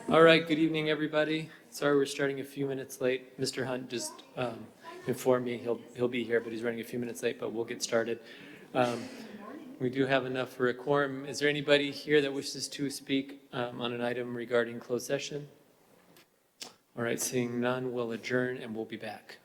All right, good evening, everybody. Sorry we're starting a few minutes late. Mr. Hunt just informed me he'll be here, but he's running a few minutes late, but we'll get started. We do have enough for a quorum. Is there anybody here that wishes to speak on an item regarding closed session? All right, seeing none, we'll adjourn and we'll be back.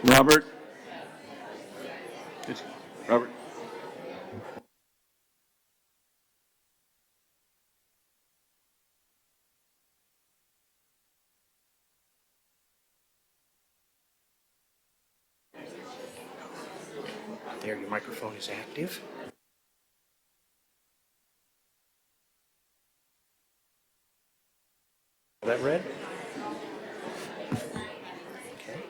Robert? Robert? There, your microphone is active. That red? Okay.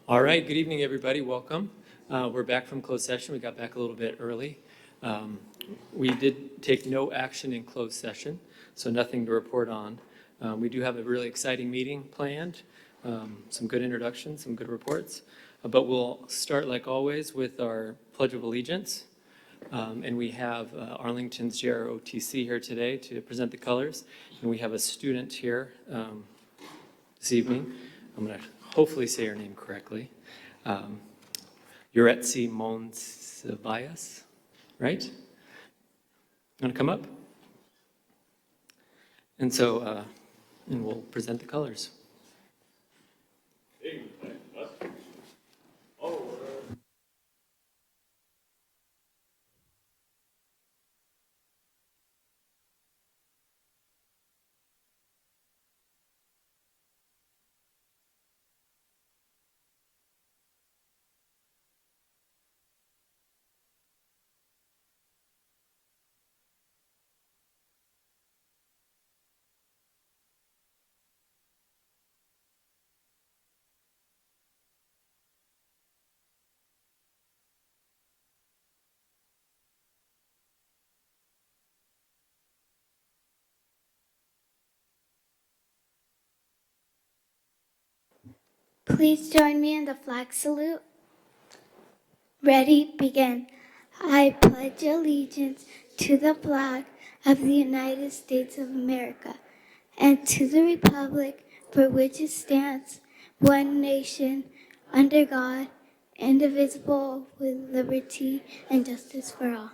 All right, good evening, everybody. Welcome. We're back from closed session. We got back a little bit early. We did take no action in closed session, so nothing to report on. We do have a really exciting meeting planned, some good introductions, some good reports. But we'll start, like always, with our Pledge of Allegiance. And we have Arlington's JROTC here today to present the colors. And we have a student here this evening. I'm going to hopefully say her name correctly. Yuretsi Monsivayas, right? Want to come up? And so, and we'll present the colors. Please join me in the flag salute. Ready, begin. I pledge allegiance to the flag of the United States of America and to the republic for which it stands, one nation, under God, indivisible, with liberty and justice for all.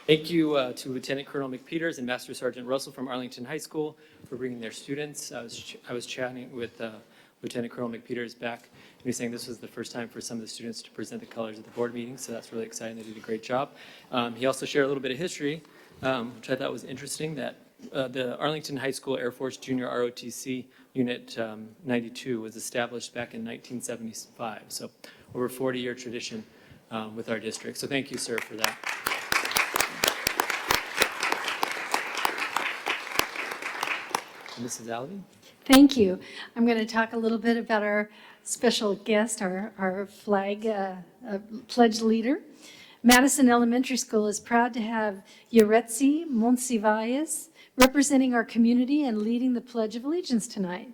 Thank you to Lieutenant Colonel McPeters and Master Sergeant Russell from Arlington High School for bringing their students. I was chatting with Lieutenant Colonel McPeters back, and he was saying this was the first time for some of the students to present the colors at the board meeting, so that's really exciting. They did a great job. He also shared a little bit of history, which I thought was interesting, that the Arlington High School Air Force Junior ROTC Unit 92 was established back in 1975, so over a 40-year tradition with our district. So thank you, sir, for that. Mrs. Alvey? Thank you. I'm going to talk a little bit about our special guest, our flag pledge leader. Madison Elementary School is proud to have Yuretsi Monsivayas representing our community and leading the Pledge of Allegiance tonight.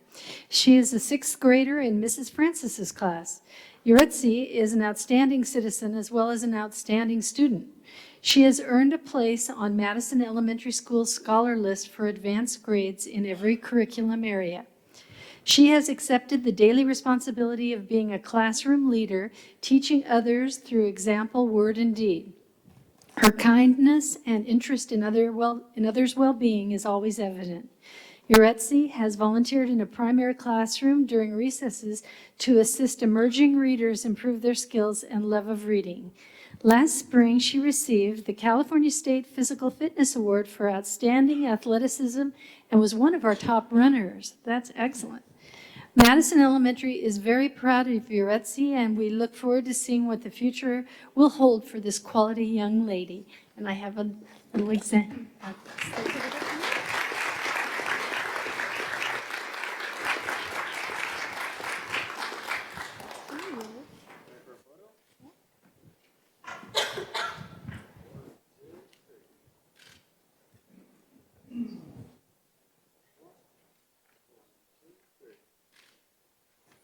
She is a sixth grader in Mrs. Francis's class. Yuretsi is an outstanding citizen as well as an outstanding student. She has earned a place on Madison Elementary School's scholar list for advanced grades in every curriculum area. She has accepted the daily responsibility of being a classroom leader, teaching others through example, word, and deed. Her kindness and interest in others' well-being is always evident. Yuretsi has volunteered in a primary classroom during recesses to assist emerging readers improve their skills and love of reading. Last spring, she received the California State Physical Fitness Award for outstanding athleticism and was one of our top runners. That's excellent. Madison Elementary is very proud of Yuretsi, and we look forward to seeing what the future will hold for this quality young lady. And I have a little example.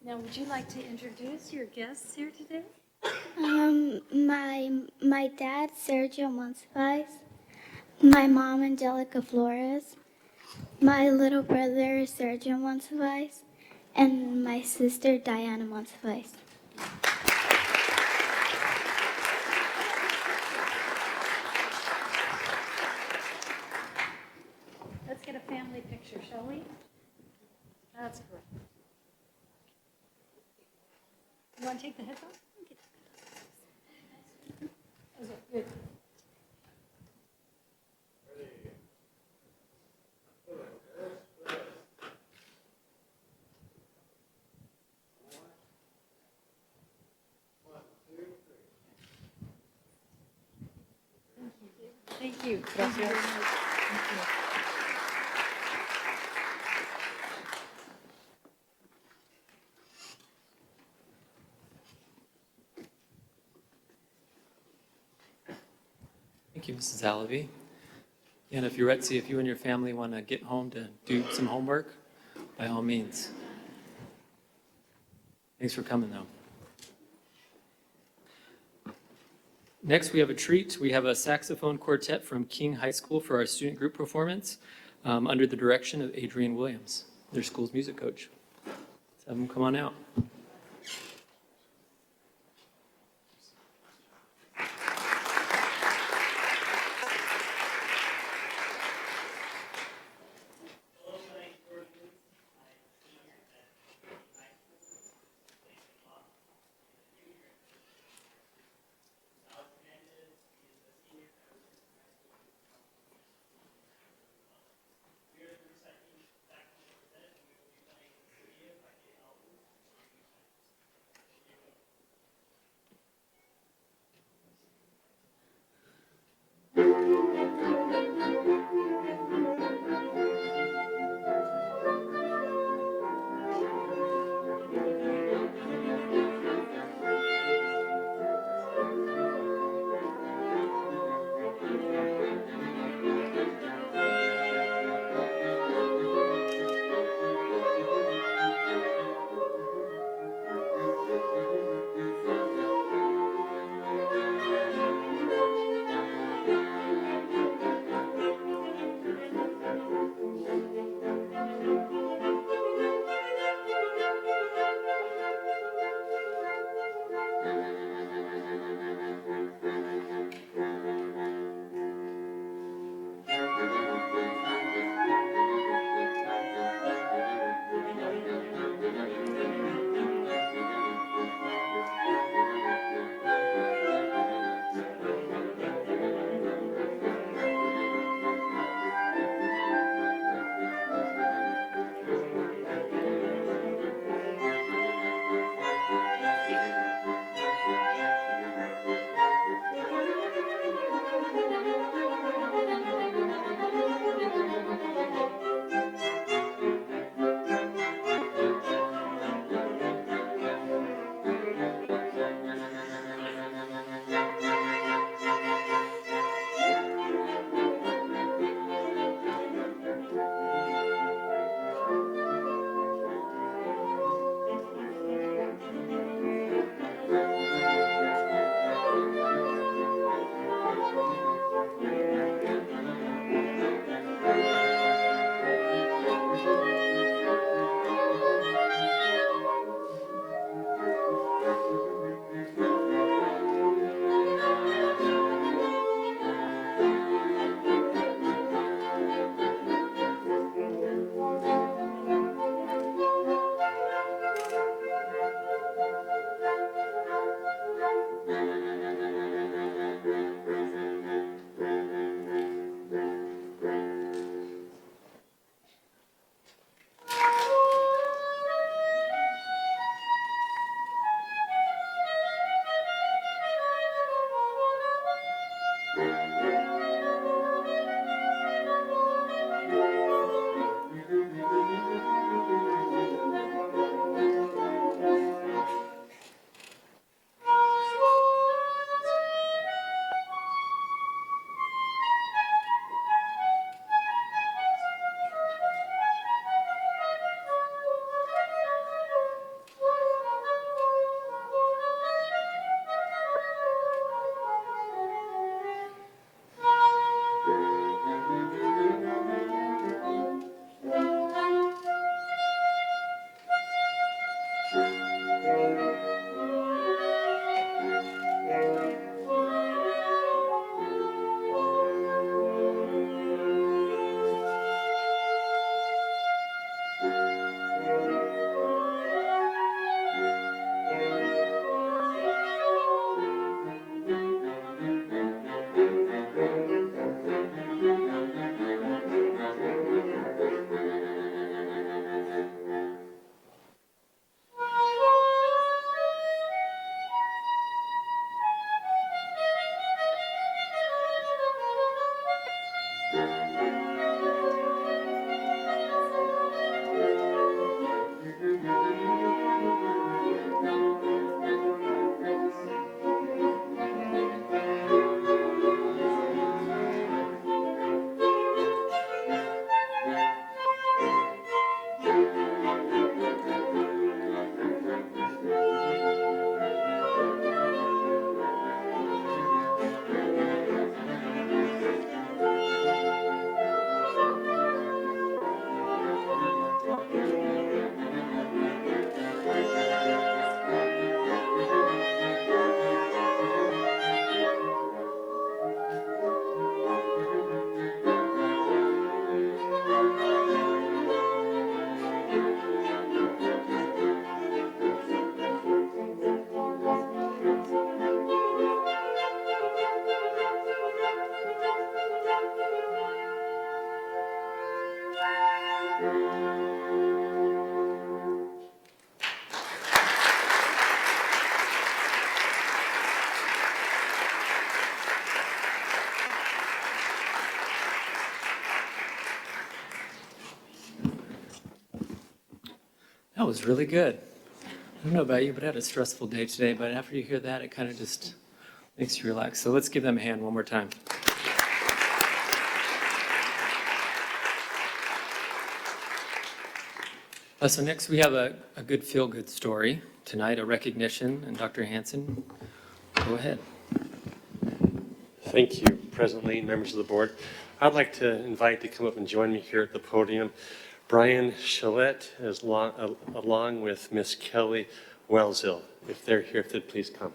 Now, would you like to introduce your guests here today? My dad, Sergio Monsiváis. My mom, Angelica Flores. My little brother, Sergio Monsiváis. And my sister, Diana Monsiváis. Let's get a family picture, shall we? That's correct. You want to take the headphones? Okay, good. Thank you. Thank you very much. Thank you. Thank you, Mrs. Alavi. And if you're Etsy, if you and your family want to get home to do some homework, by all means. Thanks for coming, though. Next, we have a treat. We have a saxophone quartet from King High School for our student group performance under the direction of Adrian Williams, their school's music coach. Let's have them come on out. That was really good. I don't know about you, but I had a stressful day today, but after you hear that, it kind of just makes you relax. So let's give them a hand one more time. So next we have a good feel-good story tonight, a recognition, and Dr. Hanson, go ahead. Thank you, President Lee, members of the board. I'd like to invite to come up and join me here at the podium Brian Chalette, along with Miss Kelly Welsill. If they're here, if they'd please come.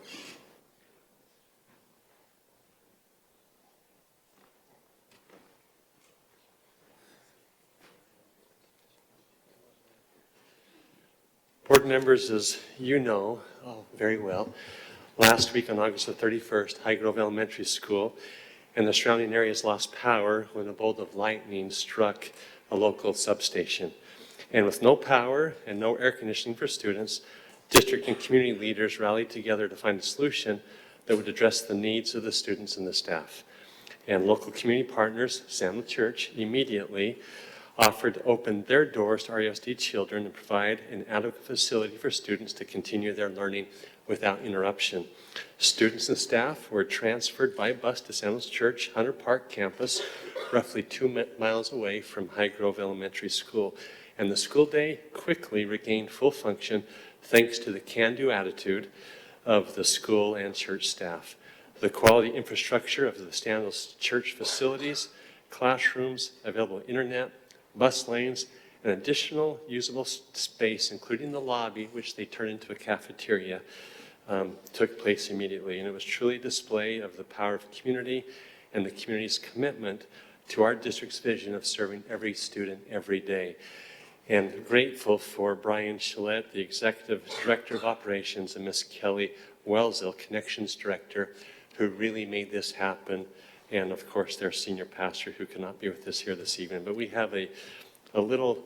Board members, as you know very well, last week on August the 31st, High Grove Elementary School and the surrounding areas lost power when a bolt of lightning struck a local substation. And with no power and no air conditioning for students, district and community leaders rallied together to find a solution that would address the needs of the students and the staff. And local community partners, Sandal Church, immediately offered to open their doors to RUSD children and provide an adequate facility for students to continue their learning without interruption. Students and staff were transferred by bus to Sandals Church Hunter Park campus, roughly 2 miles away from High Grove Elementary School. And the school day quickly regained full function thanks to the can-do attitude of the school and church staff. The quality infrastructure of the Sandals Church facilities, classrooms, available internet, bus lanes, and additional usable space, including the lobby, which they turned into a cafeteria, took place immediately. And it was truly a display of the power of community and the community's commitment to our district's vision of serving every student every day. And grateful for Brian Chalette, the Executive Director of Operations, and Miss Kelly Welsill, Connections Director, who really made this happen. And of course, their senior pastor, who cannot be with us here this evening. But we have a little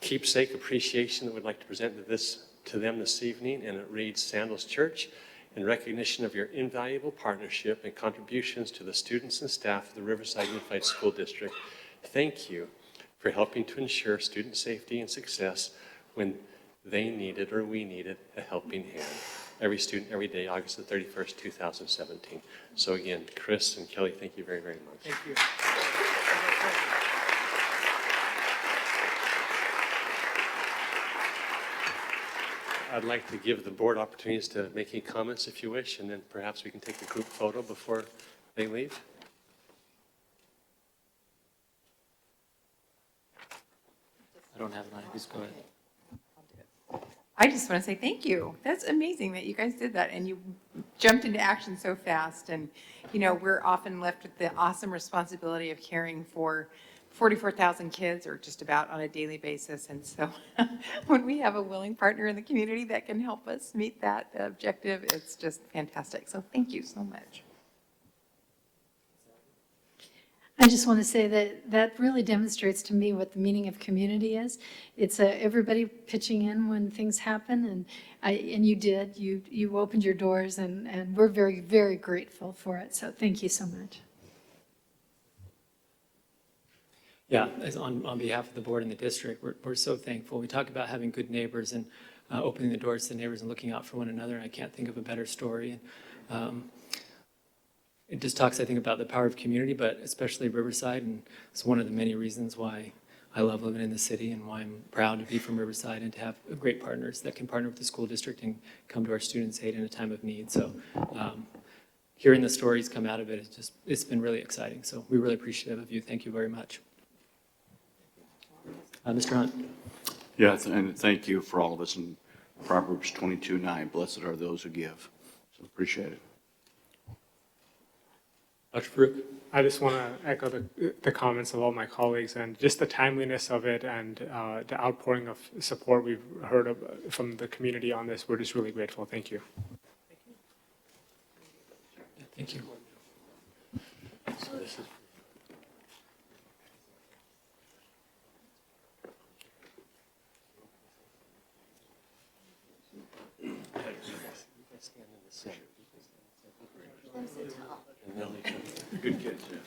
keepsake appreciation that we'd like to present to them this evening, and it reads, Sandals Church, in recognition of your invaluable partnership and contributions to the students and staff of the Riverside Unified School District, thank you for helping to ensure student safety and success when they needed or we needed a helping hand. Every student, every day, August the 31st, 2017. So again, Chris and Kelly, thank you very, very much. Thank you. I'd like to give the board opportunities to make any comments if you wish, and then perhaps we can take a group photo before they leave. I don't have it on. Just go ahead. I just want to say thank you. That's amazing that you guys did that and you jumped into action so fast. And, you know, we're often left with the awesome responsibility of caring for 44,000 kids or just about on a daily basis. And so when we have a willing partner in the community that can help us meet that objective, it's just fantastic. So thank you so much. I just want to say that that really demonstrates to me what the meaning of community is. It's everybody pitching in when things happen, and you did. You opened your doors, and we're very, very grateful for it. So thank you so much. Yeah, on behalf of the board and the district, we're so thankful. We talk about having good neighbors and opening the doors to the neighbors and looking out for one another. And I can't think of a better story. And, it just talks, I think, about the power of community, but especially Riverside, and it's one of the many reasons why I love living in the city and why I'm proud to be from Riverside and to have great partners that can partner with the school district and come to our students' aid in a time of need. So hearing the stories come out of it, it's been really exciting. So we're really appreciative of you. Thank you very much. Mr. Hunt. Yeah, and thank you for all of us in Proverbs 22:9. Blessed are those who give. So appreciate it. Dr. Farouk. I just want to echo the comments of all my colleagues and just the timeliness of it and the outpouring of support we've heard from the community on this. We're just really grateful. Thank you. Thank you. So this is Good kids, yeah.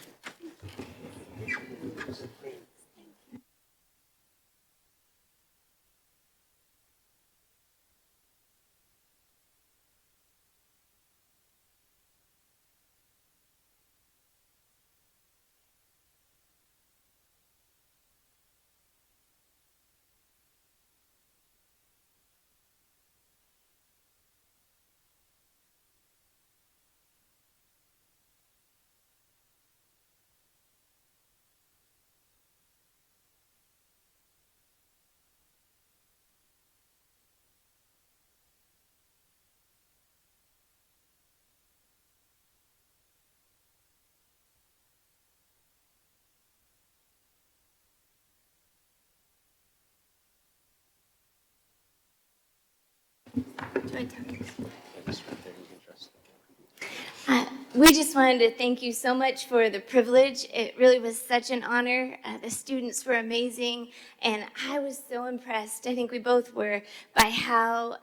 We just wanted to thank you so much for the privilege. It really was such an honor. The students were amazing, and I was so impressed. I think we both were by how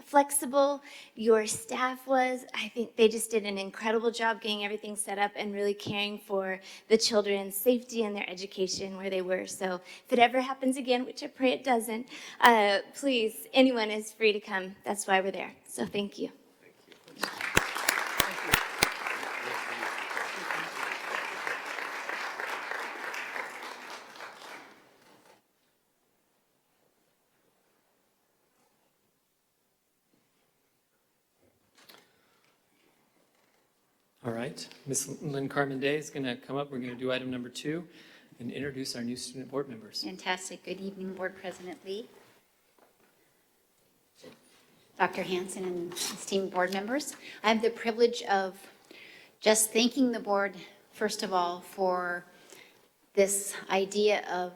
flexible your staff was. I think they just did an incredible job getting everything set up and really caring for the children's safety and their education where they were. So if it ever happens again, which I pray it doesn't, please, anyone is free to come. That's why we're there. So thank you. All right, Ms. Lynn Carmen Day is going to come up. We're going to do item number 2 and introduce our new student board members. Fantastic. Good evening, Board President Lee, Dr. Hanson, and esteemed board members. I have the privilege of just thanking the board, first of all, for this idea of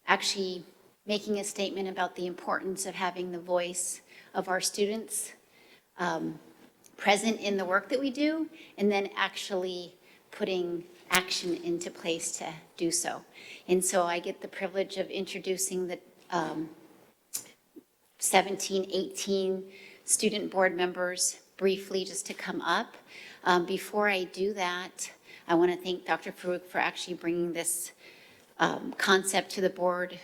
actually making a statement about the importance of having the voice of our students present in the work that we do, and then actually putting action into place to do so. And so I get the privilege of introducing the 17, 18 student board members briefly just to come up. Before I do that, I want to thank Dr. Farouk for actually bringing this concept to the board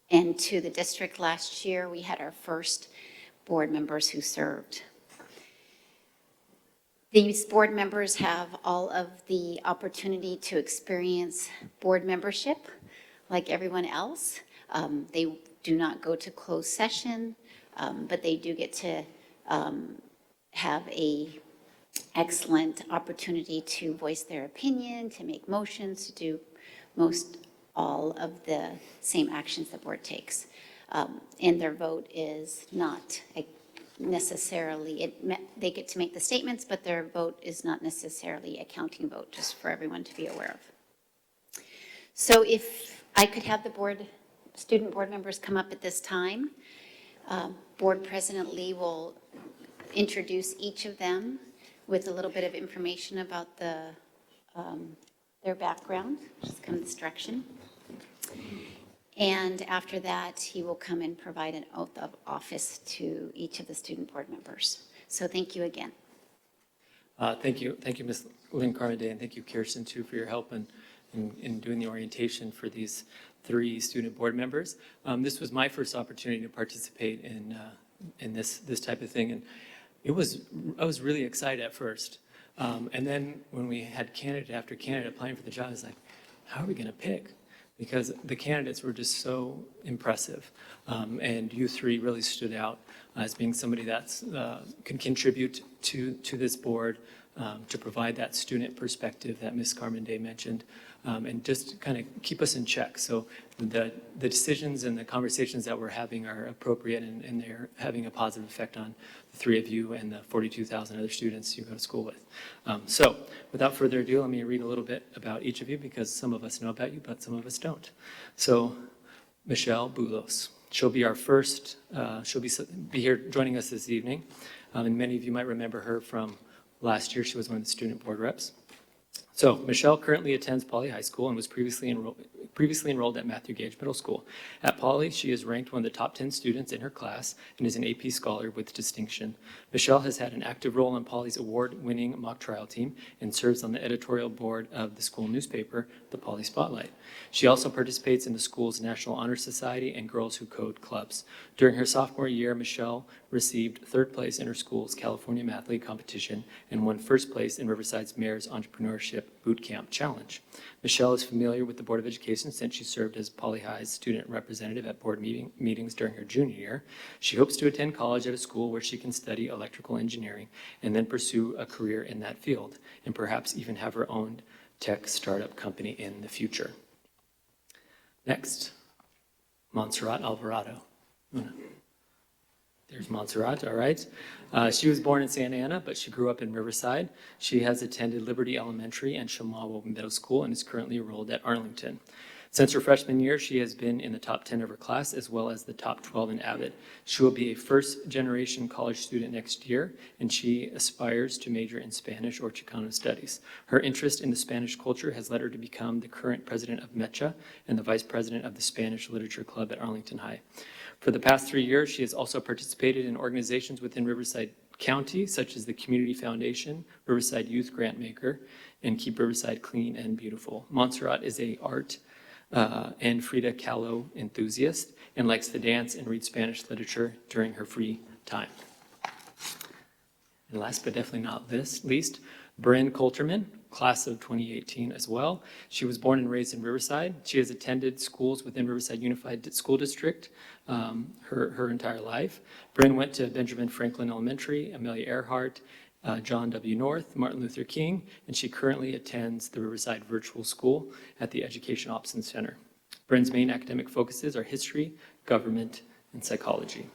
and to the district last year. We had our first board members who served. These board members have all of the opportunity to experience board membership like everyone else. They do not go to closed session, but they do get to have a excellent opportunity to voice their opinion, to make motions, to do most all of the same actions the board takes. And their vote is not necessarily, they get to make the statements, but their vote is not necessarily a counting vote, just for everyone to be aware of. So if I could have the student board members come up at this time. Board President Lee will introduce each of them with a little bit of information about their background, just come this direction. And after that, he will come and provide an oath of office to each of the student board members. So thank you again. Thank you, Ms. Lynn Carmen Day, and thank you, Kirsten, too, for your help in doing the orientation for these 3 student board members. This was my first opportunity to participate in this type of thing, and I was really excited at first. And then when we had candidate after candidate applying for the job, I was like, how are we going to pick? Because the candidates were just so impressive. And you 3 really stood out as being somebody that can contribute to this board, to provide that student perspective that Ms. Carmen Day mentioned, and just kind of keep us in check. So the decisions and the conversations that we're having are appropriate, and they're having a positive effect on the 3 of you and the 42,000 other students you go to school with. So without further ado, let me read a little bit about each of you, because some of us know about you, but some of us don't. So Michelle Boulos, she'll be our first, she'll be here joining us this evening. And many of you might remember her from last year. She was one of the student board reps. So Michelle currently attends Poly High School and was previously enrolled at Matthew Gage Middle School. At Poly, she is ranked one of the top 10 students in her class and is an AP Scholar with distinction. Michelle has had an active role in Poly's award-winning mock trial team and serves on the editorial board of the school newspaper, the Poly Spotlight. She also participates in the school's National Honor Society and Girls Who Code clubs. During her sophomore year, Michelle received third place in her school's California Mathlete competition and won first place in Riverside's Mayor's Entrepreneurship Boot Camp Challenge. Michelle is familiar with the Board of Education since she served as Poly High's student representative at board meetings during her junior year. She hopes to attend college at a school where she can study electrical engineering and then pursue a career in that field, and perhaps even have her own tech startup company in the future. Next, Montserrat Alvarado. There's Montserrat, all right. She was born in Santa Ana, but she grew up in Riverside. She has attended Liberty Elementary and Chamawa Middle School and is currently enrolled at Arlington. Since her freshman year, she has been in the top 10 of her class as well as the top 12 in Avid. She will be a first-generation college student next year, and she aspires to major in Spanish or Chicano studies. Her interest in the Spanish culture has led her to become the current president of MECHA and the vice president of the Spanish Literature Club at Arlington High. For the past 3 years, she has also participated in organizations within Riverside County, such as the Community Foundation, Riverside Youth Grantmaker, and Keep Riverside Clean and Beautiful. Montserrat is an art and Frida Kahlo enthusiast and likes to dance and read Spanish literature during her free time. And last but definitely not least, Bryn Coulterman, class of 2018 as well. She was born and raised in Riverside. She has attended schools within Riverside Unified School District her entire life. Bryn went to Benjamin Franklin Elementary, Amelia Earhart, John W. North, Martin Luther King, and she currently attends the Riverside Virtual School at the Education Options Center. Bryn's main academic focuses are history, government, and psychology.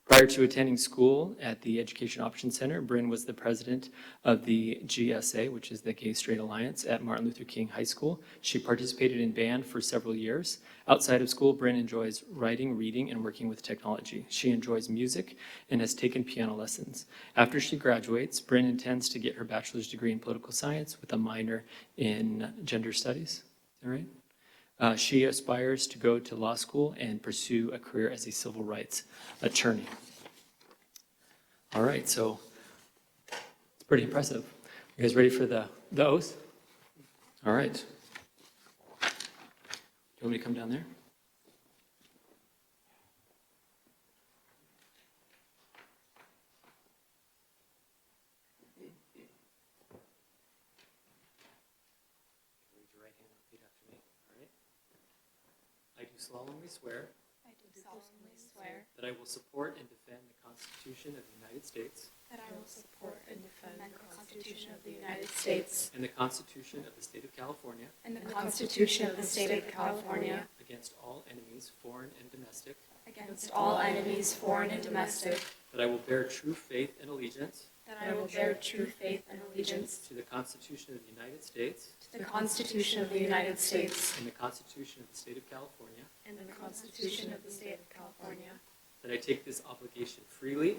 Prior to attending school at the Education Options Center, Bryn was the president of the GSA, which is the Gay Straight Alliance, at Martin Luther King High School. She participated in band for several years. Outside of school, Bryn enjoys writing, reading, and working with technology. She enjoys music and has taken piano lessons. After she graduates, Bryn intends to get her bachelor's degree in political science with a minor in gender studies. All right. She aspires to go to law school and pursue a career as a civil rights attorney. All right, so it's pretty impressive. You guys ready for the oath? All right. You want me to come down there? Raise your right hand and repeat after me. All right. I do solemnly swear that I will support and defend the Constitution of the United States that I will support and defend the Constitution of the United States and the Constitution of the State of California and the Constitution of the State of California against all enemies, foreign and domestic, against all enemies, foreign and domestic, that I will bear true faith and allegiance that I will bear true faith and allegiance to the Constitution of the United States to the Constitution of the United States and the Constitution of the State of California, and the Constitution of the State of California, that I take this obligation freely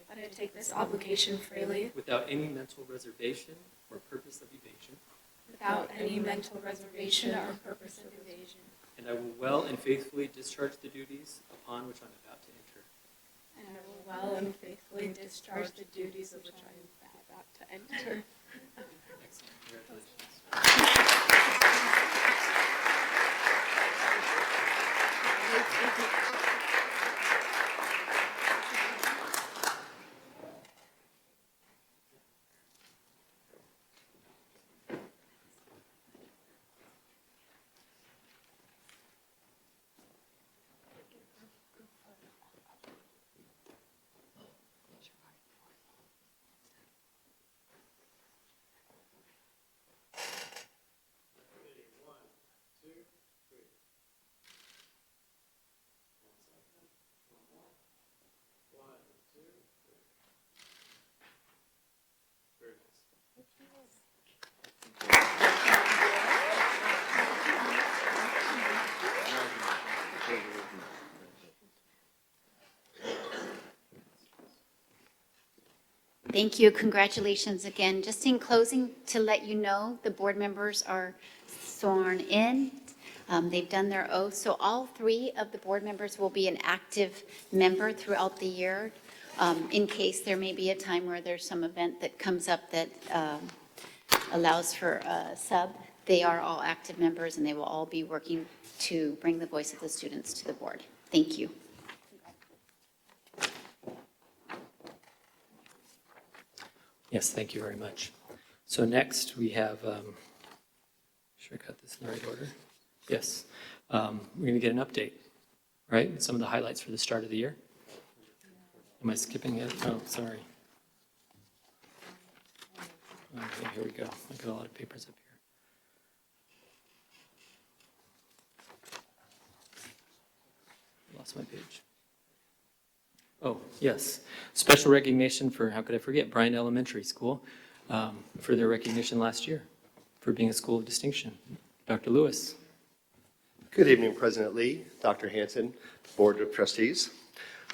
that I take this obligation freely without any mental reservation or purpose of evasion, without any mental reservation or purpose of evasion, and I will well and faithfully discharge the duties upon which I'm about to enter. and I will well and faithfully discharge the duties of which I am about to enter. Excellent. Congratulations. Thank you. Congratulations again. Just in closing, to let you know, the board members are sworn in. They've done their oath. So all 3 of the board members will be an active member throughout the year. In case there may be a time where there's some event that comes up that allows for a sub, they are all active members and they will all be working to bring the voice of the students to the board. Thank you. Yes, thank you very much. So next we have, sure I got this in the right order. Yes, we're going to get an update, right? Some of the highlights for the start of the year. Am I skipping it? Oh, sorry. Okay, here we go. I got a lot of papers up here. Lost my page. Oh, yes. Special recognition for, how could I forget, Bryan Elementary School for their recognition last year for being a school of distinction. Dr. Lewis. Good evening, President Lee, Dr. Hanson, Board of Trustees.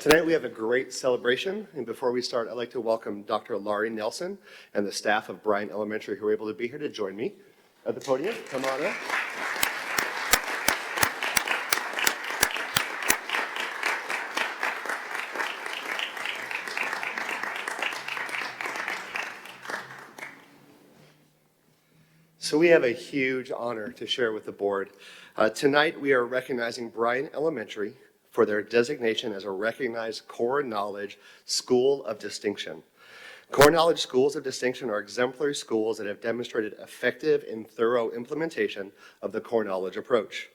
Tonight we have a great celebration, and before we start, I'd like to welcome Dr. Laurie Nelson and the staff of Bryan Elementary who are able to be here to join me at the podium. Come on up. So we have a huge honor to share with the board. Tonight we are recognizing Bryan Elementary for their designation as a recognized core knowledge school of distinction. Core knowledge schools of distinction are exemplary schools that have demonstrated effective and thorough implementation of the core knowledge approach.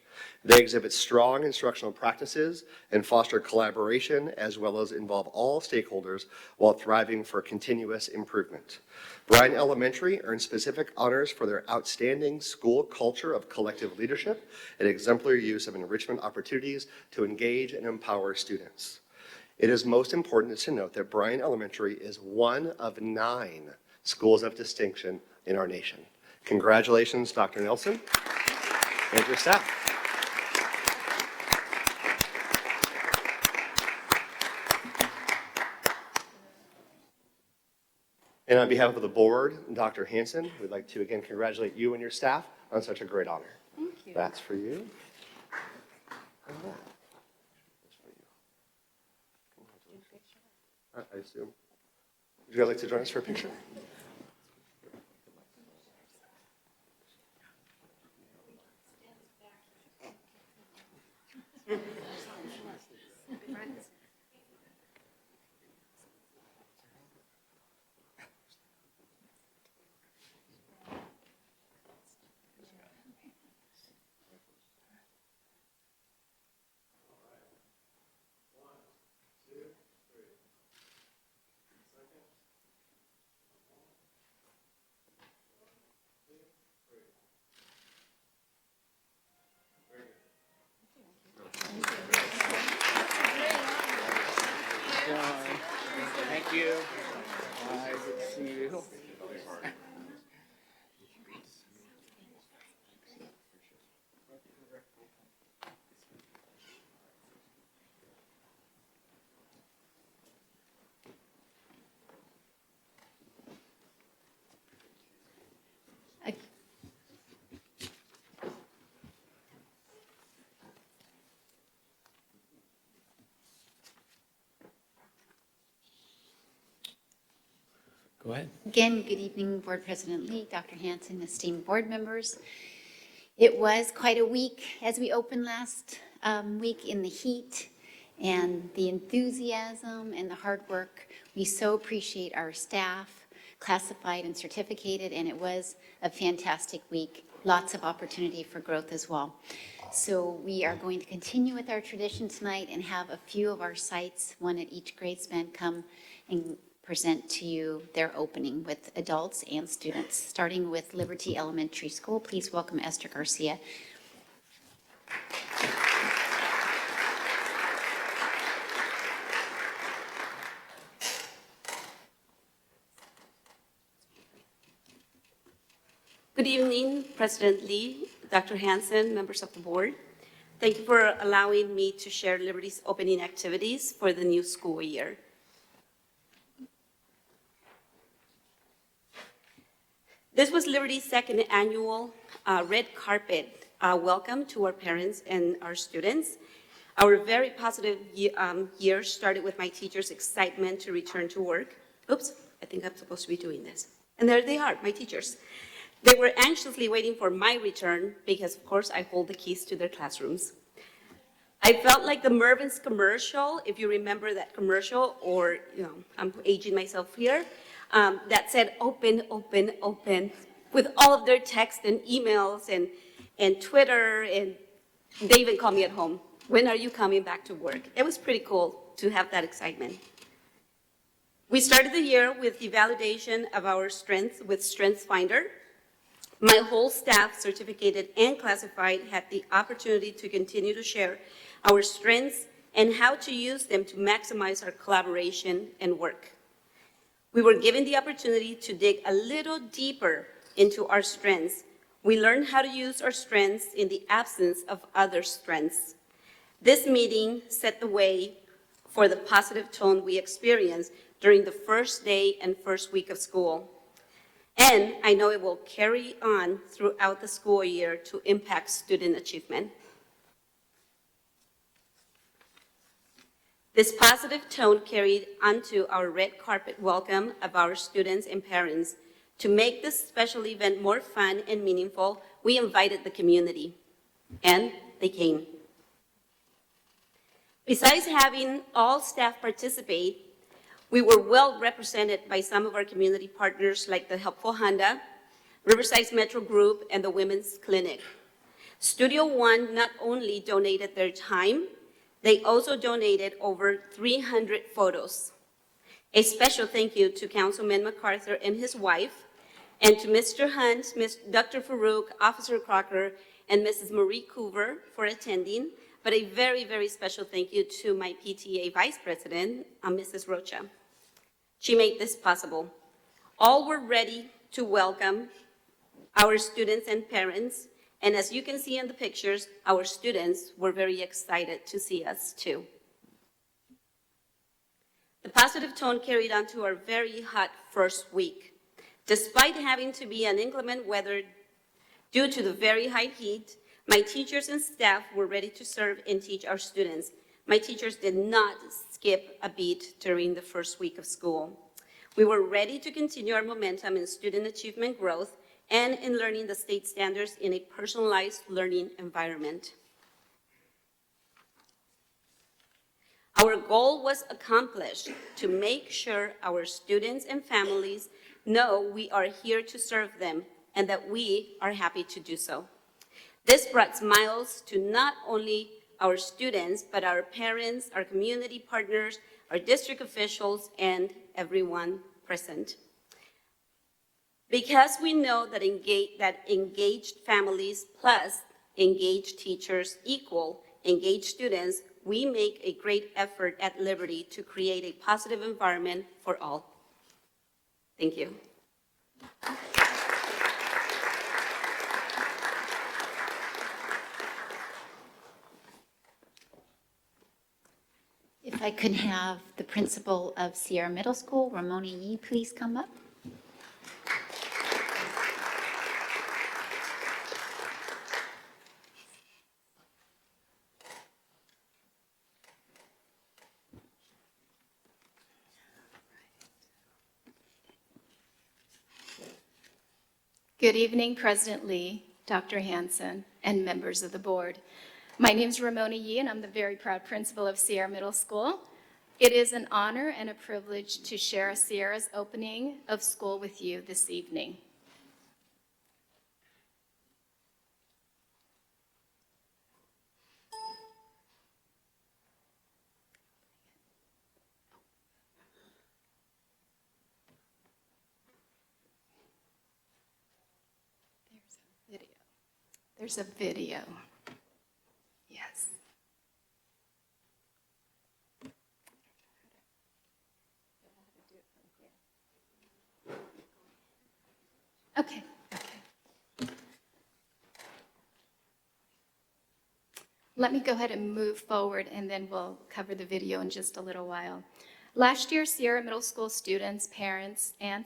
They exhibit strong instructional practices and foster collaboration as well as involve all stakeholders while thriving for continuous improvement. Bryan Elementary earned specific honors for their outstanding school culture of collective leadership and exemplary use of enrichment opportunities to engage and empower students. It is most important to note that Bryan Elementary is one of 9 schools of distinction in our nation. Congratulations, Dr. Nelson and your staff. And on behalf of the board, Dr. Hanson, we'd like to again congratulate you and your staff on such a great honor. Thank you. That's for you. And that's for you. I assume. Would you guys like to join us for a picture? Thank you. Good to see you. Go ahead. Again, good evening, Board President Lee, Dr. Hanson, esteemed board members. It was quite a week as we opened last week in the heat and the enthusiasm and the hard work. We so appreciate our staff, classified and certificated, and it was a fantastic week. Lots of opportunity for growth as well. So we are going to continue with our tradition tonight and have a few of our sites, one at each grade span, come and present to you their opening with adults and students, starting with Liberty Elementary School. Please welcome Esther Garcia. Good evening, President Lee, Dr. Hanson, members of the board. Thank you for allowing me to share Liberty's opening activities for the new school year. This was Liberty's second annual red carpet welcome to our parents and our students. Our very positive year started with my teachers' excitement to return to work. Oops, I think I'm supposed to be doing this. And there they are, my teachers. They were anxiously waiting for my return because, of course, I hold the keys to their classrooms. I felt like the Mervyn's commercial, if you remember that commercial, or, I'm aging myself here, that said, open, open, open, with all of their texts and emails and Twitter, and they even called me at home. When are you coming back to work? It was pretty cool to have that excitement. We started the year with the validation of our strengths with StrengthsFinder. My whole staff, certificated and classified, had the opportunity to continue to share our strengths and how to use them to maximize our collaboration and work. We were given the opportunity to dig a little deeper into our strengths. We learned how to use our strengths in the absence of other strengths. This meeting set the way for the positive tone we experienced during the first day and first week of school. And I know it will carry on throughout the school year to impact student achievement. This positive tone carried onto our red carpet welcome of our students and parents. To make this special event more fun and meaningful, we invited the community, and they came. Besides having all staff participate, we were well represented by some of our community partners like the Helpful Honda, Riverside Metro Group, and the Women's Clinic. Studio One not only donated their time, they also donated over 300 photos. A special thank you to Councilman MacArthur and his wife, and to Mr. Hunt, Dr. Farouk, Officer Crocker, and Mrs. Marie Coover for attending, but a very, very special thank you to my PTA Vice President, Mrs. Rocha. She made this possible. All were ready to welcome our students and parents, and as you can see in the pictures, our students were very excited to see us too. The positive tone carried on to our very hot first week. Despite having to be in inclement weather due to the very high heat, my teachers and staff were ready to serve and teach our students. My teachers did not skip a beat during the first week of school. We were ready to continue our momentum in student achievement growth and in learning the state standards in a personalized learning environment. Our goal was accomplished to make sure our students and families know we are here to serve them and that we are happy to do so. This brought smiles to not only our students, but our parents, our community partners, our district officials, and everyone present. Because we know that engaged families plus engaged teachers equal engaged students, we make a great effort at Liberty to create a positive environment for all. Thank you. If I could have the principal of Sierra Middle School, Ramona Yee, please come up. Good evening, President Lee, Dr. Hanson, and members of the board. My name is Ramona Yee, and I'm the very proud principal of Sierra Middle School. It is an honor and a privilege to share Sierra's opening of school with you this evening. There's a video. Yes. Okay. Let me go ahead and move forward, and then we'll cover the video in just a little while. Last year, Sierra Middle School students, parents, and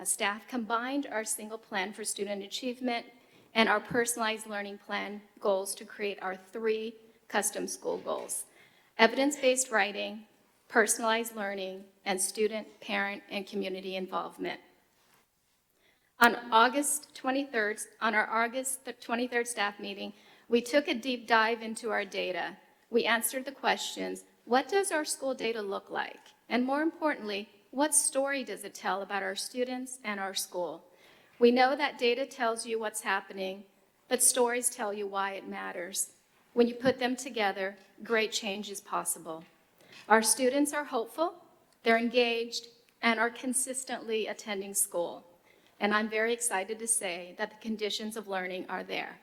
staff combined our single plan for student achievement and our personalized learning plan goals to create our 3 custom school goals: evidence-based writing, personalized learning, and student, parent, and community involvement. On our August 23rd staff meeting, we took a deep dive into our data. We answered the questions, what does our school data look like? And more importantly, what story does it tell about our students and our school? We know that data tells you what's happening, but stories tell you why it matters. When you put them together, great change is possible. Our students are hopeful, they're engaged, and are consistently attending school. And I'm very excited to say that the conditions of learning are there.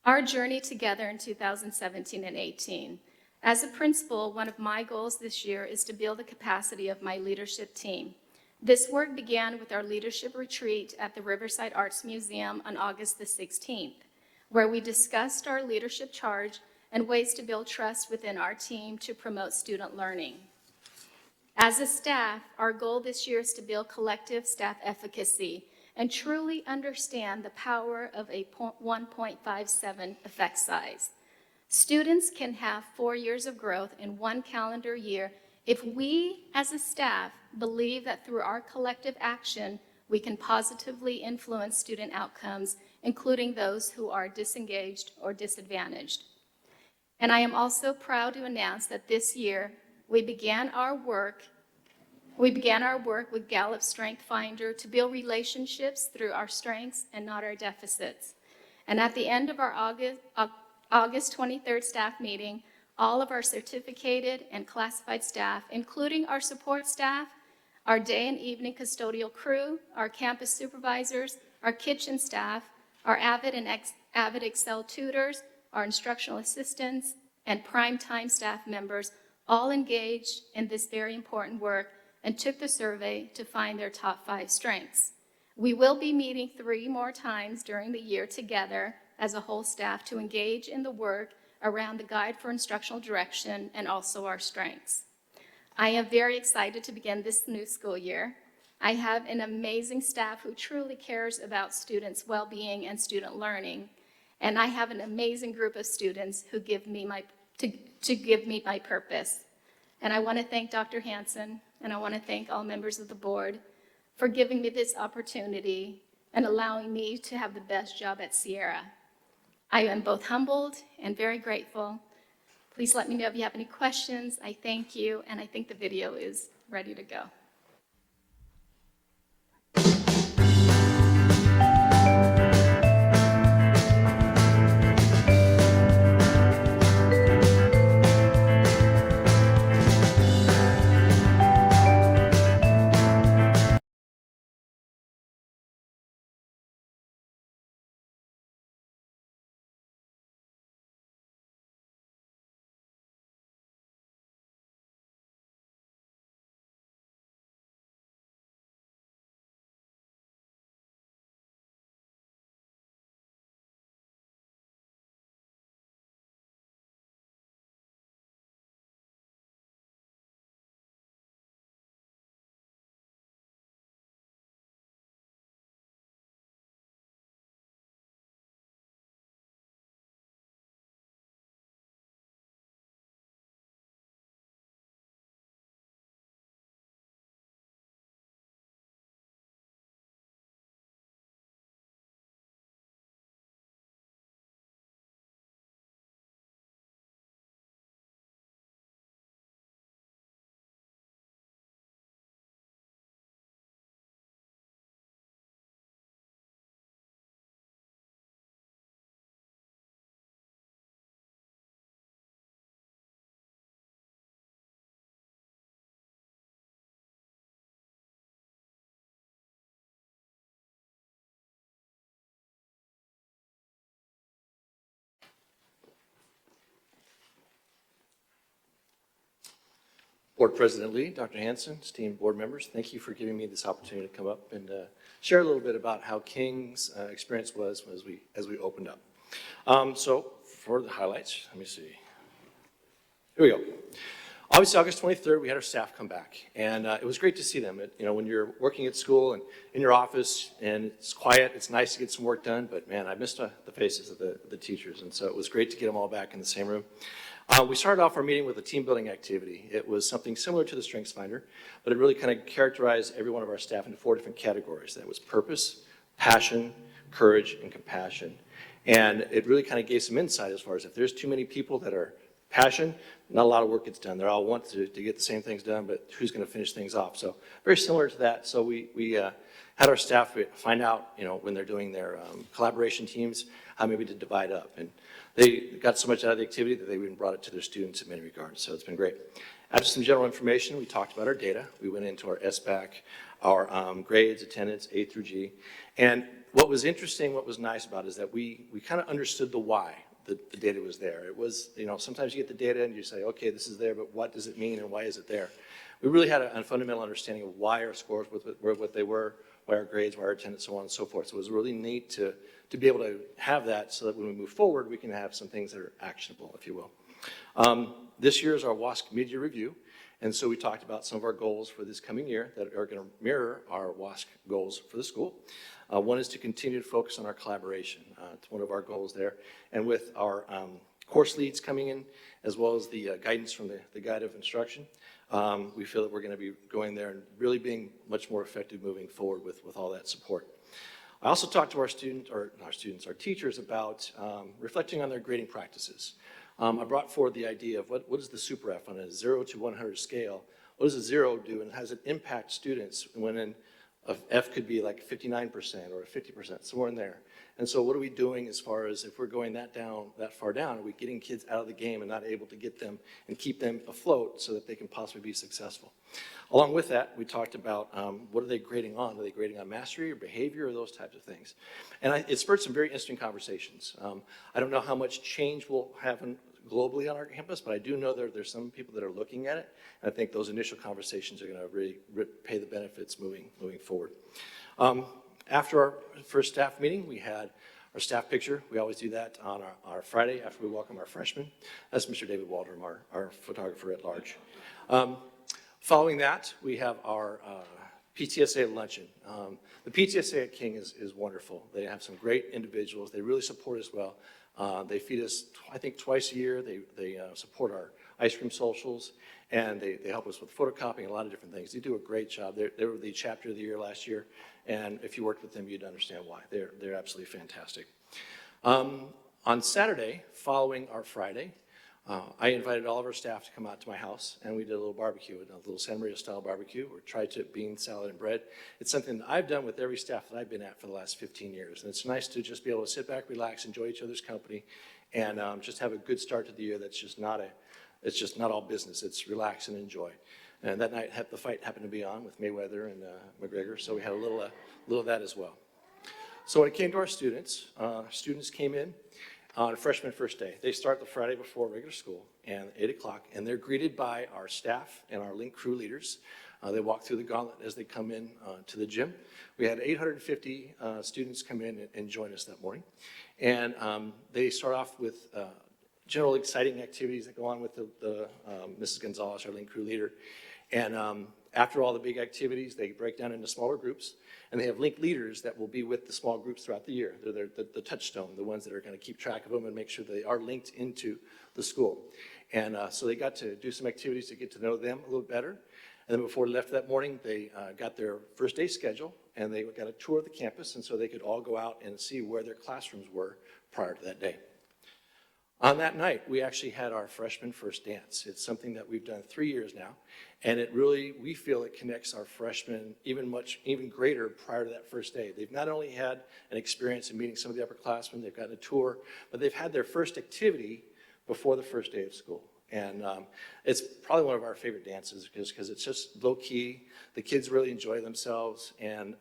Our journey together in 2017 and 18. As a principal, one of my goals this year is to build the capacity of my leadership team. This work began with our leadership retreat at the Riverside Arts Museum on August the 16th, where we discussed our leadership charge and ways to build trust within our team to promote student learning. As a staff, our goal this year is to build collective staff efficacy and truly understand the power of a 1.57 effect size. Students can have 4 years of growth in 1 calendar year if we, as a staff, believe that through our collective action, we can positively influence student outcomes, including those who are disengaged or disadvantaged. And I am also proud to announce that this year, we began our work with Gallup Strength Finder to build relationships through our strengths and not our deficits. And at the end of our August 23rd staff meeting, all of our certificated and classified staff, including our support staff, our day and evening custodial crew, our campus supervisors, our kitchen staff, our Avid and Avid Excel tutors, our instructional assistants, and prime-time staff members all engaged in this very important work and took the survey to find their top 5 strengths. We will be meeting 3 more times during the year together as a whole staff to engage in the work around the Guide for Instructional Direction and also our strengths. I am very excited to begin this new school year. I have an amazing staff who truly cares about students' well-being and student learning, and I have an amazing group of students who give me my purpose. And I want to thank Dr. Hanson, and I want to thank all members of the board for giving me this opportunity and allowing me to have the best job at Sierra. I am both humbled and very grateful. Please let me know if you have any questions. I thank you, and I think the video is ready to go. Board President Lee, Dr. Hanson, esteemed board members, thank you for giving me this opportunity to come up and share a little bit about how King's experience was as we opened up. So for the highlights, let me see. Here we go. Obviously, August 23rd, we had our staff come back, and it was great to see them. When you're working at school and in your office and it's quiet, it's nice to get some work done, but man, I missed the faces of the teachers, and so it was great to get them all back in the same room. We started off our meeting with a team building activity. It was something similar to the Strengths Finder, but it really kind of characterized every one of our staff into 4 different categories. That was purpose, passion, courage, and compassion. And it really kind of gave some insight as far as if there's too many people that are passion, not a lot of work gets done. They all want to get the same things done, but who's going to finish things off? So very similar to that. So we had our staff find out, when they're doing their collaboration teams, how maybe to divide up. And they got so much out of the activity that they even brought it to their students in many regards. So it's been great. After some general information, we talked about our data. We went into our SBAC, our grades, attendance, A through G. And what was interesting, what was nice about it is that we kind of understood the why the data was there. It was, sometimes you get the data and you say, okay, this is there, but what does it mean and why is it there? We really had a fundamental understanding of why our scores were what they were, why our grades, why our attendance, so on and so forth. So it was really neat to be able to have that so that when we move forward, we can have some things that are actionable, if you will. This year is our WASC mid-year review. And so we talked about some of our goals for this coming year that are going to mirror our WASC goals for the school. One is to continue to focus on our collaboration. It's one of our goals there. And with our course leads coming in, as well as the guidance from the Guide of Instruction, we feel that we're going to be going there and really being much more effective moving forward with all that support. I also talked to our teachers about reflecting on their grading practices. I brought forward the idea of what is the super F on a 0 to 100 scale? What does a 0 do, and how does it impact students when an F could be like 59% or 50%, somewhere in there? And so what are we doing as far as if we're going that far down, are we getting kids out of the game and not able to get them and keep them afloat so that they can possibly be successful? Along with that, we talked about what are they grading on? Are they grading on mastery or behavior or those types of things? And it spurred some very interesting conversations. I don't know how much change will happen globally on our campus, but I do know there's some people that are looking at it, and I think those initial conversations are going to really pay the benefits moving forward. After our first staff meeting, we had our staff picture. We always do that on our Friday after we welcome our freshmen. That's Mr. David Waldron, our photographer at large. Following that, we have our PTSA luncheon. The PTSA at King is wonderful. They have some great individuals. They really support us well. They feed us, I think, twice a year. They support our ice cream socials, and they help us with photocopying and a lot of different things. They do a great job. They were the chapter of the year last year, and if you worked with them, you'd understand why. They're absolutely fantastic. On Saturday, following our Friday, I invited all of our staff to come out to my house, and we did a little barbecue, a little Santa Maria style barbecue, or tri-tip bean, salad, and bread. It's something that I've done with every staff that I've been at for the last 15 years. And it's nice to just be able to sit back, relax, enjoy each other's company, and just have a good start to the year that's just not all business. It's relax and enjoy. And that night, the fight happened to be on with Mayweather and McGregor, so we had a little of that as well. So when it came to our students came in on freshman first day. They start the Friday before regular school and 8 o'clock, and they're greeted by our staff and our link crew leaders. They walk through the gauntlet as they come in to the gym. We had 850 students come in and join us that morning. And they start off with general exciting activities that go on with the Mrs. Gonzalez, our link crew leader. And after all the big activities, they break down into smaller groups. And they have link leaders that will be with the small groups throughout the year. They're the touchstone, the ones that are going to keep track of them and make sure they are linked into the school. And so they got to do some activities to get to know them a little better. And then before they left that morning, they got their first day schedule, and they got a tour of the campus, and so they could all go out and see where their classrooms were prior to that day. On that night, we actually had our freshman first dance. It's something that we've done 3 years now, and we feel it connects our freshmen even greater prior to that first day. They've not only had an experience in meeting some of the upperclassmen, they've gotten a tour, but they've had their first activity before the first day of school. And it's probably one of our favorite dances because it's just low key. The kids really enjoy themselves, and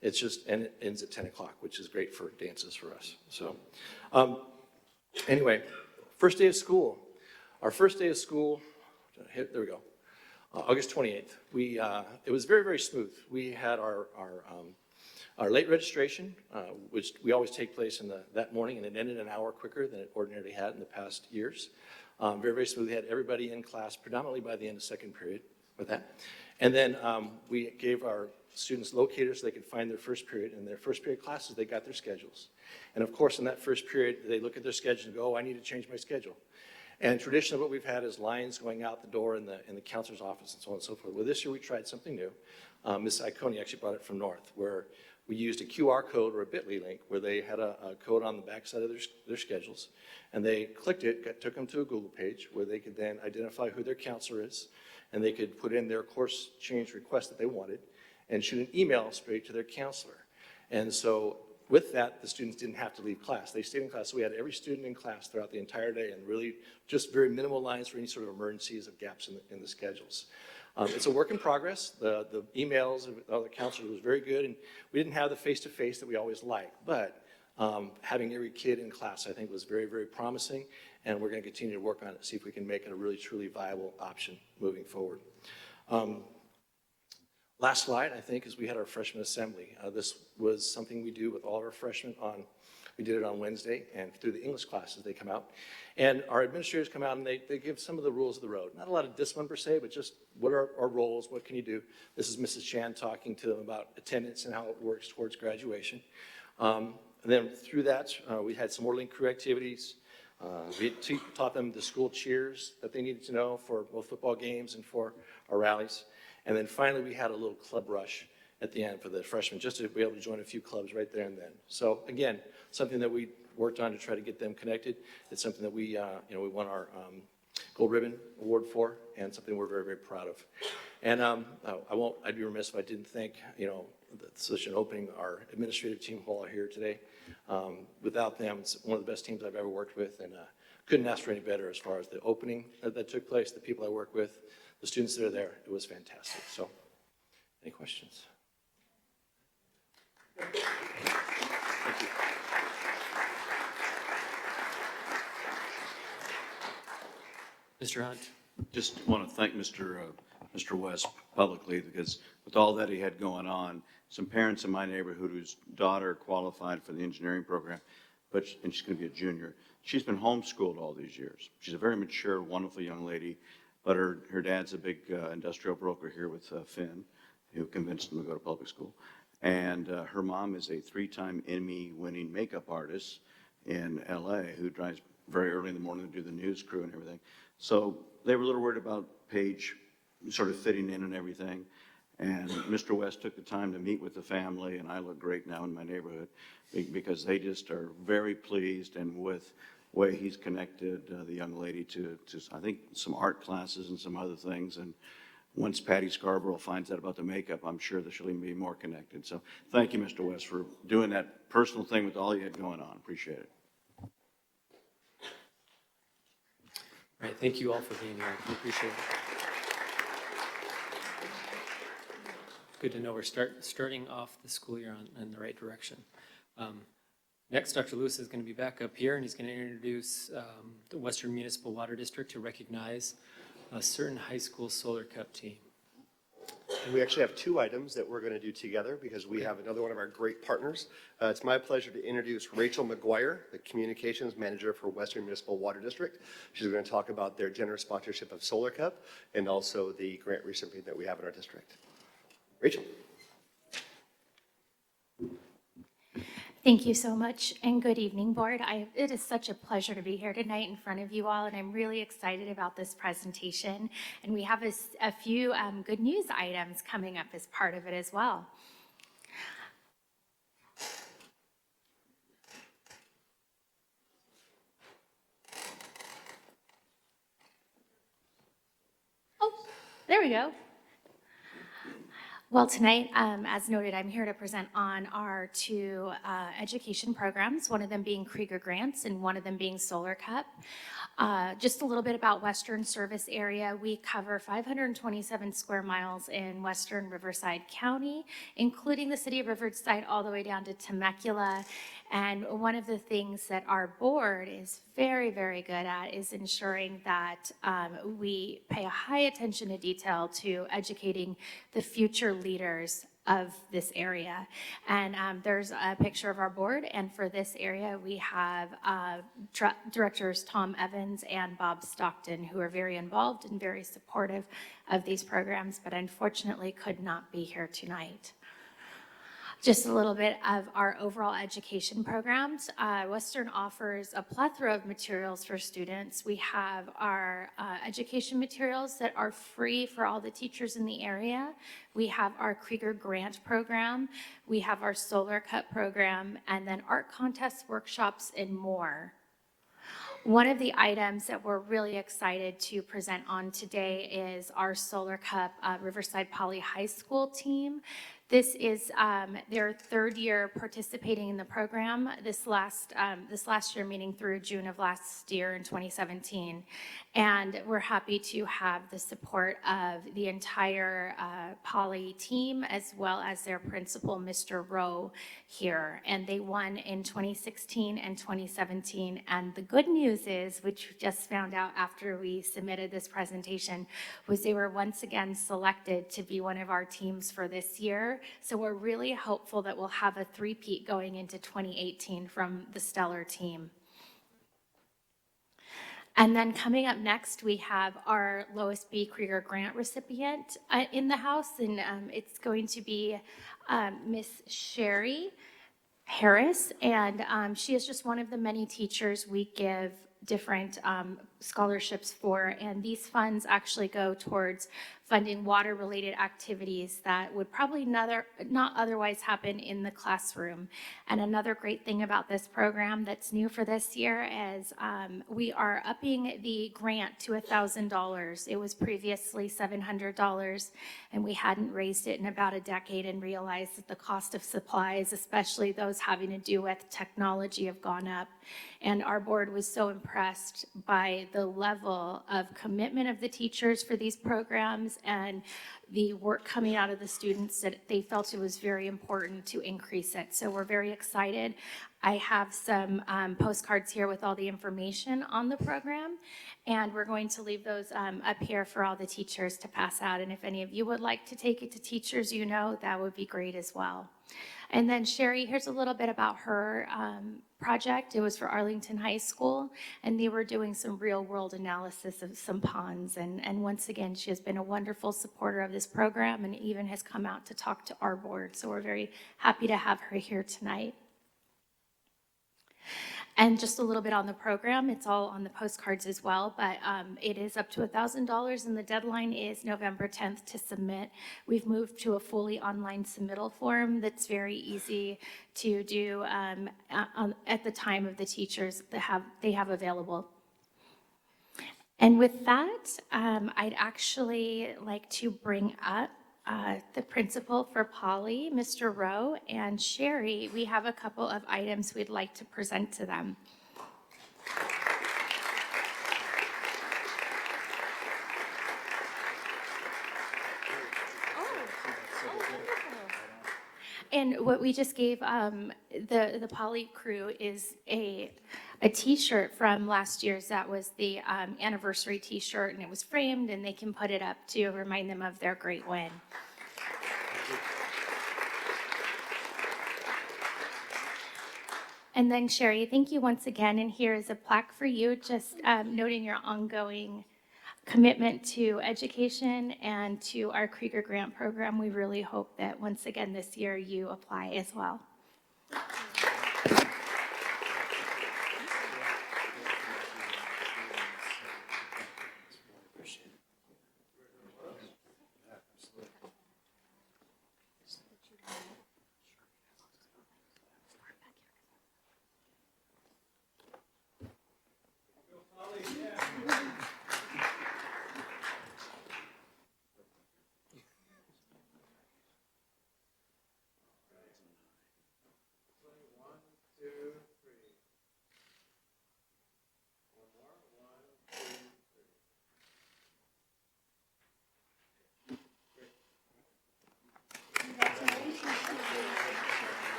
it ends at 10 o'clock, which is great for dances for us. So. Anyway, first day of school. Our first day of school, there we go, August 28th. It was very, very smooth. We had our late registration, which we always take place that morning, and it ended an hour quicker than it ordinarily had in the past years. Very, very smooth. We had everybody in class predominantly by the end of second period with that. And then we gave our students locators so they could find their first period. In their first period classes, they got their schedules. And of course, in that first period, they look at their schedule and go, oh, I need to change my schedule. And traditionally what we've had is lines going out the door in the counselor's office and so on and so forth. Well, this year we tried something new. Ms. Iconi actually brought it from North, where we used a QR code or a bit.ly link where they had a code on the backside of their schedules. And they clicked it, took them to a Google page where they could then identify who their counselor is, and they could put in their course change request that they wanted and shoot an email straight to their counselor. And so with that, the students didn't have to leave class. They stayed in class. So we had every student in class throughout the entire day and really just very minimal lines for any sort of emergencies of gaps in the schedules. It's a work in progress. The emails of the counselor was very good, and we didn't have the face-to-face that we always like, but having every kid in class I think was very, very promising, and we're going to continue to work on it, see if we can make it a really, truly viable option moving forward. Last slide, I think, is we had our freshman assembly. This was something we do with all of our freshmen we did it on Wednesday, and through the English classes they come out. And our administrators come out and they give some of the rules of the road. Not a lot of discipline per se, but just what are our roles, what can you do? This is Mrs. Chan talking to them about attendance and how it works towards graduation. And then through that, we had some more link crew activities. We taught them the school cheers that they needed to know for both football games and for our rallies. And then finally, we had a little club rush at the end for the freshmen, just to be able to join a few clubs right there and then. So again, something that we worked on to try to get them connected. It's something that we won our Gold Ribbon Award for, and something we're very, very proud of. And I'd be remiss if I didn't thank, such an opening, our administrative team who are here today. Without them, it's one of the best teams I've ever worked with, and couldn't ask for any better as far as the opening that took place, the people I work with, the students that are there. It was fantastic. So, any questions? Thank you. Mr. Hunt. Just want to thank Mr. West publicly, because with all that he had going on, some parents in my neighborhood whose daughter qualified for the engineering program, and she's going to be a junior. She's been homeschooled all these years. She's a very mature, wonderful young lady, but her dad's a big industrial broker here with Finn, who convinced him to go to public school. And her mom is a 3-time Emmy-winning makeup artist in LA who drives very early in the morning to do the news crew and everything. So they were a little worried about Paige sort of fitting in and everything. And Mr. West took the time to meet with the family, and I look great now in my neighborhood because they just are very pleased, and with the way he's connected the young lady to I think some art classes and some other things. And once Patty Scarborough finds out about the makeup, I'm sure that she'll even be more connected. So thank you, Mr. West, for doing that personal thing with all you had going on. Appreciate it. All right, thank you all for being here. We appreciate it. Good to know we're starting off the school year in the right direction. Next, Dr. Lewis is going to be back up here, and he's going to introduce the Western Municipal Water District to recognize a certain high school solar cup team. And we actually have 2 items that we're going to do together because we have another one of our great partners. It's my pleasure to introduce Rachel McGuire, the Communications Manager for Western Municipal Water District. She's going to talk about their generous sponsorship of Solar Cup and also the grant recipient that we have in our district. Rachel. Thank you so much, and good evening, Board. It is such a pleasure to be here tonight in front of you all, and I'm really excited about this presentation. And we have a few good news items coming up as part of it as well. Oh, there we go. Well, tonight, as noted, I'm here to present on our 2 education programs, one of them being Krieger Grants and one of them being Solar Cup. Just a little bit about Western service area. We cover 527 square miles in Western Riverside County, including the city of Riverside all the way down to Temecula. And one of the things that our board is very, very good at is ensuring that we pay a high attention to detail to educating the future leaders of this area. And there's a picture of our board, and for this area, we have directors Tom Evans and Bob Stockton, who are very involved and very supportive of these programs, but unfortunately could not be here tonight. Just a little bit of our overall education programs. Western offers a plethora of materials for students. We have our education materials that are free for all the teachers in the area. We have our Krieger Grant program. We have our Solar Cup program, and then art contests, workshops, and more. One of the items that we're really excited to present on today is our Solar Cup Riverside Poly High School team. This is their third year participating in the program. This last year, meaning through June of last year in 2017. And we're happy to have the support of the entire Poly team, as well as their principal, Mr. Rowe, here. And they won in 2016 and 2017. And the good news is, which we just found out after we submitted this presentation, was they were once again selected to be one of our teams for this year. So we're really hopeful that we'll have a three-peat going into 2018 from the stellar team. And then coming up next, we have our Lois B. Krieger Grant recipient in the house, and it's going to be Miss Sherry Harris, and she is just one of the many teachers we give different scholarships for, and these funds actually go towards funding water-related activities that would probably not otherwise happen in the classroom. And another great thing about this program that's new for this year is we are upping the grant to $1,000. It was previously $700, and we hadn't raised it in about a decade and realized that the cost of supplies, especially those having to do with technology, have gone up. And our board was so impressed by the level of commitment of the teachers for these programs and the work coming out of the students that they felt it was very important to increase it. So we're very excited. I have some postcards here with all the information on the program, and we're going to leave those up here for all the teachers to pass out. And if any of you would like to take it to teachers you know, that would be great as well. And then Sherry, here's a little bit about her project. It was for Arlington High School, and they were doing some real world analysis of some ponds. And once again, she has been a wonderful supporter of this program and even has come out to talk to our board. So we're very happy to have her here tonight. And just a little bit on the program, it's all on the postcards as well, but it is up to $1,000 and the deadline is November 10th to submit. We've moved to a fully online submittal form that's very easy to do at the time of the teachers that they have available. And with that, I'd actually like to bring up the principal for Poly, Mr. Rowe, and Sherry. We have a couple of items we'd like to present to them. And what we just gave the Poly crew is a t-shirt from last year's. That was the anniversary t-shirt, and it was framed, and they can put it up to remind them of their great win. And then Sherry, thank you once again, and here is a plaque for you, just noting your ongoing commitment to education and to our Krieger Grant program. We really hope that once again this year you apply as well.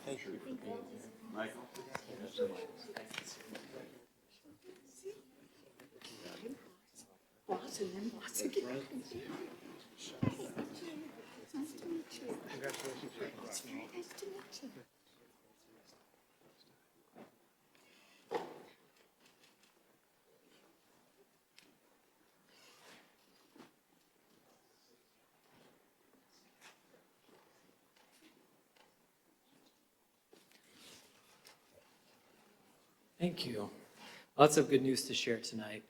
Thank you for being here. Michael. boss and then boss again. Thank you. Lots of good news to share tonight.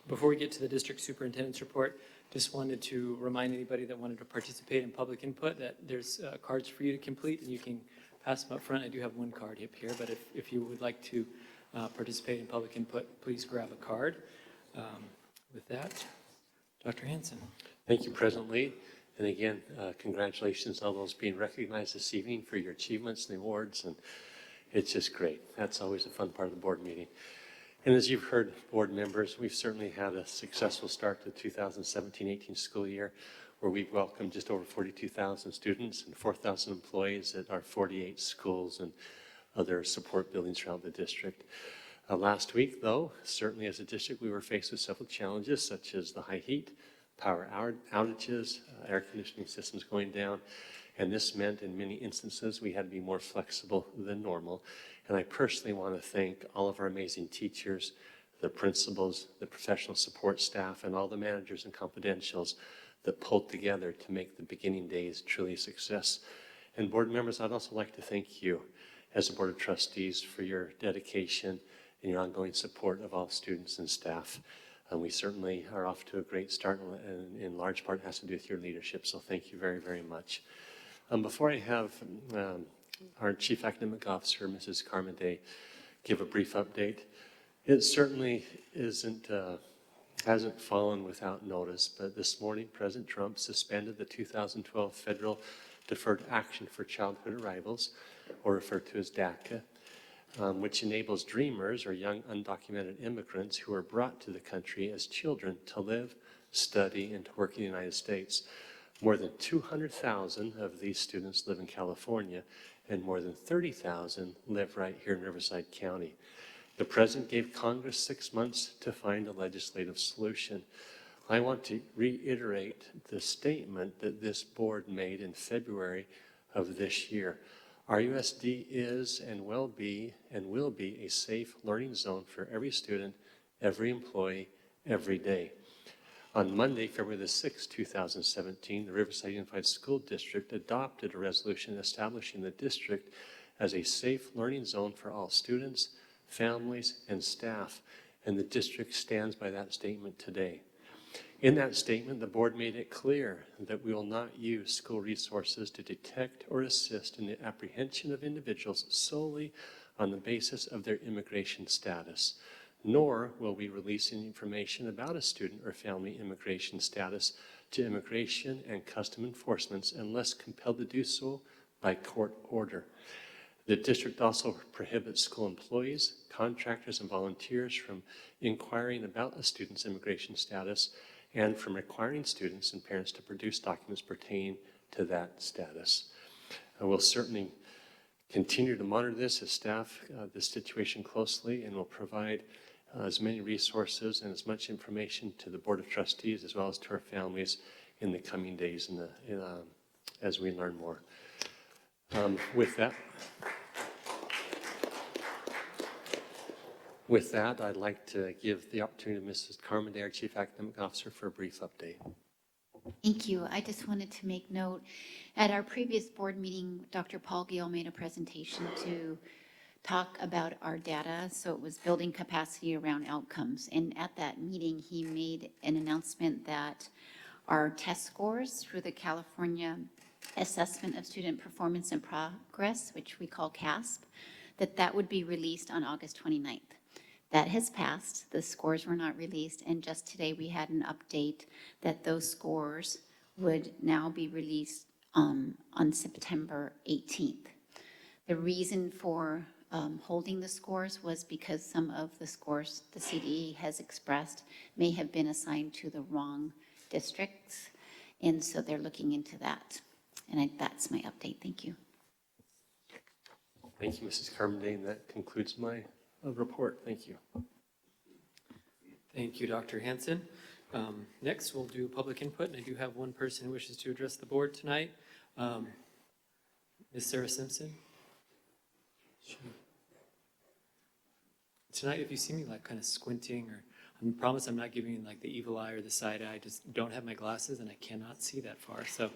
Before we get to the district superintendent's report, just wanted to remind anybody that wanted to participate in public input that there's cards for you to complete, and you can pass them up front. I do have one card up here, but if you would like to participate in public input, please grab a card. With that, Dr. Hanson. Thank you, President Lee. And again, congratulations on those being recognized this evening for your achievements and the awards. And it's just great. That's always a fun part of the board meeting. And as you've heard, board members, we've certainly had a successful start to the 2017-18 school year, where we've welcomed just over 42,000 students and 4,000 employees at our 48 schools and other support buildings throughout the district. Last week, though, certainly as a district, we were faced with several challenges, such as the high heat, power outages, air conditioning systems going down, and this meant in many instances we had to be more flexible than normal. And I personally want to thank all of our amazing teachers, the principals, the professional support staff, and all the managers and confidentials that pulled together to make the beginning days truly a success. And board members, I'd also like to thank you as a board of trustees for your dedication and your ongoing support of all students and staff. And we certainly are off to a great start, and in large part has to do with your leadership. So thank you very, very much. Before I have our Chief Academic Officer, Mrs. Carmody, give a brief update, it certainly hasn't fallen without notice, but this morning President Trump suspended the 2012 Federal Deferred Action for Childhood Arrivals, or referred to as DACA, which enables dreamers or young undocumented immigrants who are brought to the country as children to live, study, and to work in the United States. More than 200,000 of these students live in California, and more than 30,000 live right here in Riverside County. The President gave Congress 6 months to find a legislative solution. I want to reiterate the statement that this board made in February of this year. RUSD is and will be a safe learning zone for every student, every employee, every day. On Monday, February the 6th, 2017, the Riverside Unified School District adopted a resolution establishing the district as a safe learning zone for all students, families, and staff, and the district stands by that statement today. In that statement, the board made it clear that we will not use school resources to detect or assist in the apprehension of individuals solely on the basis of their immigration status, nor will we release any information about a student or family immigration status to Immigration and Custom Enforcement unless compelled to do so by court order. The district also prohibits school employees, contractors, and volunteers from inquiring about a student's immigration status and from requiring students and parents to produce documents pertaining to that status. We'll certainly continue to monitor this as staff, this situation closely, and will provide as many resources and as much information to the Board of Trustees as well as to our families in the coming days as we learn more. With that, I'd like to give the opportunity to Mrs. Carmody, our Chief Academic Officer, for a brief update. Thank you. I just wanted to make note, at our previous board meeting, Dr. Paul Gill made a presentation to talk about our data. So it was building capacity around outcomes. And at that meeting, he made an announcement that our test scores through the California Assessment of Student Performance and Progress, which we call CASP, that would be released on August 29th. That has passed. The scores were not released, and just today we had an update that those scores would now be released on September 18th. The reason for holding the scores was because some of the scores the CDE has expressed may have been assigned to the wrong districts, and so they're looking into that. And that's my update. Thank you. Thank you, Mrs. Carmody, and that concludes my report. Thank you. Thank you, Dr. Hanson. Next, we'll do public input, and I do have one person who wishes to address the board tonight. Ms. Sarah Simpson? Tonight, if you see me like kind of squinting, or I promise I'm not giving you like the evil eye or the side eye, I just don't have my glasses and I cannot see that far. So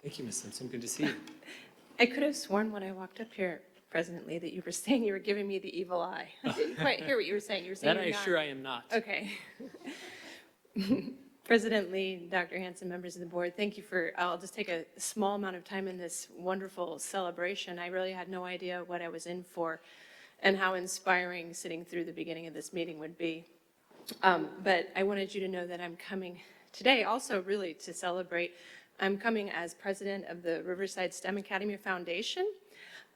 thank you, Ms. Simpson. Good to see you. I could have sworn when I walked up here, President Lee, that you were saying you were giving me the evil eye. I didn't quite hear what you were saying. You were saying That you're I not. sure I am not. Okay. President Lee, Dr. Hanson, members of the board, thank you for, I'll just take a small amount of time in this wonderful celebration. I really had no idea what I was in for and how inspiring sitting through the beginning of this meeting would be. But I wanted you to know that I'm coming today also really to celebrate. I'm coming as president of the Riverside STEM Academy Foundation.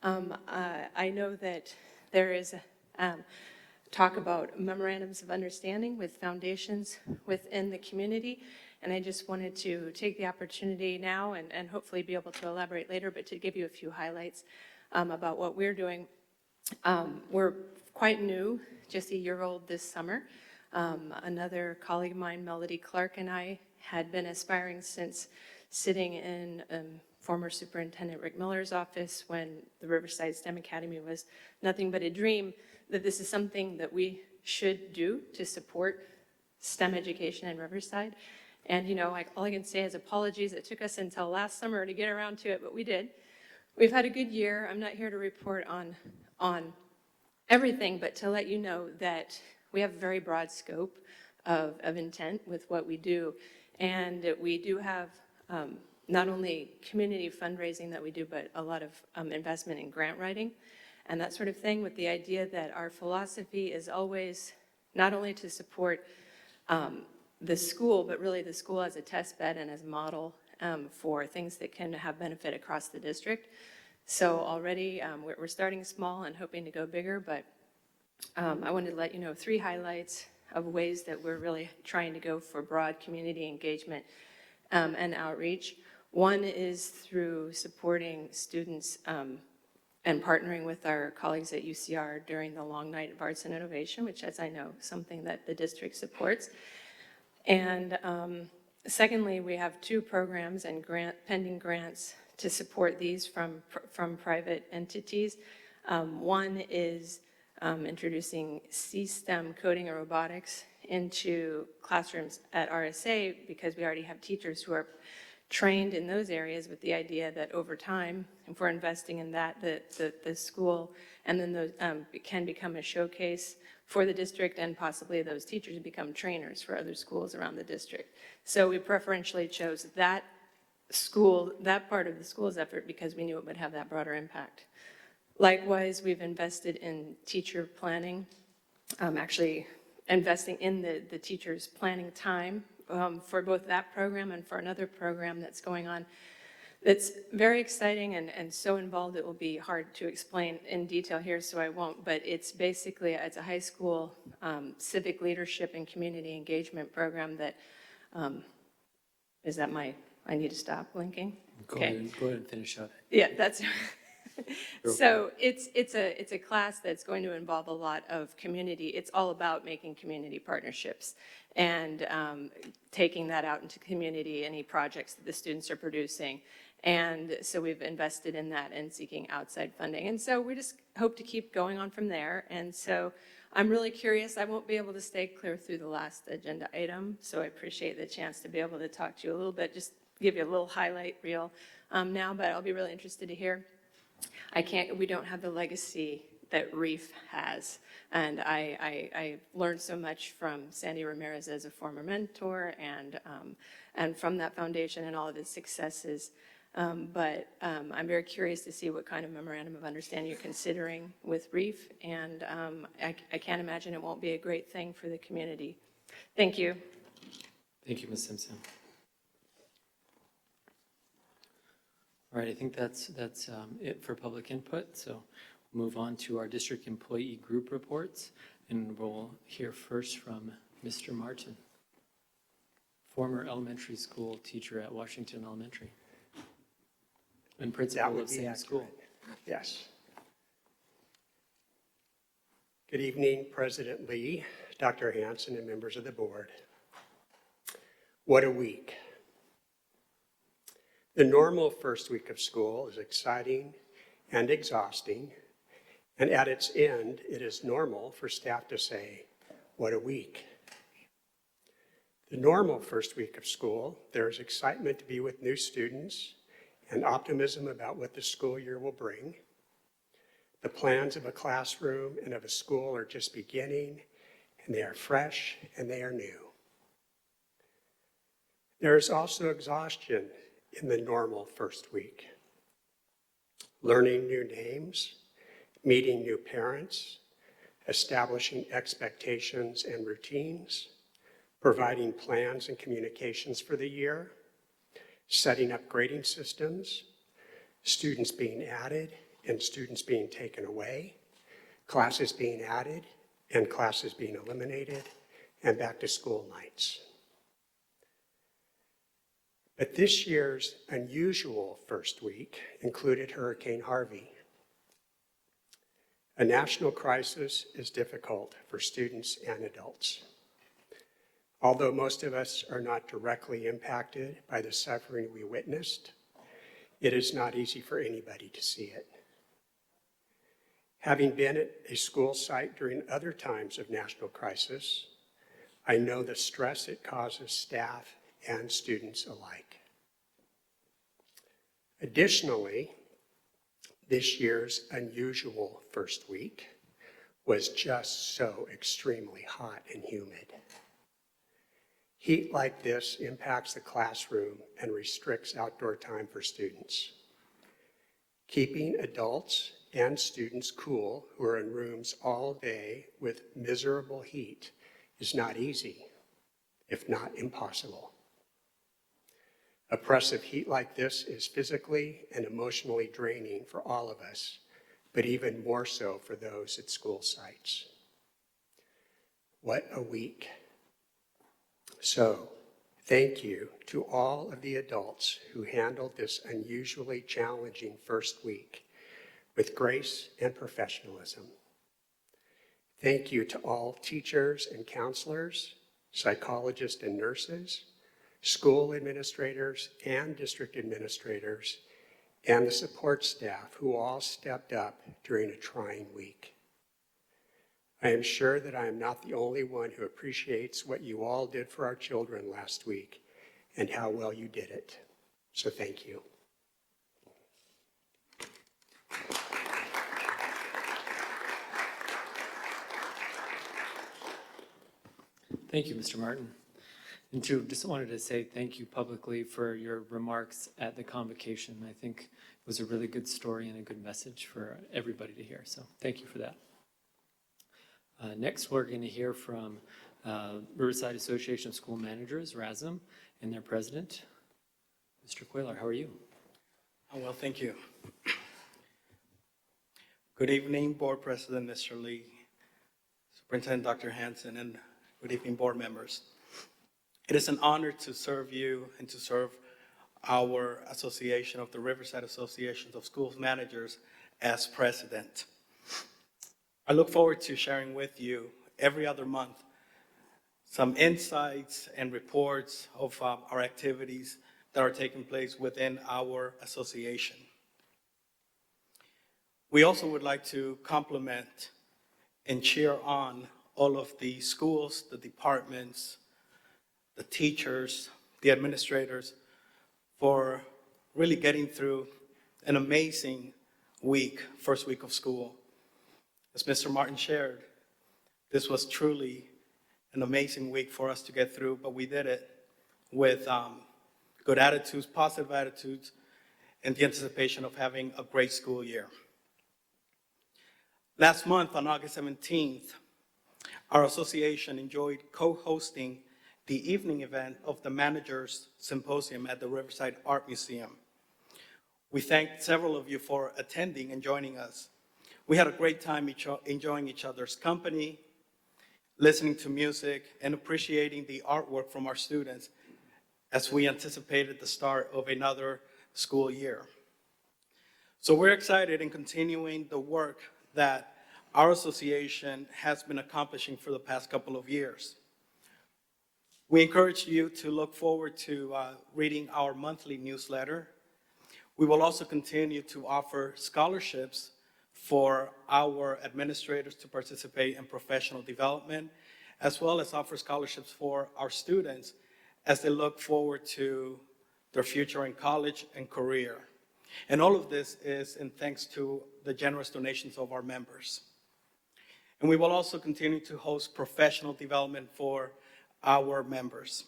I know that there is talk about memorandums of understanding with foundations within the community, and I just wanted to take the opportunity now and hopefully be able to elaborate later, but to give you a few highlights about what we're doing. We're quite new, just a year old this summer. Another colleague of mine, Melody Clark, and I had been aspiring since sitting in former Superintendent Rick Miller's office when the Riverside STEM Academy was nothing but a dream, that this is something that we should do to support STEM education in Riverside. And, you know, all I can say is apologies. It took us until last summer to get around to it, but we did. We've had a good year. I'm not here to report on everything, but to let you know that we have a very broad scope of intent with what we do. And we do have not only community fundraising that we do, but a lot of investment in grant writing and that sort of thing, with the idea that our philosophy is always not only to support the school, but really the school as a test bed and as a model for things that can have benefit across the district. So already we're starting small and hoping to go bigger, but I wanted to let you know 3 highlights of ways that we're really trying to go for broad community engagement and outreach. One is through supporting students and partnering with our colleagues at UCR during the Long Night of Arts and Innovation, which, as I know, is something that the district supports. And secondly, we have 2 programs and pending grants to support these from private entities. One is introducing C-STEM coding and robotics into classrooms at RSA, because we already have teachers who are trained in those areas, with the idea that over time, if we're investing in that, the school and then those can become a showcase for the district, and possibly those teachers become trainers for other schools around the district. So we preferentially chose that school, that part of the school's effort, because we knew it would have that broader impact. Likewise, we've invested in teacher planning, actually investing in the teachers' planning time for both that program and for another program that's going on that's very exciting and so involved it will be hard to explain in detail here, so I won't. But it's basically, it's a high school civic leadership and community engagement program that, is that I need to stop blinking? Go ahead and finish up. Yeah, that's... So it's a class that's going to involve a lot of community. It's all about making community partnerships and taking that out into community, any projects that the students are producing. And so we've invested in that and seeking outside funding. And so we just hope to keep going on from there. And so I'm really curious. I won't be able to stay clear through the last agenda item, so I appreciate the chance to be able to talk to you a little bit, just give you a little highlight reel now, but I'll be really interested to hear. We don't have the legacy that Reef has. And I learned so much from Sandy Ramirez as a former mentor and from that foundation and all of its successes. But I'm very curious to see what kind of memorandum of understanding you're considering with Reef. And I can't imagine it won't be a great thing for the community. Thank you. Thank you, Ms. Simpson. All right, I think that's it for public input. So we'll move on to our district employee group reports, and we'll hear first from Mr. Martin, former elementary school teacher at Washington Elementary and principal of same school. Yes. Good evening, President Lee, Dr. Hanson, and members of the board. What a week. The normal first week of school is exciting and exhausting, and at its end, it is normal for staff to say, what a week. The normal first week of school, there is excitement to be with new students and optimism about what the school year will bring. The plans of a classroom and of a school are just beginning, and they are fresh and they are new. There is also exhaustion in the normal first week. Learning new names, meeting new parents, establishing expectations and routines, providing plans and communications for the year, setting up grading systems, students being added and students being taken away, classes being added and classes being eliminated, and back to school nights. But this year's unusual first week included Hurricane Harvey. A national crisis is difficult for students and adults. Although most of us are not directly impacted by the suffering we witnessed, it is not easy for anybody to see it. Having been at a school site during other times of national crisis, I know the stress it causes staff and students alike. Additionally, this year's unusual first week was just so extremely hot and humid. Heat like this impacts the classroom and restricts outdoor time for students. Keeping adults and students cool who are in rooms all day with miserable heat is not easy, if not impossible. Oppressive heat like this is physically and emotionally draining for all of us, but even more so for those at school sites. What a week. So, thank you to all of the adults who handled this unusually challenging first week with grace and professionalism. Thank you to all teachers and counselors, psychologists and nurses, school administrators and district administrators, and the support staff who all stepped up during a trying week. I am sure that I am not the only one who appreciates what you all did for our children last week and how well you did it. So thank you. Thank you, Mr. Martin. And too, just wanted to say thank you publicly for your remarks at the convocation. I think it was a really good story and a good message for everybody to hear. So thank you for that. Next, we're going to hear from Riverside Association of School Managers, RASM, and their president, Mr. Cuellar. How are you? Oh, well, thank you. Good evening, Board President Mr. Lee, Superintendent Dr. Hanson, and good evening, board members. It is an honor to serve you and to serve our association of the Riverside Association of Schools Managers as president. I look forward to sharing with you every other month some insights and reports of our activities that are taking place within our association. We also would like to compliment and cheer on all of the schools, the departments, the teachers, the administrators, for really getting through an amazing week, first week of school. As Mr. Martin shared, this was truly an amazing week for us to get through, but we did it with good attitudes, positive attitudes, and the anticipation of having a great school year. Last month, on August 17th, our association enjoyed co-hosting the evening event of the Managers Symposium at the Riverside Art Museum. We thank several of you for attending and joining us. We had a great time enjoying each other's company, listening to music, and appreciating the artwork from our students as we anticipated the start of another school year. So we're excited in continuing the work that our association has been accomplishing for the past couple of years. We encourage you to look forward to reading our monthly newsletter. We will also continue to offer scholarships for our administrators to participate in professional development, as well as offer scholarships for our students as they look forward to their future in college and career. And all of this is in thanks to the generous donations of our members. And we will also continue to host professional development for our members.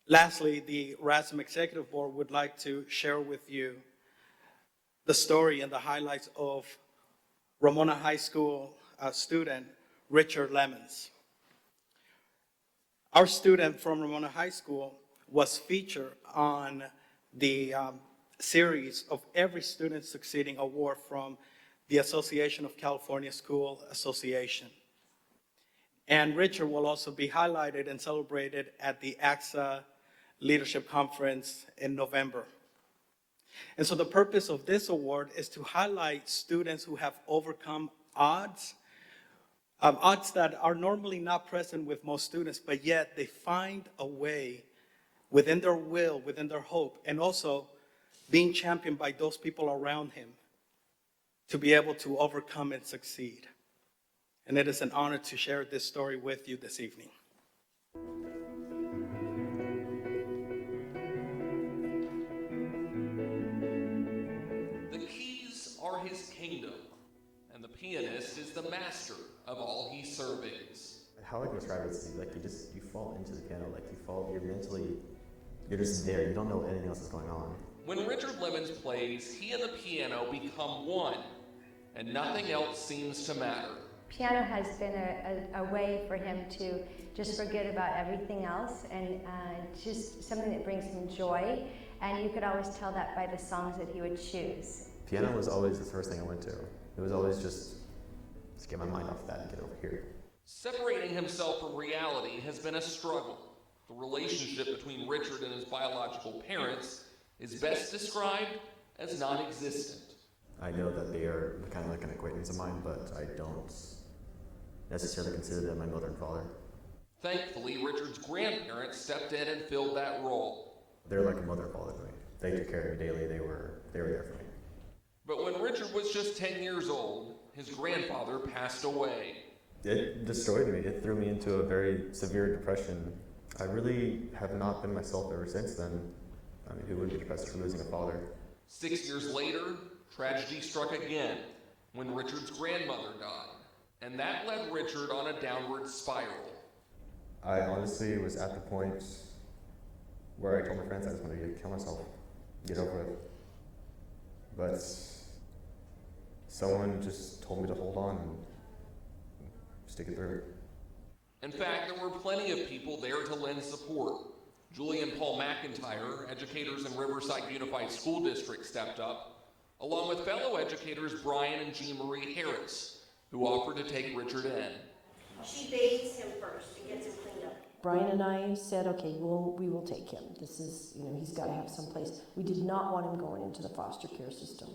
Lastly, the RASM Executive Board would like to share with you the story and the highlights of Ramona High School student Richard Lemons. Our student from Ramona High School was featured on the series of Every Student Succeeding Award from the Association of California School Association. And Richard will also be highlighted and celebrated at the AXA Leadership Conference in November. And so the purpose of this award is to highlight students who have overcome odds that are normally not present with most students, but yet they find a way within their will, within their hope, and also being championed by those people around him to be able to overcome and succeed. And it is an honor to share this story with you this evening. The keys are his kingdom, and the pianist is the master of all he surveys. How I can describe it is like you fall into the piano, you're just there, you don't know anything else is going on. When Richard Lemons plays, he and the piano become one, and nothing else seems to matter. Piano has been a way for him to just forget about everything else, and just something that brings him joy, and you could always tell that by the songs that he would choose. Piano was always the first thing I went to. It was always just get my mind off that and get over here. Separating himself from reality has been a struggle. The relationship between Richard and his biological parents is best described as non-existent. I know that they are kind of like an acquaintance of mine, but I don't necessarily consider them my mother and father. Thankfully, Richard's grandparents stepped in and filled that role. They're like a mother and father to me. They took care of me daily. They were there for me. But when Richard was just 10 years old, his grandfather passed away. It destroyed me. It threw me into a very severe depression. I really have not been myself ever since then. I mean, who would be depressed for losing a father? 6 years later, tragedy struck again when Richard's grandmother died, and that led Richard on a downward spiral. I honestly was at the point where I told my friends I just wanted to kill myself, get over it. But someone just told me to hold on and stick it through. In fact, there were plenty of people there to lend support. Julie and Paul McIntyre, educators in Riverside Unified School District, stepped up, along with fellow educators Brian and Jean Marie Harris, who offered to take Richard in. She bathes him first and gets him cleaned up. Brian and I said, okay, we will take him. This is, he's got to have some place. We did not want him going into the foster care system.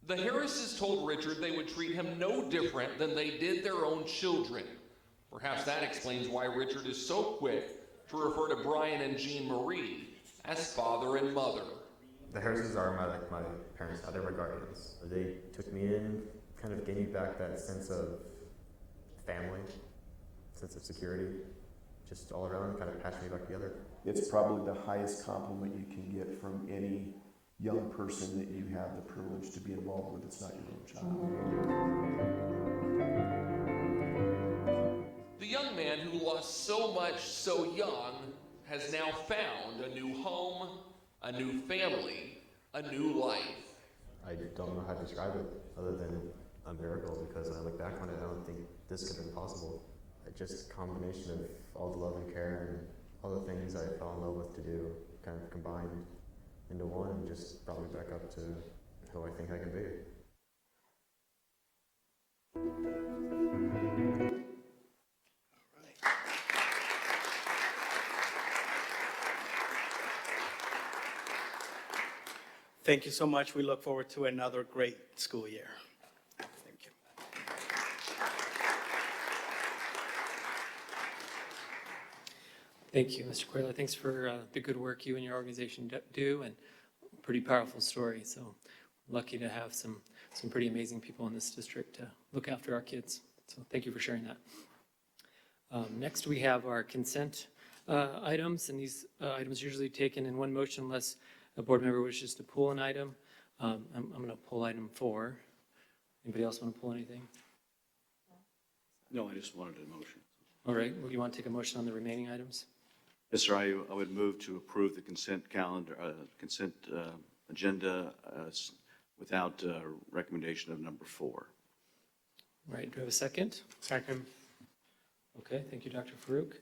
The Harrises told Richard they would treat him no different than they did their own children. Perhaps that explains why Richard is so quick to refer to Brian and Jean Marie as father and mother. The Harrises are my parents now. They were guardians. They took me in, kind of gave me back that sense of family, sense of security, just all around, kind of patched me back together. It's probably the highest compliment you can get from any young person that you have the privilege to be involved with. It's not your own child. The young man who lost so much so young has now found a new home, a new family, a new life. I don't know how to describe it other than a miracle, because when I look back on it, I don't think this could have been possible. Just a combination of all the love and care and all the things I fell in love with to do kind of combined into one and just brought me back up to who I think I can be. Thank you so much. We look forward to another great school year. Thank you. Thank you, Mr. Quayla. Thanks for the good work you and your organization do, and pretty powerful story. So lucky to have some pretty amazing people in this district to look after our kids. So thank you for sharing that. Next, we have our consent items, and these items are usually taken in one motion unless a board member wishes to pull an item. I'm going to pull item 4. Anybody else want to pull anything? No, I just wanted a motion. All right, well, you want to take a motion on the remaining items? Yes, sir, I would move to approve the consent calendar, consent agenda without recommendation of number 4. All right, do we have a second? Second. Okay, thank you, Dr. Farouk.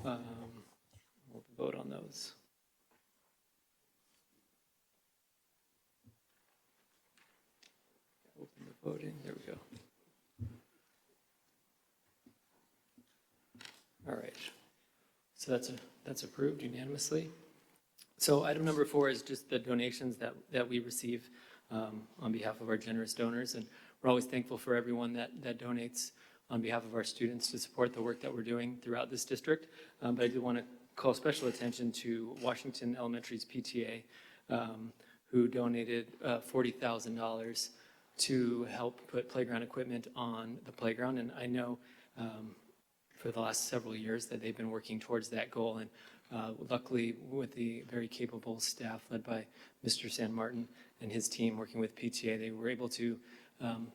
We'll vote on those. Open the voting, there we go. All right, so that's approved unanimously. So item number 4 is just the donations that we receive on behalf of our generous donors, and we're always thankful for everyone that donates on behalf of our students to support the work that we're doing throughout this district. But I do want to call special attention to Washington Elementary's PTA, who donated $40,000 to help put playground equipment on the playground. And I know for the last several years that they've been working towards that goal. And luckily, with the very capable staff led by Mr. San Martin and his team working with PTA, they were able to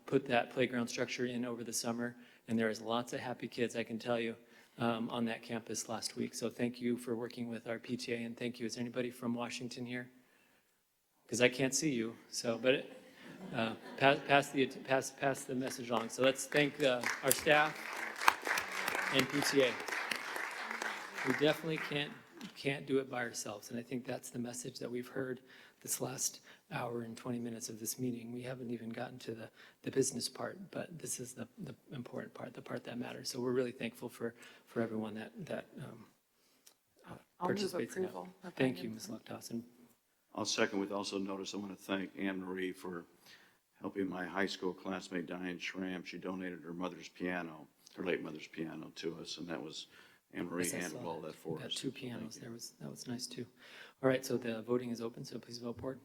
put that playground structure in over the summer. And there is lots of happy kids, I can tell you, on that campus last week. So thank you for working with our PTA, and thank you. Is there anybody from Washington here? Because I can't see you, so, but pass the message along. So let's thank our staff and PTA. We definitely can't do it by ourselves, and I think that's the message that we've heard this last hour and 20 minutes of this meeting. We haven't even gotten to the business part, but this is the important part, the part that matters. So we're really thankful for everyone that participates in it. Thank you, Ms. Lucktoss. I'll second with also notice I want to thank Anne Marie for helping my high school classmate Diane Schramm. She donated her mother's piano, her late mother's piano to us, and that was Anne Marie handled all that for us. Got 2 pianos there. That was nice too. All right, so the voting is open, so please vote, board.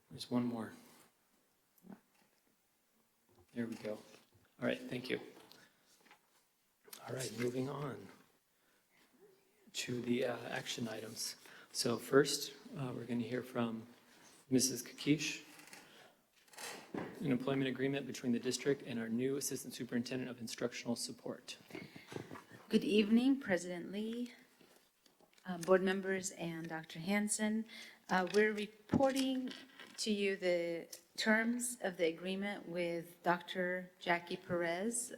There's one more. There we go. All right, thank you. All right, moving on to the action items. So first, we're going to hear from Mrs. Kakish, an employment agreement between the district and our new Assistant Superintendent of Instructional Support. Good evening, President Lee, board members, and Dr. Hansen. We're reporting to you the terms of the agreement with Dr. Jackie Perez,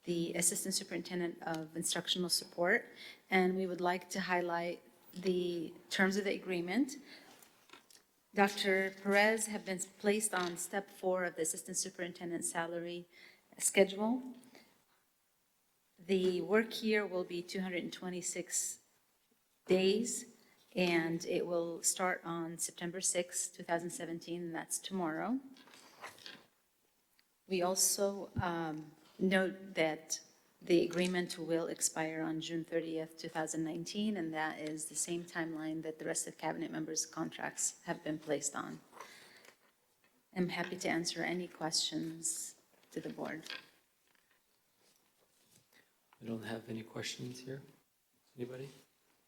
the Assistant Superintendent of Instructional Support, and we would like to highlight the terms of the agreement. Dr. Perez have been placed on step 4 of the Assistant Superintendent salary schedule. The work year will be 226 days, and it will start on September 6, 2017, and that's tomorrow. We also note that the agreement will expire on June 30th, 2019, and that is the same timeline that the rest of cabinet members' contracts have been placed on. I'm happy to answer any questions to the board. We don't have any questions here. Anybody?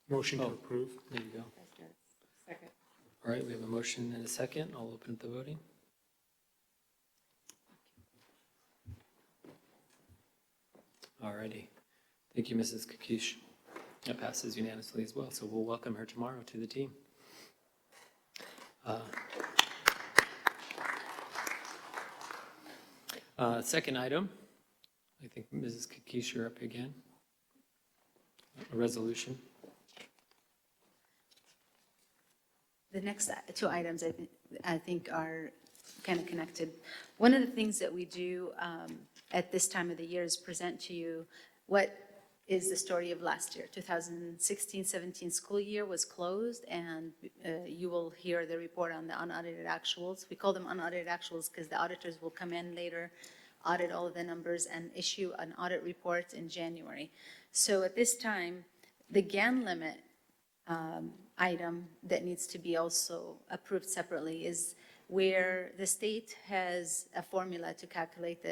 Motion to approve. There you go. Second. All right, we have a motion and a second. I'll open up the voting. All righty. Thank you, Mrs. Kakish. That passes unanimously as well, so we'll welcome her tomorrow to the team. Second item, I think Mrs. Kakish, you're up again. A resolution. The next 2 items I think are kind of connected. One of the things that we do at this time of the year is present to you what is the story of last year. 2016-17 school year was closed, and you will hear the report on the unaudited actuals. We call them unaudited actuals because the auditors will come in later audit all of the numbers and issue an audit report in January. So at this time, the GAN limit item that needs to be also approved separately is where the state has a formula to calculate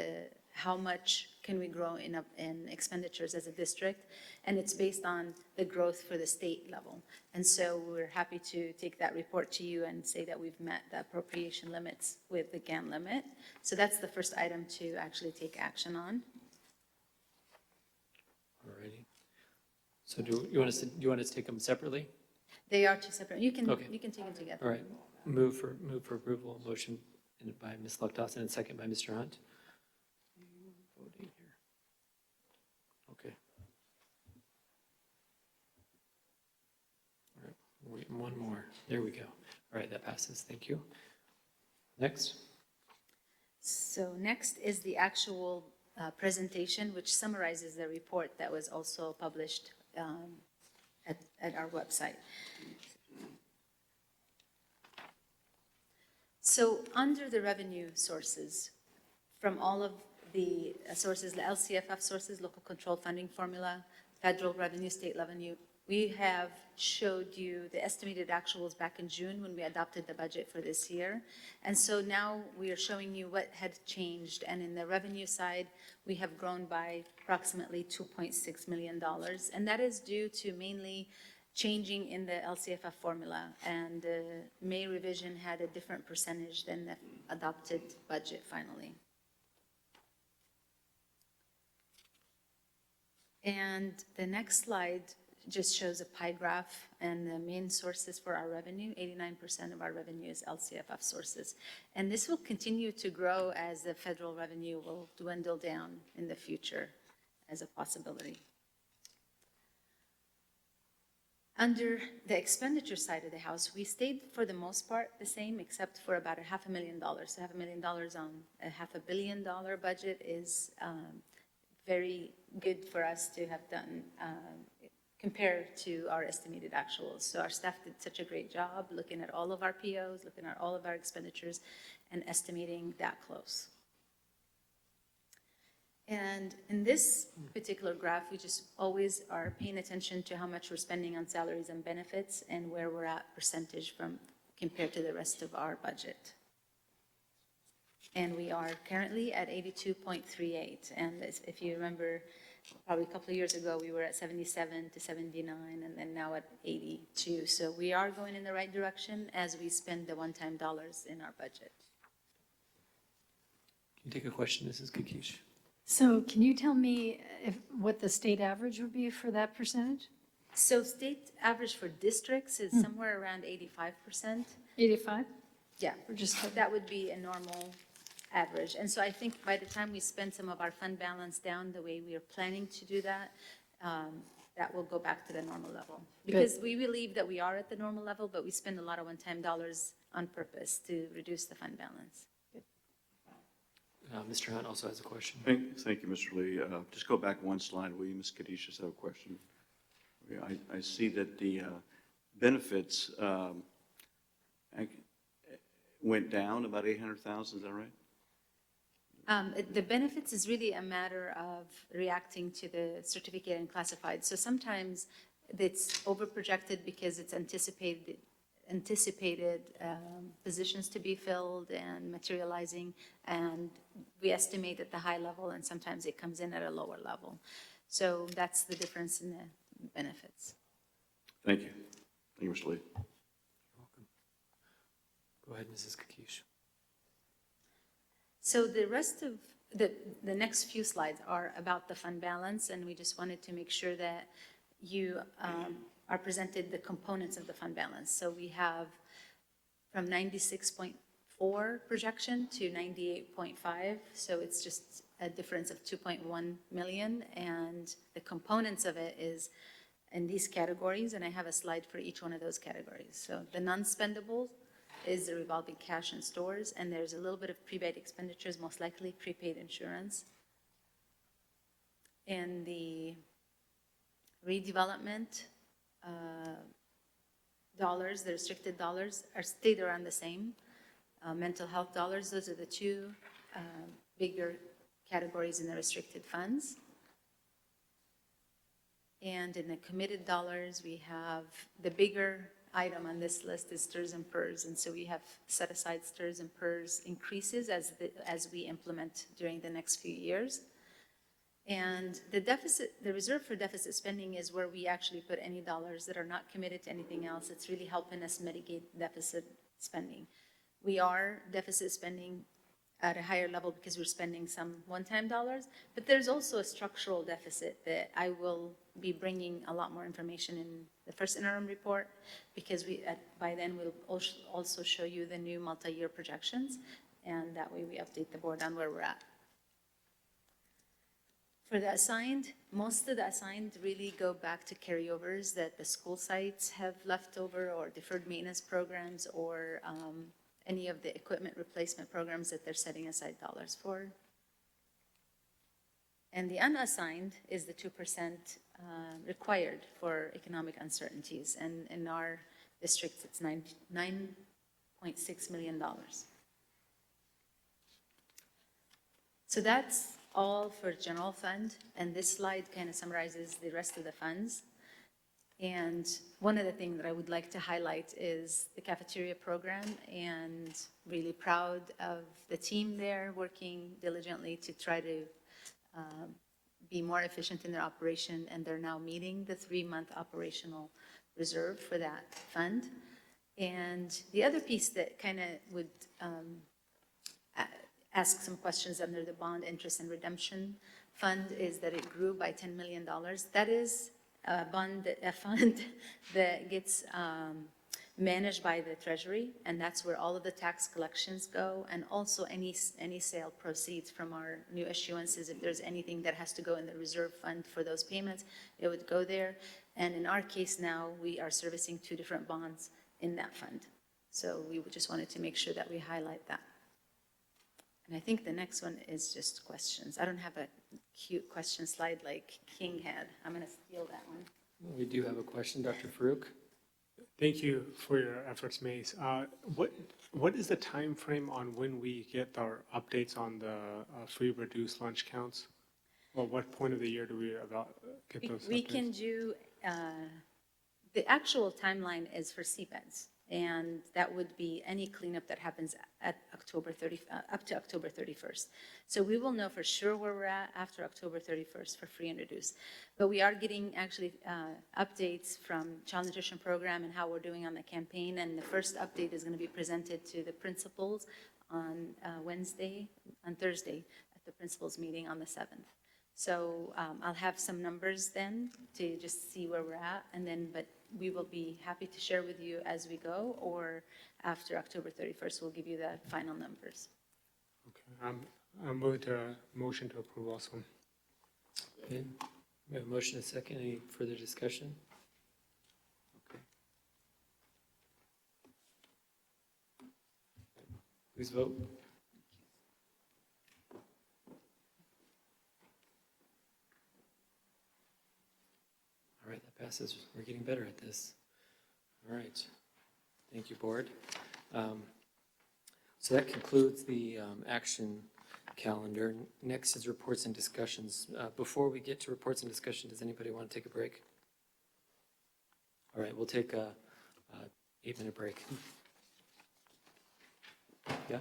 how much can we grow in expenditures as a district, and it's based on the growth for the state level. And so we're happy to take that report to you and say that we've met the appropriation limits with the GAN limit. So that's the first item to actually take action on. Alrighty. So do you want us to take them separately? They are two separate. You can Okay. take them together. All right. Move for approval. Motion by Ms. Luchthaus and second by Mr. Hunt. Voting here. Okay. All right. Wait, one more. There we go. All right, that passes. Thank you. Next. So next is the actual presentation, which summarizes the report that was also published at our website. So under the revenue sources, from all of the sources, the LCFF sources, local control funding formula, federal revenue, state revenue, we have showed you the estimated actuals back in June when we adopted the budget for this year. And so now we are showing you what had changed. And in the revenue side, we have grown by approximately $2.6 million. And that is due to mainly changing in the LCFF formula. And May revision had a different percentage than the adopted budget finally. And the next slide just shows a pie graph and the main sources for our revenue. 89% of our revenue is LCFF sources. And this will continue to grow as the federal revenue will dwindle down in the future as a possibility. Under the expenditure side of the house, we stayed for the most part the same, except for about $500,000. So $500,000 on a $500 million budget is very good for us to have done compared to our estimated actuals. So our staff did such a great job looking at all of our POs, looking at all of our expenditures, and estimating that close. And in this particular graph, we just always are paying attention to how much we're spending on salaries and benefits and where we're at percentage from compared to the rest of our budget. And we are currently at 82.38. And if you remember, probably a couple of years ago, we were at 77 to 79, and then now at 82. So we are going in the right direction as we spend the one-time dollars in our budget. Can you take a question, Mrs. Kakish? So can you tell me what the state average would be for that percentage? So state average for districts is somewhere around 85%. 85? Yeah, that would be a normal average. And so I think by the time we spend some of our fund balance down the way we are planning to do that, that will go back to the normal level. Because we believe that we are at the normal level, but we spend a lot of one-time dollars on purpose to reduce the fund balance. Mr. Hunt also has a question. Thank you, Mr. Lee. Just go back one slide, will you, Ms. Kadisha, have a question? I see that the benefits went down about 800,000, is that right? The benefits is really a matter of reacting to the certificate and classified. So sometimes it's overprojected because it's anticipated positions to be filled and materializing, and we estimate at the high level, and sometimes it comes in at a lower level. So that's the difference in the benefits. Thank you. Thank you, Mr. Lee. You're welcome. Go ahead, Mrs. Kakish. So the rest of the next few slides are about the fund balance, and we just wanted to make sure that you are presented the components of the fund balance. So we have from 96.4 projection to 98.5. So it's just a difference of 2.1 million. And the components of it is in these categories. And I have a slide for each one of those categories. So the non-spendable is the revolving cash and stores. And there's a little bit of prepaid expenditures, most likely prepaid insurance. And the redevelopment dollars, the restricted dollars, are stayed around the same. Mental health dollars, those are the two bigger categories in the restricted funds. And in the committed dollars, we have the bigger item on this list is STIRS and PERS. And so we have set aside STIRS and PERS increases as we implement during the next few years. And the reserve for deficit spending is where we actually put any dollars that are not committed to anything else. It's really helping us mitigate deficit spending. We are deficit spending at a higher level because we're spending some one-time dollars, but there's also a structural deficit that I will be bringing a lot more information in the first interim report, because by then we'll also show you the new multi-year projections, and that way we update the board on where we're at. For the assigned, most of the assigned really go back to carryovers that the school sites have left over, or deferred maintenance programs, or any of the equipment replacement programs that they're setting aside dollars for. And the unassigned is the 2% required for economic uncertainties. And in our district, it's $9.6 million. So that's all for general fund. And this slide kind of summarizes the rest of the funds. And one of the things that I would like to highlight is the cafeteria program, and really proud of the team there working diligently to try to be more efficient in their operation, and they're now meeting the 3-month operational reserve for that fund. And the other piece that kind of would ask some questions under the bond interest and redemption fund is that it grew by $10 million. That is a fund that gets managed by the Treasury, and that's where all of the tax collections go, and also any sale proceeds from our new issuances. If there's anything that has to go in the reserve fund for those payments, it would go there. And in our case now, we are servicing 2 different bonds in that fund. So we just wanted to make sure that we highlight that. And I think the next one is just questions. I don't have a cute question slide like King had. I'm going to steal that one. We do have a question, Dr. Farouk. Thank you for your efforts, Mace. What is the time frame on when we get our updates on the free reduced lunch counts? Or what point of the year do we get those We updates? can do, the actual timeline is for CPEDs. And that would be any cleanup that happens at up to October 31st. So we will know for sure where we're at after October 31st for free and reduced. But we are getting actually updates from Child Nutrition Program and how we're doing on the campaign. And the first update is going to be presented to the principals on Thursday at the principals meeting on the 7th. So I'll have some numbers then to just see where we're at, and then, but we will be happy to share with you as we go, or after October 31st, we'll give you the final numbers. Okay, I'm moving to motion to approve also. Okay. We have a motion and a second. Any further discussion? Okay. Please vote. All right, that passes. We're getting better at this. All right. Thank you, board. So that concludes the action calendar. Next is reports and discussions. Before we get to reports and discussion, does anybody want to take a break? All right, we'll take a 8-minute break. Yeah?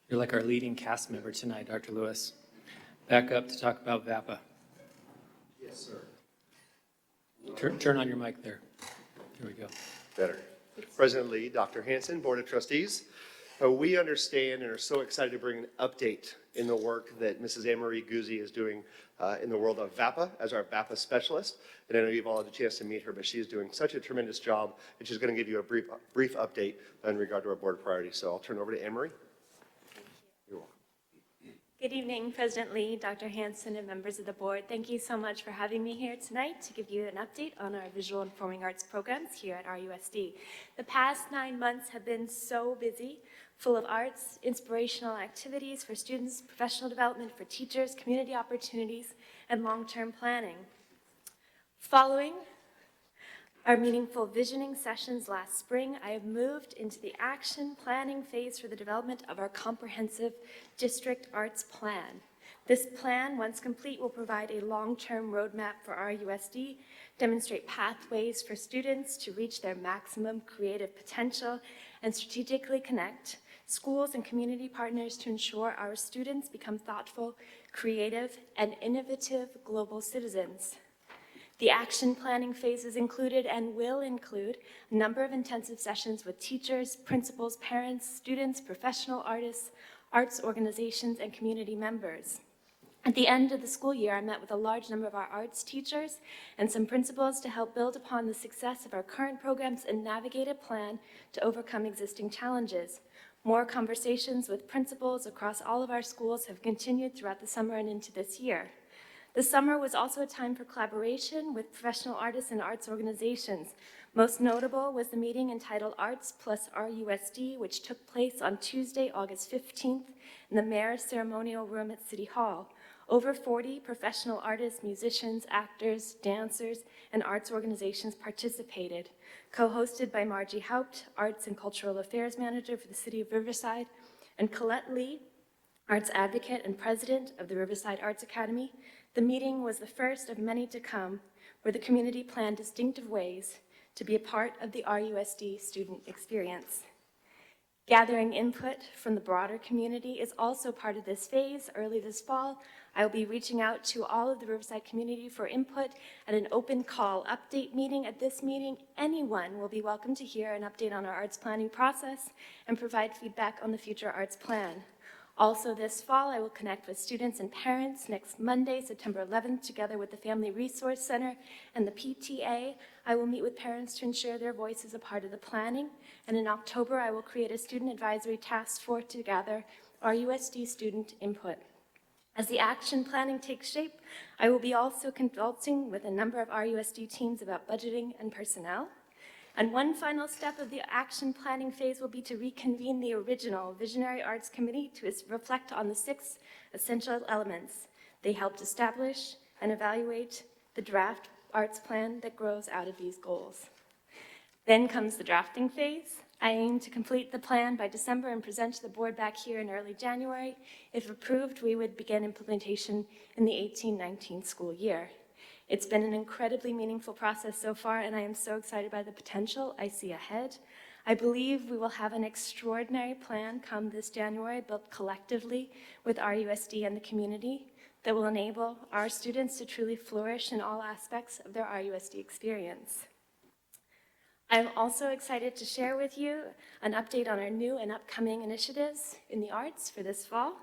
You're like our leading cast member tonight, Dr. Lewis. Back up to talk about VAPA. Yes, sir. Turn on your mic there. Here we go. Better. President Lee, Dr. Hanson, Board of Trustees, we understand and are so excited to bring an update in the work that Mrs. Anne-Marie Guzzi is doing in the world of VAPA as our VAPA specialist. And I know you've all had a chance to meet her, but she is doing such a tremendous job, and she's going to give you a brief update in regard to our board priorities. So I'll turn it over to Anne-Marie. You're welcome. Good evening, President Lee, Dr. Hanson, and members of the board. Thank you so much for having me here tonight to give you an update on our visual and performing arts programs here at RUSD. The past 9 months have been so busy, full of arts, inspirational activities for students, professional development for teachers, community opportunities, and long-term planning. Following our meaningful visioning sessions last spring, I have moved into the action planning phase for the development of our comprehensive district arts plan. This plan, once complete, will provide a long-term roadmap for RUSD, demonstrate pathways for students to reach their maximum creative potential, and strategically connect schools and community partners to ensure our students become thoughtful, creative, and innovative global citizens. The action planning phases included and will include a number of intensive sessions with teachers, principals, parents, students, professional artists, arts organizations, and community members. At the end of the school year, I met with a large number of our arts teachers and some principals to help build upon the success of our current programs and navigate a plan to overcome existing challenges. More conversations with principals across all of our schools have continued throughout the summer and into this year. The summer was also a time for collaboration with professional artists and arts organizations. Most notable was the meeting entitled Arts Plus RUSD, which took place on Tuesday, August 15th in the Mayor's Ceremonial Room at City Hall. Over 40 professional artists, musicians, actors, dancers, and arts organizations participated. Co-hosted by Margie Haupt, Arts and Cultural Affairs Manager for the City of Riverside, and Colette Lee, Arts Advocate and President of the Riverside Arts Academy. The meeting was the first of many to come, where the community planned distinctive ways to be a part of the RUSD student experience. Gathering input from the broader community is also part of this phase. Early this fall, I will be reaching out to all of the Riverside community for input at an open call update meeting. At this meeting, anyone will be welcome to hear an update on our arts planning process and provide feedback on the future arts plan. Also this fall, I will connect with students and parents next Monday, September 11th, together with the Family Resource Center and the PTA. I will meet with parents to ensure their voice is a part of the planning. And in October, I will create a student advisory task force to gather RUSD student input. As the action planning takes shape, I will be also consulting with a number of RUSD teams about budgeting and personnel. And one final step of the action planning phase will be to reconvene the original Visionary Arts Committee to reflect on the 6 essential elements they helped establish and evaluate the draft arts plan that grows out of these goals. Then comes the drafting phase. I aim to complete the plan by December and present to the board back here in early January. If approved, we would begin implementation in the 18-19 school year. It's been an incredibly meaningful process so far, and I am so excited by the potential I see ahead. I believe we will have an extraordinary plan come this January, built collectively with RUSD and the community, that will enable our students to truly flourish in all aspects of their RUSD experience. I'm also excited to share with you an update on our new and upcoming initiatives in the arts for this fall.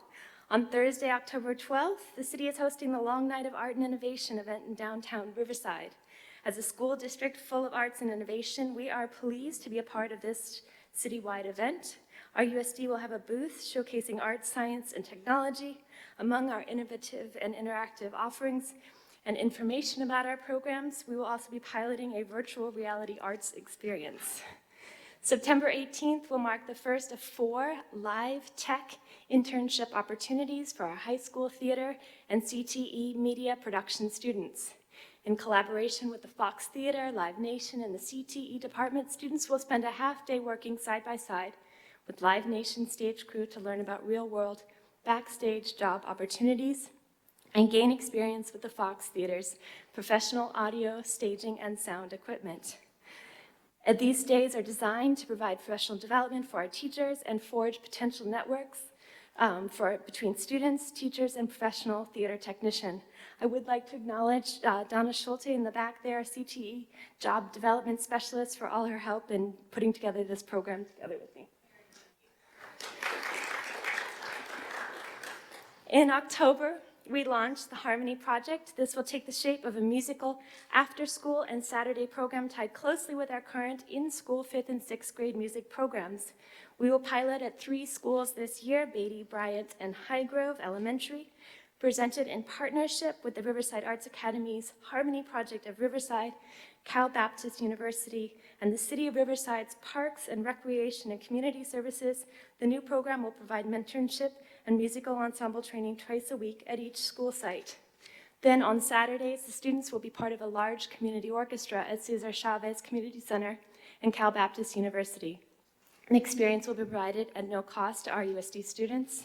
On Thursday, October 12th, the city is hosting the Long Night of Art and Innovation event in downtown Riverside. As a school district full of arts and innovation, we are pleased to be a part of this citywide event. RUSD will have a booth showcasing art, science, and technology. Among our innovative and interactive offerings and information about our programs, we will also be piloting a virtual reality arts experience. September 18th will mark the first of 4 live tech internship opportunities for our high school theater and CTE media production students. In collaboration with the Fox Theater, Live Nation, and the CTE department, students will spend a half-day working side by side with Live Nation stage crew to learn about real-world backstage job opportunities and gain experience with the Fox Theater's professional audio, staging, and sound equipment. These days are designed to provide professional development for our teachers and forge potential networks between students, teachers, and professional theater technician. I would like to acknowledge Donna Schulte in the back there, CTE Job Development Specialist, for all her help in putting together this program together with me. In October, we launched the Harmony Project. This will take the shape of a musical after-school and Saturday program tied closely with our current in-school 5th and 6th grade music programs. We will pilot at 3 schools this year, Beatty, Bryant, and Highgrove Elementary, presented in partnership with the Riverside Arts Academy's Harmony Project of Riverside, Cal Baptist University, and the City of Riverside's Parks and Recreation and Community Services. The new program will provide mentorship and musical ensemble training twice a week at each school site. Then on Saturdays, the students will be part of a large community orchestra at Cesar Chavez Community Center and Cal Baptist University. An experience will be provided at no cost to RUSD students,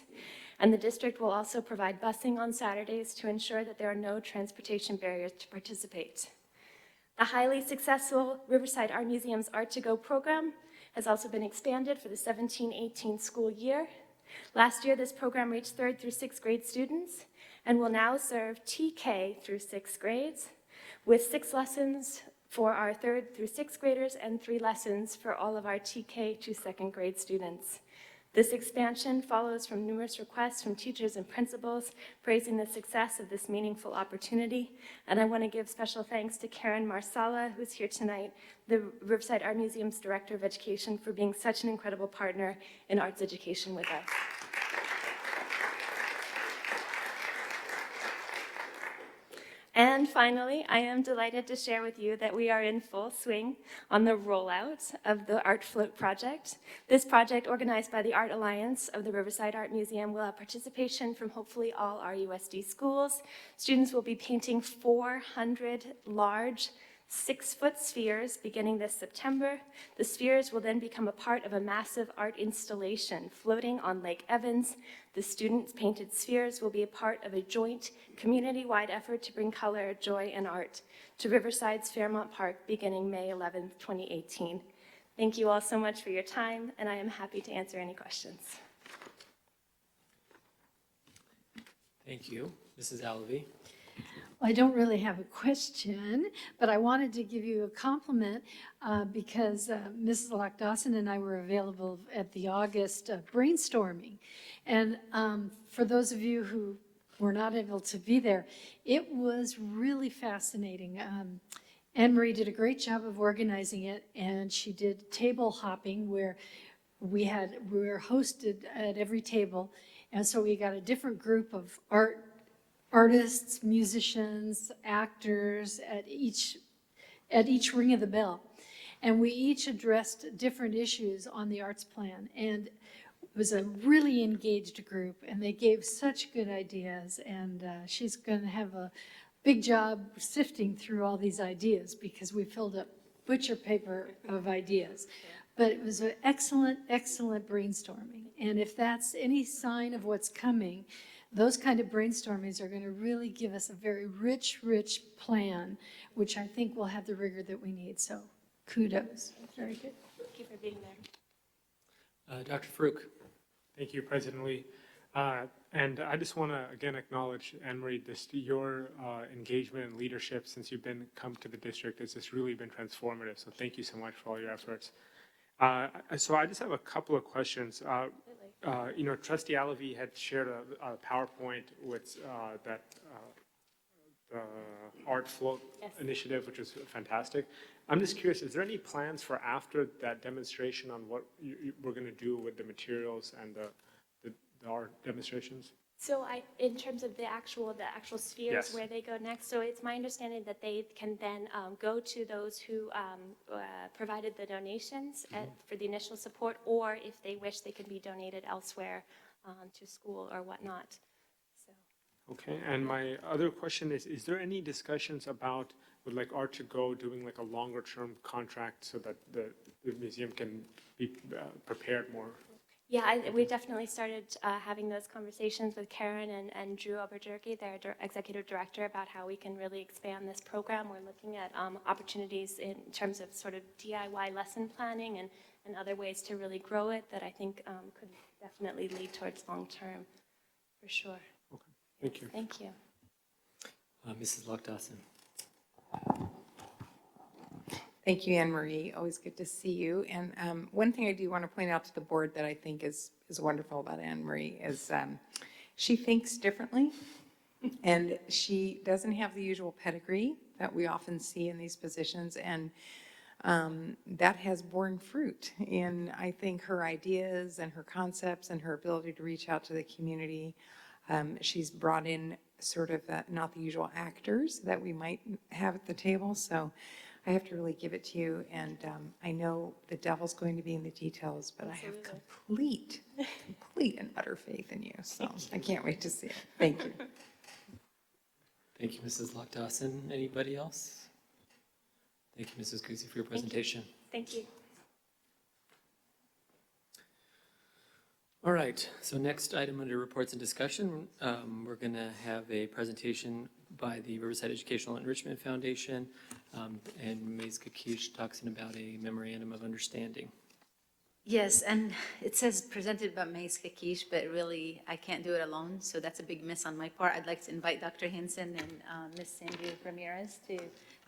and the district will also provide busing on Saturdays to ensure that there are no transportation barriers to participate. The highly successful Riverside Art Museum's Art to Go program has also been expanded for the 17-18 school year. Last year, this program reached 3rd through 6th grade students and will now serve TK through 6th grades with 6 lessons for our 3rd through 6th graders and 3 lessons for all of our TK to 2nd grade students. This expansion follows from numerous requests from teachers and principals praising the success of this meaningful opportunity. And I want to give special thanks to Karen Marsala, who's here tonight, the Riverside Art Museum's Director of Education, for being such an incredible partner in arts education with us. And finally, I am delighted to share with you that we are in full swing on the rollout of the Art Float project. This project, organized by the Art Alliance of the Riverside Art Museum, will have participation from hopefully all RUSD schools. Students will be painting 400 large 6-foot spheres beginning this September. The spheres will then become a part of a massive art installation floating on Lake Evans. The students' painted spheres will be a part of a joint community-wide effort to bring color, joy, and art to Riverside's Fairmont Park beginning May 11th, 2018. Thank you all so much for your time, and I am happy to answer any questions. Thank you. Mrs. Alavi. Well, I don't really have a question, but I wanted to give you a compliment because Mrs. Lock-Dawson and I were available at the August brainstorming. And for those of you who were not able to be there, it was really fascinating. Anne-Marie did a great job of organizing it, and she did table hopping where we were hosted at every table. And so we got a different group of artists, musicians, actors at each ring of the bell. And we each addressed different issues on the arts plan. And it was a really engaged group, and they gave such good ideas. And she's going to have a big job sifting through all these ideas because we filled up butcher paper of ideas. But it was an excellent, excellent brainstorming. And if that's any sign of what's coming, those kind of brainstormings are going to really give us a very rich, rich plan, which I think will have the rigor that we need. So kudos. Very good. Thank you for being there. Dr. Farouk. Thank you, President Lee. And I just want to again acknowledge, Anne-Marie, your engagement and leadership since you've come to the district has just really been transformative. So thank you so much for all your efforts. So I just have a couple of questions. Trustee Alavi had shared a PowerPoint with the Art Float initiative, which was fantastic. I'm just curious, is there any plans for after that demonstration on what we're going to do with the materials and the art demonstrations? So in terms of the actual spheres, Yes. where they go next, so it's my understanding that they can then go to those who provided the donations for the initial support, or if they wish, they can be donated elsewhere to school or whatnot. So. Okay, and my other question is there any discussions about, with like Art to Go, doing like a longer term contract so that the museum can be prepared more? Yeah, we definitely started having those conversations with Karen and Drew Alberjerky, their executive director, about how we can really expand this program. We're looking at opportunities in terms of sort of DIY lesson planning and and other ways to really grow it that I think could definitely lead towards long-term, for sure. Thank you. Thank you. Mrs. Lockdawson. Thank you, Anne Marie. Always good to see you. And one thing I do want to point out to the board that I think is wonderful about Anne Marie is she thinks differently, and she doesn't have the usual pedigree that we often see in these positions, and that has borne fruit in, I think, her ideas and her concepts and her ability to reach out to the community. She's brought in sort of not the usual actors that we might have at the table, so I have to really give it to you, and I know the devil's going to be in the details, but Absolutely. I have complete and utter faith in you, so I can't wait to see it. Thank you. Thank you, Mrs. Lockdawson. Anybody else? Thank you, Mrs. Kuzi, for your presentation. Thank you. All right, so next item under reports and discussion, we're going to have a presentation by the Riverside Educational Enrichment Foundation, and Ms. Kakish talks about a memorandum of understanding. Yes, and it says presented by Ms. Kakish, but really I can't do it alone, so that's a big miss on my part. I'd like to invite Dr. Hansen and Ms. Sandy Ramirez to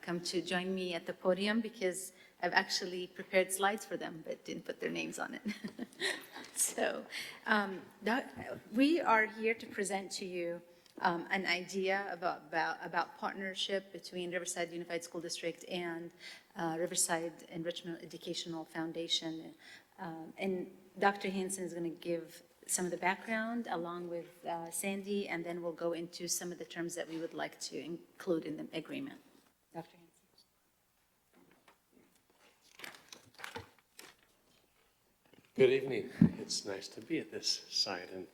come to join me at the podium because I've actually prepared slides for them, but didn't put their names on it. So we are here to present to you an idea about partnership between Riverside Unified School District and Riverside Enrichment Educational Foundation. And Dr. Hansen is going to give some of the background along with Sandy, and then we'll go into some of the terms that we would like to include in the agreement. Dr. Hansen. Good evening. It's nice to be at this side and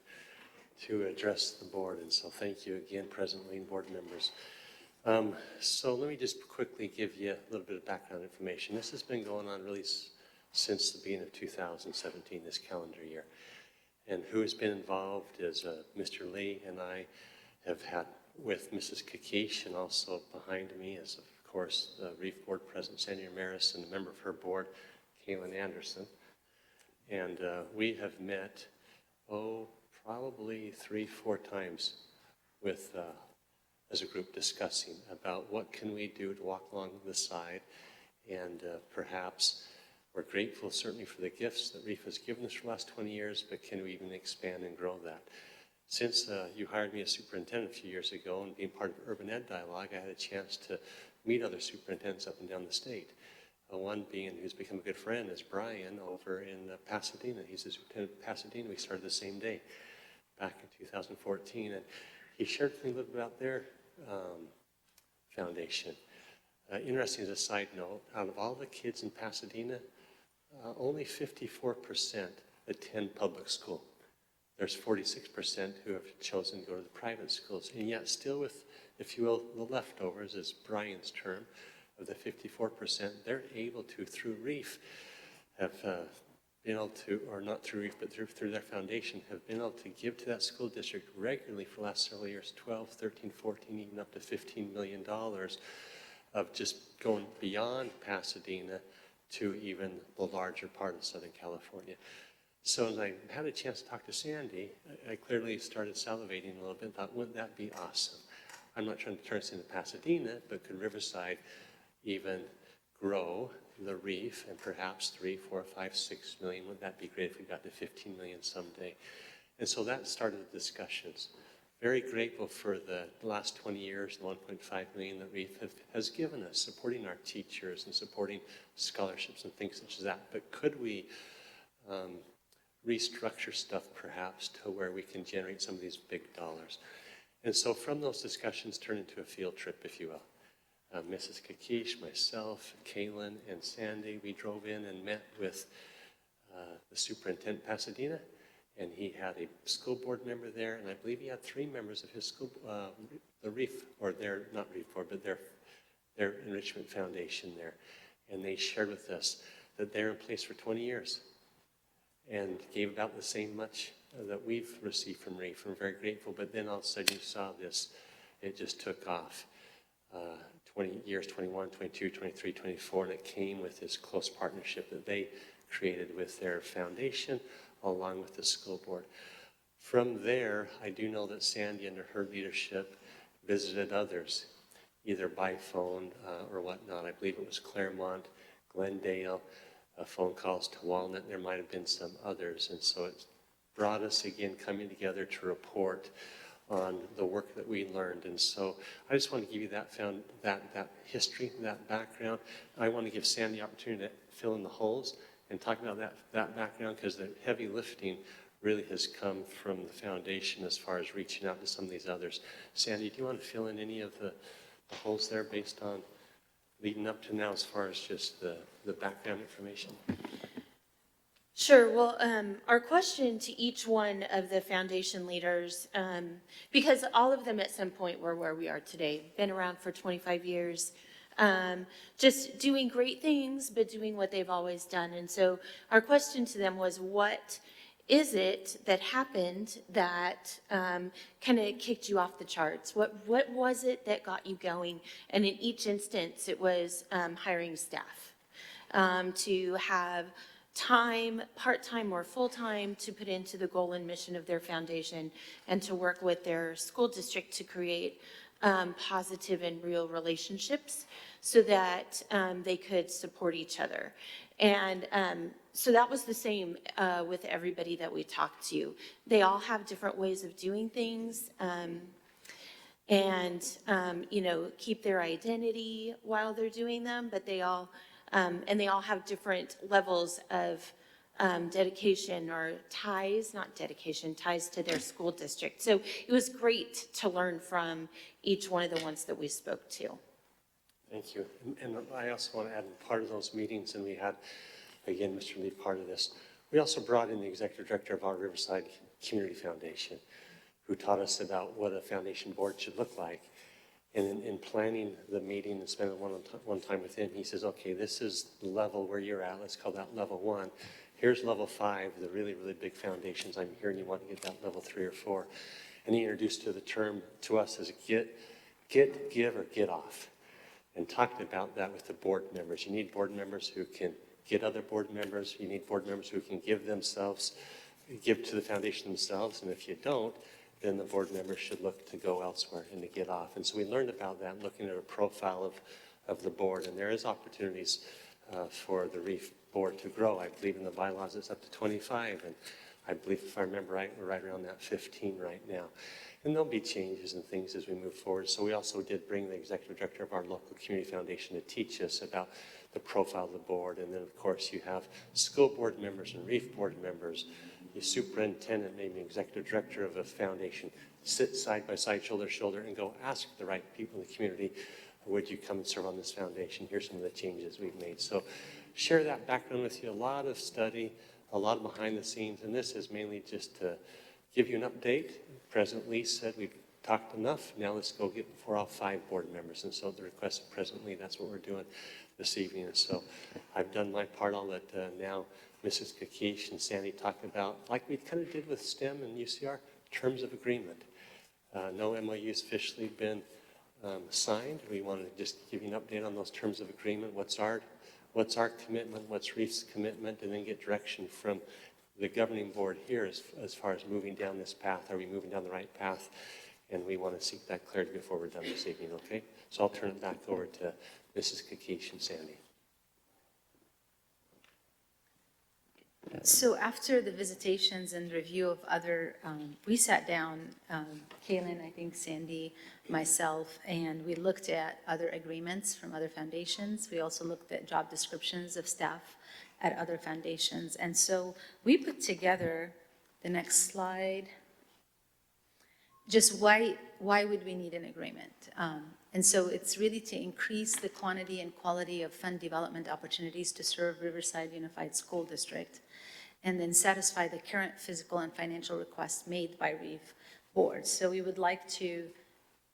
to address the board, and so thank you again, President Lee, board members. So let me just quickly give you a little bit of background information. This has been going on really since the beginning of 2017, this calendar year. And who has been involved is Mr. Lee and I have had with Mrs. Kakish, and also behind me is, of course, the Reef Board President Sandy Ramirez and a member of her board, Kaylin Anderson. And we have met, probably 3-4 times with, as a group, discussing about what can we do to walk along the side, and perhaps we're grateful certainly for the gifts that Reef has given us for the last 20 years, but can we even expand and grow that? Since you hired me as superintendent a few years ago and being part of Urban Ed Dialogue, I had a chance to meet other superintendents up and down the state. One being, who's become a good friend, is Brian over in Pasadena. He's the superintendent of Pasadena. We started the same day back in 2014, and he shared with me a little bit about their foundation. Interesting as a side note, out of all the kids in Pasadena, only 54% attend public school. There's 46% who have chosen to go to the private schools, and yet still with, if you will, the leftovers, is Brian's term, of the 54%, they're able to, through Reef, have been able to, or not through Reef, but through their foundation, have been able to give to that school district regularly for the last several years, 12, 13, 14, even up to $15 million of just going beyond Pasadena to even the larger part of Southern California. So as I had a chance to talk to Sandy, I clearly started salivating a little bit, thought, wouldn't that be awesome? I'm not trying to turn this into Pasadena, but could Riverside even grow the Reef and perhaps 3, 4, 5, 6 million? Wouldn't that be great if we got to 15 million someday? And so that started the discussions. Very grateful for the last 20 years, the 1.5 million that Reef has given us, supporting our teachers and supporting scholarships and things such as that. But could we restructure stuff perhaps to where we can generate some of these big dollars? And so from those discussions turned into a field trip, if you will. Mrs. Kakish, myself, Kaylin, and Sandy, we drove in and met with the superintendent in Pasadena, and he had a school board member there, and I believe he had 3 members of his school, the Reef, or their, not Reef Board, but their enrichment foundation there. And they shared with us that they're in place for 20 years and gave about the same much that we've received from Reef. We're very grateful, but then all of a sudden you saw this, it just took off. 20 years, 21, 22, 23, 24, and it came with this close partnership that they created with their foundation along with the school board. From there, I do know that Sandy, under her leadership, visited others, either by phone or whatnot. I believe it was Claremont, Glendale, phone calls to Walnut. There might have been some others. And so it brought us again coming together to report on the work that we learned. And so I just want to give you that history, that background. I want to give Sandy the opportunity to fill in the holes and talk about that background, because the heavy lifting really has come from the foundation as far as reaching out to some of these others. Sandy, do you want to fill in any of the holes there based on leading up to now as far as just the background information? Sure. Well, our question to each one of the foundation leaders, because all of them at some point were where we are today, been around for 25 years, just doing great things, but doing what they've always done. And so our question to them was, what is it that happened that kind of kicked you off the charts? What was it that got you going? And in each instance, it was hiring staff to have time, part-time or full-time, to put into the goal and mission of their foundation and to work with their school district to create positive and real relationships so that they could support each other. And so that was the same with everybody that we talked to. They all have different ways of doing things and keep their identity while they're doing them, but they all have different levels of dedication or ties to their school district. So it was great to learn from each one of the ones that we spoke to. Thank you. And I also want to add, part of those meetings, and we had, again, Mr. Lee, part of this, we also brought in the executive director of our Riverside Community Foundation, who taught us about what a foundation board should look like. And in planning the meeting and spending one time with him, he says, okay, this is the level where you're at. Let's call that level 1. Here's level 5, the really, really big foundations. I'm hearing you want to get that level 3 or 4. And he introduced the term to us as get, give, or get off. And talked about that with the board members. You need board members who can get other board members. You need board members who can give to the foundation themselves. And if you don't, then the board members should look to go elsewhere and to get off. And so we learned about that, looking at a profile of the board. And there is opportunities for the Reef board to grow. I believe in the bylaws it's up to 25. And I believe, if I remember right, we're right around that 15 right now. And there'll be changes and things as we move forward. So we also did bring the executive director of our local community foundation to teach us about the profile of the board. And then, of course, you have school board members and Reef board members, your superintendent, maybe executive director of a foundation, sit side by side, shoulder to shoulder, and go ask the right people in the community, would you come and serve on this foundation? Here's some of the changes we've made. So share that background with you. A lot of study, a lot of behind the scenes, and this is mainly just to give you an update. President Lee said we've talked enough. Now let's go get before all 5 board members. And so at the request of President Lee, that's what we're doing this evening. And so I've done my part. I'll let now Mrs. Kakish and Sandy talk about, like we kind of did with STEM and UCR, terms of agreement. No MOU's officially been signed. We want to just give you an update on those terms of agreement. What's our commitment? What's Reef's commitment? And then get direction from the governing board here as far as moving down this path. Are we moving down the right path? And we want to seek that clarity before we're done this evening, okay? So I'll turn it back over to Mrs. Kakish and Sandy. So after the visitations and review of other, we sat down, Kaylin, I think Sandy, myself, and we looked at other agreements from other foundations. We also looked at job descriptions of staff at other foundations. And so we put together, the next slide, just why would we need an agreement? And so it's really to increase the quantity and quality of fund development opportunities to serve Riverside Unified School District, and then satisfy the current physical and financial requests made by Reef boards. So we would like to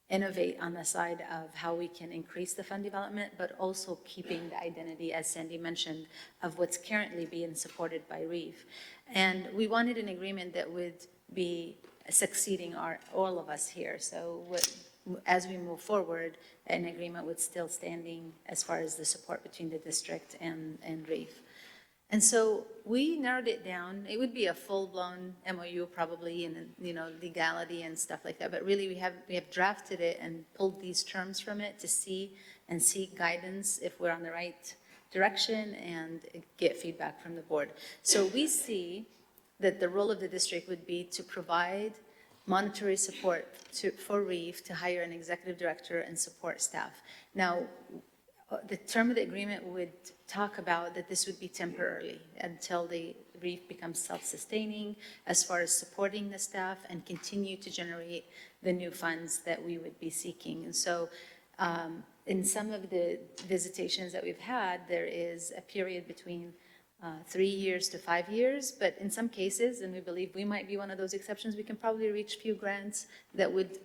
innovate on the side of how we can increase the fund development, but also keeping the identity, as Sandy mentioned, of what's currently being supported by Reef. And we wanted an agreement that would be succeeding all of us here. So as we move forward, an agreement would still standing as far as the support between the district and Reef. And so we narrowed it down. It would be a full-blown MOU probably, and, you know, legality and stuff like that. But really, we have drafted it and pulled these terms from it to see and seek guidance if we're on the right direction and get feedback from the board. So we see that the role of the district would be to provide monetary support for Reef to hire an executive director and support staff. Now, the term of the agreement would talk about that this would be temporarily until the Reef becomes self-sustaining as far as supporting the staff and continue to generate the new funds that we would be seeking. And so in some of the visitations that we've had, there is a period between 3 years to 5 years, but in some cases, and we believe we might be one of those exceptions, we can probably reach few grants that would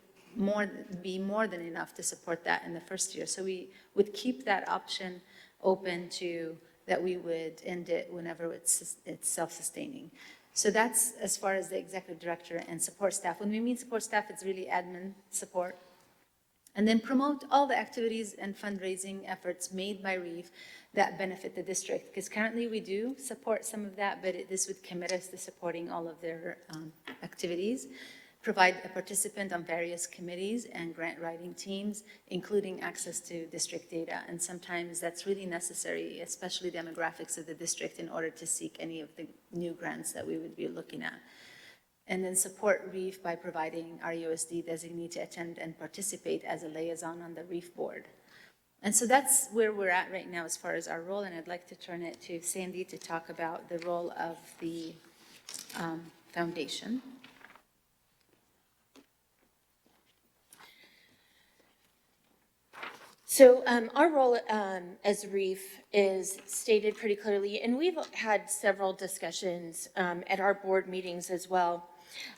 be more than enough to support that in the first year. So we would keep that option open to that we would end it whenever it's self-sustaining. So that's as far as the executive director and support staff. When we mean support staff, it's really admin support. And then promote all the activities and fundraising efforts made by Reef that benefit the district. Because currently we do support some of that, but this would commit us to supporting all of their activities. Provide a participant on various committees and grant writing teams, including access to district data. And sometimes that's really necessary, especially demographics of the district, in order to seek any of the new grants that we would be looking at. And then support Reef by providing RUSD designee to attend and participate as a liaison on the Reef board. And so that's where we're at right now as far as our role, and I'd like to turn it to Sandy to talk about the role of the foundation. So our role as Reef is stated pretty clearly, and we've had several discussions at our board meetings as well.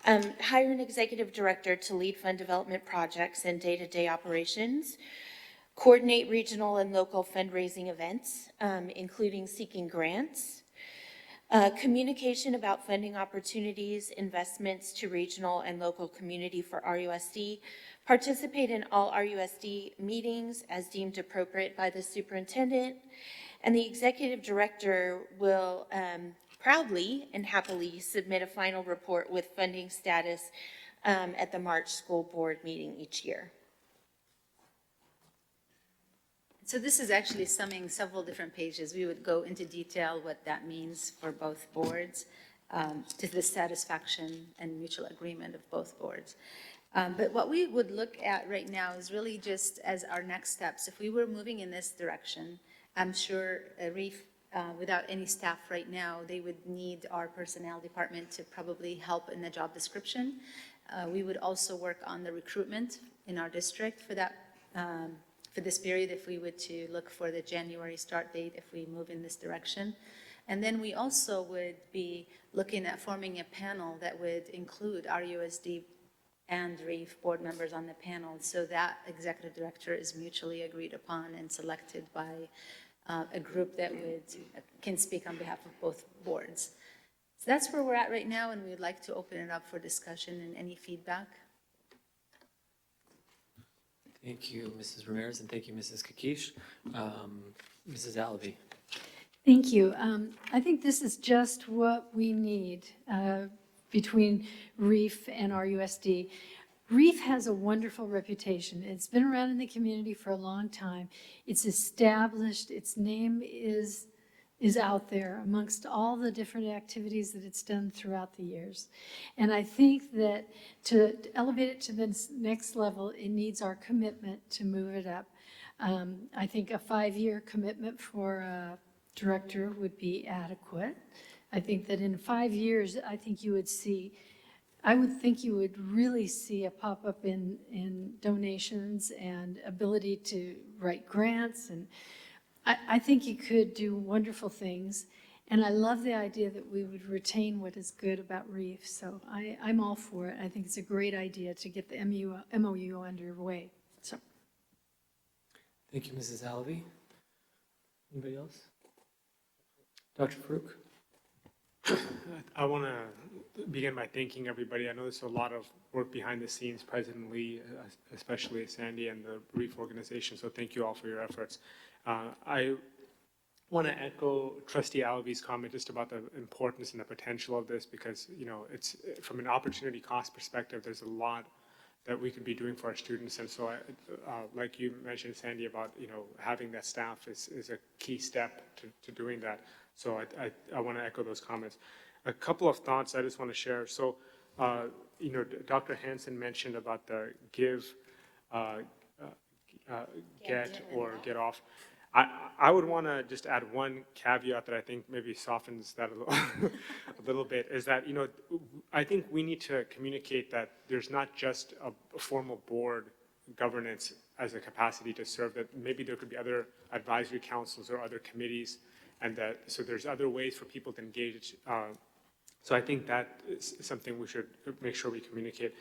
Hire an executive director to lead fund development projects and day-to-day operations, coordinate regional and local fundraising events, including seeking grants, communication about funding opportunities, investments to regional and local community for RUSD, participate in all RUSD meetings as deemed appropriate by the superintendent, and the executive director will proudly and happily submit a final report with funding status at the March school board meeting each year. So this is actually summing several different pages. We would go into detail what that means for both boards to the satisfaction and mutual agreement of both boards. But what we would look at right now is really just as our next steps. If we were moving in this direction, I'm sure Reef, without any staff right now, they would need our personnel department to probably help in the job description. We would also work on the recruitment in our district for that, for this period, if we would to look for the January start date if we move in this direction. And then we also would be looking at forming a panel that would include RUSD and Reef board members on the panel, so that executive director is mutually agreed upon and selected by a group that can speak on behalf of both boards. So that's where we're at right now, and we'd like to open it up for discussion and any feedback. Thank you, Mrs. Ramirez, and thank you, Mrs. Kakish. Mrs. Alavi. Thank you. I think this is just what we need between Reef and RUSD. Reef has a wonderful reputation. It's been around in the community for a long time. It's established. Its name is out there amongst all the different activities that it's done throughout the years. And I think that to elevate it to the next level, it needs our commitment to move it up. I think a 5-year commitment for a director would be adequate. I think that in 5 years, I think you would see, I would think you would really see a pop-up in donations and ability to write grants, and I think you could do wonderful things. And I love the idea that we would retain what is good about Reef, so I'm all for it. I think it's a great idea to get the MOU underway. So. Thank you, Mrs. Alavi. Anybody else? Dr. Farouk? I want to begin by thanking everybody. I know there's a lot of work behind the scenes, President Lee, especially Sandy and the Reef organization, so thank you all for your efforts. I want to echo Trustee Alvey's comment just about the importance and the potential of this because, it's from an opportunity cost perspective, there's a lot that we could be doing for our students. And so, like you mentioned, Sandy, about, having that staff is a key step to doing that. So I want to echo those comments. A couple of thoughts I just want to share. So, Dr. Hansen mentioned about the give, get, or get off. I would want to just add one caveat that I think maybe softens that a little bit, is that, I think we need to communicate that there's not just a formal board governance as a capacity to serve, that maybe there could be other advisory councils or other committees, and that, so there's other ways for people to engage. So I think that is something we should make sure we communicate.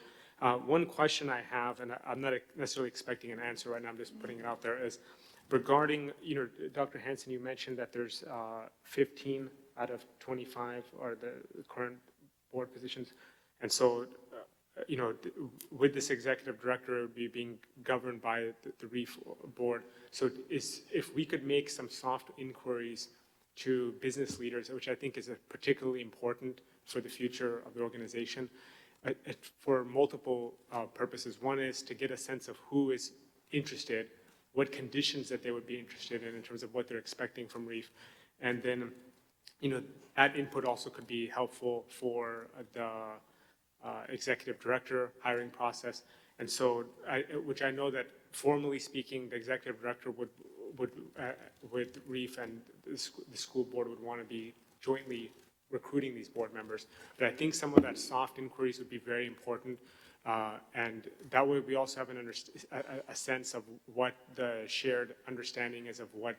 One question I have, and I'm not necessarily expecting an answer right now, I'm just putting it out there, is regarding, Dr. Hansen, you mentioned that there's 15 out of 25 are the current board positions. And so, with this executive director, it would be being governed by the Reef board. So if we could make some soft inquiries to business leaders, which I think is particularly important for the future of the organization, for multiple purposes. One is to get a sense of who is interested, what conditions that they would be interested in terms of what they're expecting from Reef. And then, that input also could be helpful for the executive director hiring process. And so, which I know that formally speaking, the executive director would with Reef and the school board would want to be jointly recruiting these board members. But I think some of that soft inquiries would be very important. And that way we also have a sense of what the shared understanding is of what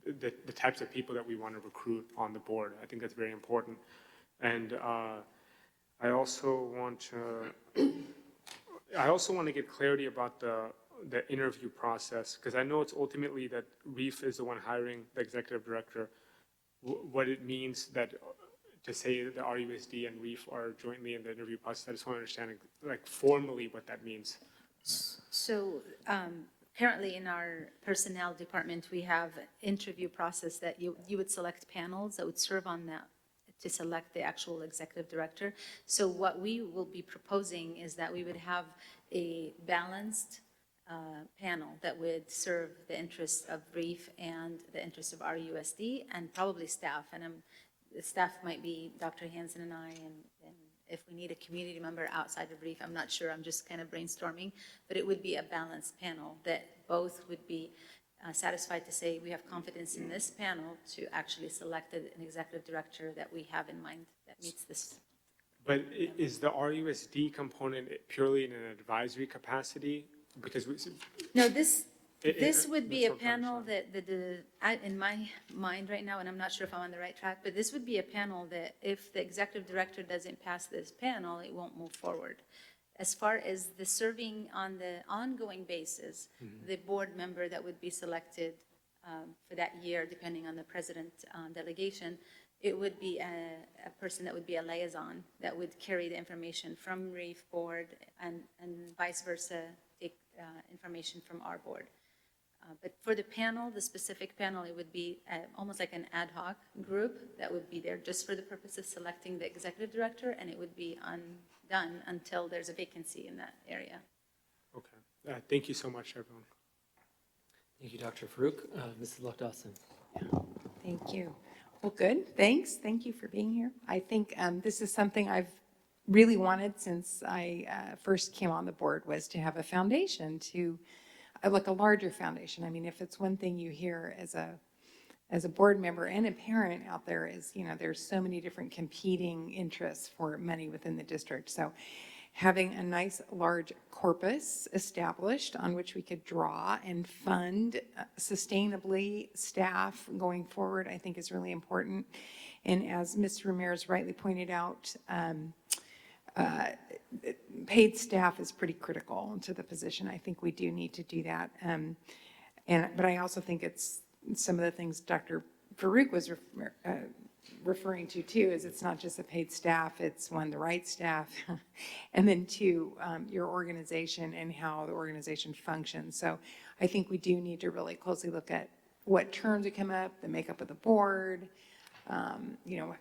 the types of people that we want to recruit on the board. I think that's very important. And I also want to get clarity about the interview process, because I know it's ultimately that Reef is the one hiring the executive director. What it means that to say that the RUSD and Reef are jointly in the interview process, I just want to understand like formally what that means. So currently in our personnel department, we have an interview process that you would select panels that would serve on that to select the actual executive director. So what we will be proposing is that we would have a balanced panel that would serve the interests of Reef and the interests of RUSD and probably staff. And the staff might be Dr. Hansen and I, and if we need a community member outside of Reef, I'm not sure, I'm just kind of brainstorming, but it would be a balanced panel that both would be satisfied to say we have confidence in this panel to actually select an executive director that we have in mind that meets this. But is the RUSD component purely in an advisory capacity? Because no, this would be a panel that in my mind right now, and I'm not sure if I'm on the right track, but this would be a panel that if the executive director doesn't pass this panel, it won't move forward. As far as the serving on the ongoing basis, the board member that would be selected for that year, depending on the president delegation, it would be a person that would be a liaison that would carry the information from Reef board and vice versa, take information from our board. But for the panel, the specific panel, it would be almost like an ad hoc group that would be there just for the purpose of selecting the executive director, and it would be undone until there's a vacancy in that area. Okay. Thank you so much, everyone. Thank you, Dr. Farouk. Mrs. Lock-Dawson. Thank you. Well, good. Thanks. Thank you for being here. I think this is something I've really wanted since I first came on the board, was to have a foundation, to like a larger foundation. I mean, if it's one thing you hear as a board member and a parent out there is, there's so many different competing interests for money within the district. So having a nice large corpus established on which we could draw and fund sustainably staff going forward, I think is really important. And as Ms. Ramirez rightly pointed out, paid staff is pretty critical to the position. I think we do need to do that. But I also think it's some of the things Dr. Farouk was referring to too, is it's not just a paid staff, it's one, the right staff, and then two, your organization and how the organization functions. So I think we do need to really closely look at what terms would come up, the makeup of the board, you know,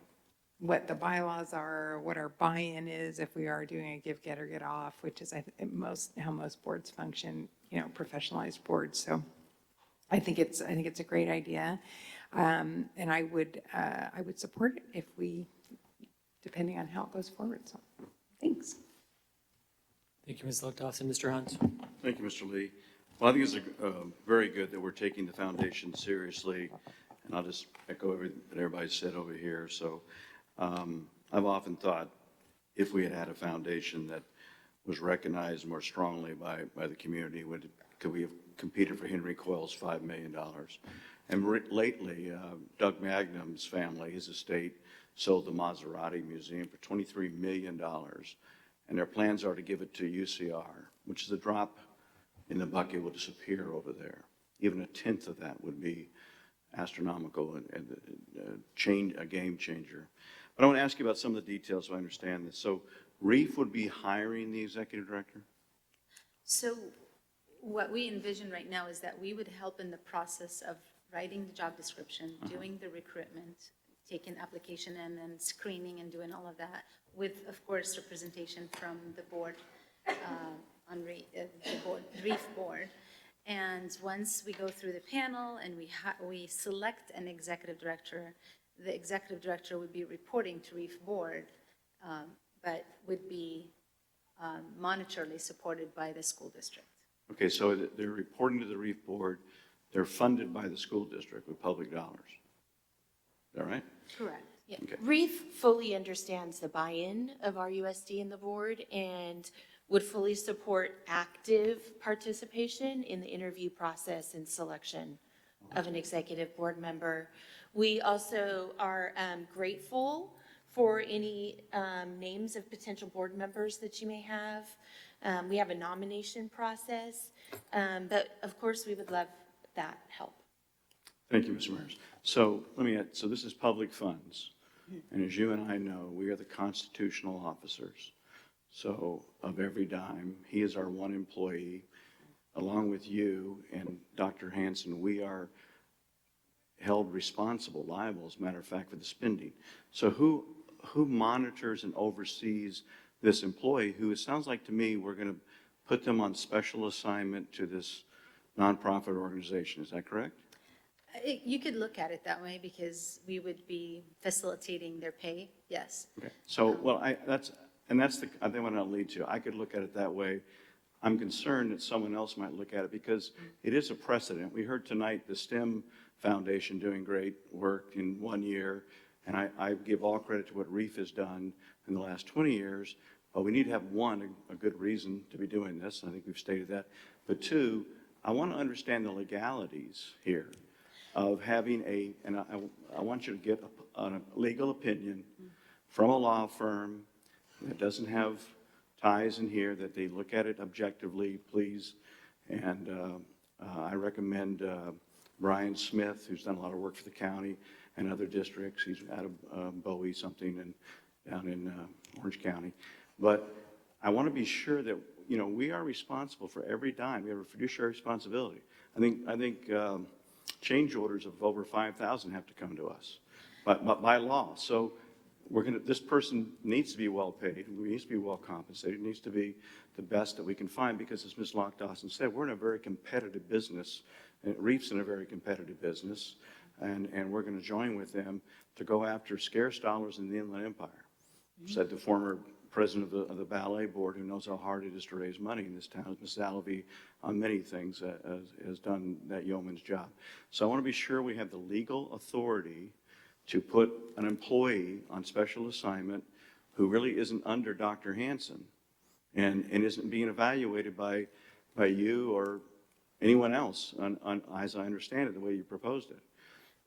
what the bylaws are, what our buy-in is if we are doing a give, get, or get off, which is how most boards function, you know, professionalized boards. So I think it's a great idea. And I would support it if we, depending on how it goes forward. So thanks. Thank you, Ms. Luck-Dawson. Mr. Hunt? Thank you, Mr. Lee. Well, I think it's very good that we're taking the foundation seriously, and I'll just echo everything that everybody said over here. So I've often thought if we had had a foundation that was recognized more strongly by the community, could we have competed for Henry Coyle's $5 million? And lately, Doug Magnum's family, his estate, sold the Maserati Museum for $23 million. And their plans are to give it to UCR, which is a drop in the bucket, will disappear over there. Even a tenth of that would be astronomical and a game changer. But I want to ask you about some of the details so I understand this. So Reef would be hiring the executive director? So what we envision right now is that we would help in the process of writing the job description, doing the recruitment, taking application and then screening and doing all of that with, of course, representation from the board, the Reef board. And once we go through the panel and we select an executive director, the executive director would be reporting to Reef board, but would be monetarily supported by the school district. Okay, so they're reporting to the Reef board. They're funded by the school district with public dollars. Is that right? Correct. Yeah. Okay. Reef fully understands the buy-in of RUSD and the board and would fully support active participation in the interview process and selection of an executive board member. We also are grateful for any names of potential board members that you may have. We have a nomination process, but of course we would love that help. Thank you, Mr. Myers. So let me add, so this is public funds. And as you and I know, we are the constitutional officers. So of every dime, he is our one employee. Along with you and Dr. Hansen, we are held responsible, liable, as a matter of fact, for the spending. So who monitors and oversees this employee who, it sounds like to me, we're going to put them on special assignment to this nonprofit organization. Is that correct? You could look at it that way because we would be facilitating their pay, yes. Okay. So, well, that's the, I think what I'll lead to. I could look at it that way. I'm concerned that someone else might look at it because it is a precedent. We heard tonight the STEM Foundation doing great work in 1 year, and I give all credit to what Reef has done in the last 20 years, but we need to have a good reason to be doing this, and I think we've stated that. But two, I want to understand the legalities here of having and I want you to get a legal opinion from a law firm that doesn't have ties in here, that they look at it objectively, please. And I recommend Brian Smith, who's done a lot of work for the county and other districts. He's out of Bowie something and down in Orange County. But I want to be sure that, you know, we are responsible for every dime. We have a fiduciary responsibility. I think change orders of over 5,000 have to come to us by law. So this person needs to be well paid, needs to be well compensated, needs to be the best that we can find because, as Ms. Lock-Dawson said, we're in a very competitive business. And Reef's in a very competitive business, and we're going to join with them to go after scarce dollars in the Inland Empire. Said the former president of the ballet board, who knows how hard it is to raise money in this town, Ms. Allaby, on many things, has done that yeoman's job. So I want to be sure we have the legal authority to put an employee on special assignment who really isn't under Dr. Hansen and isn't being evaluated by you or anyone else, as I understand it, the way you proposed it.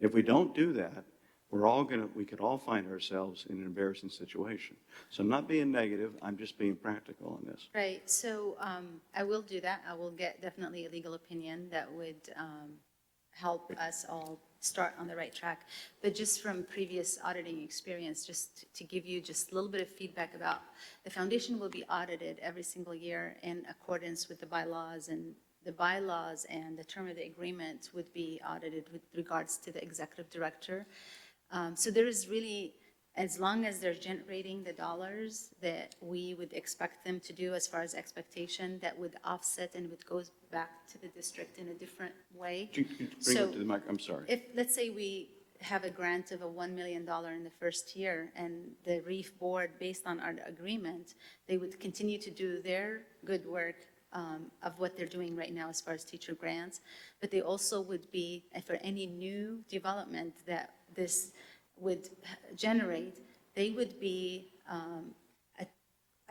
If we don't do that, we could all find ourselves in an embarrassing situation. So I'm not being negative, I'm just being practical on this. Right, so I will do that. I will get definitely a legal opinion that would help us all start on the right track. But just from previous auditing experience, just to give you just a little bit of feedback about, the foundation will be audited every single year in accordance with the bylaws and the bylaws and the term of the agreement would be audited with regards to the executive director. So there is really, as long as they're generating the dollars that we would expect them to do as far as expectation, that would offset and would go back to the district in a different way. Could you bring it to the mic? I'm sorry. If, let's say we have a grant of a $1 million in the first year, and the Reef board, based on our agreement, they would continue to do their good work of what they're doing right now as far as teacher grants, but they also would be, for any new development that this would generate, they would be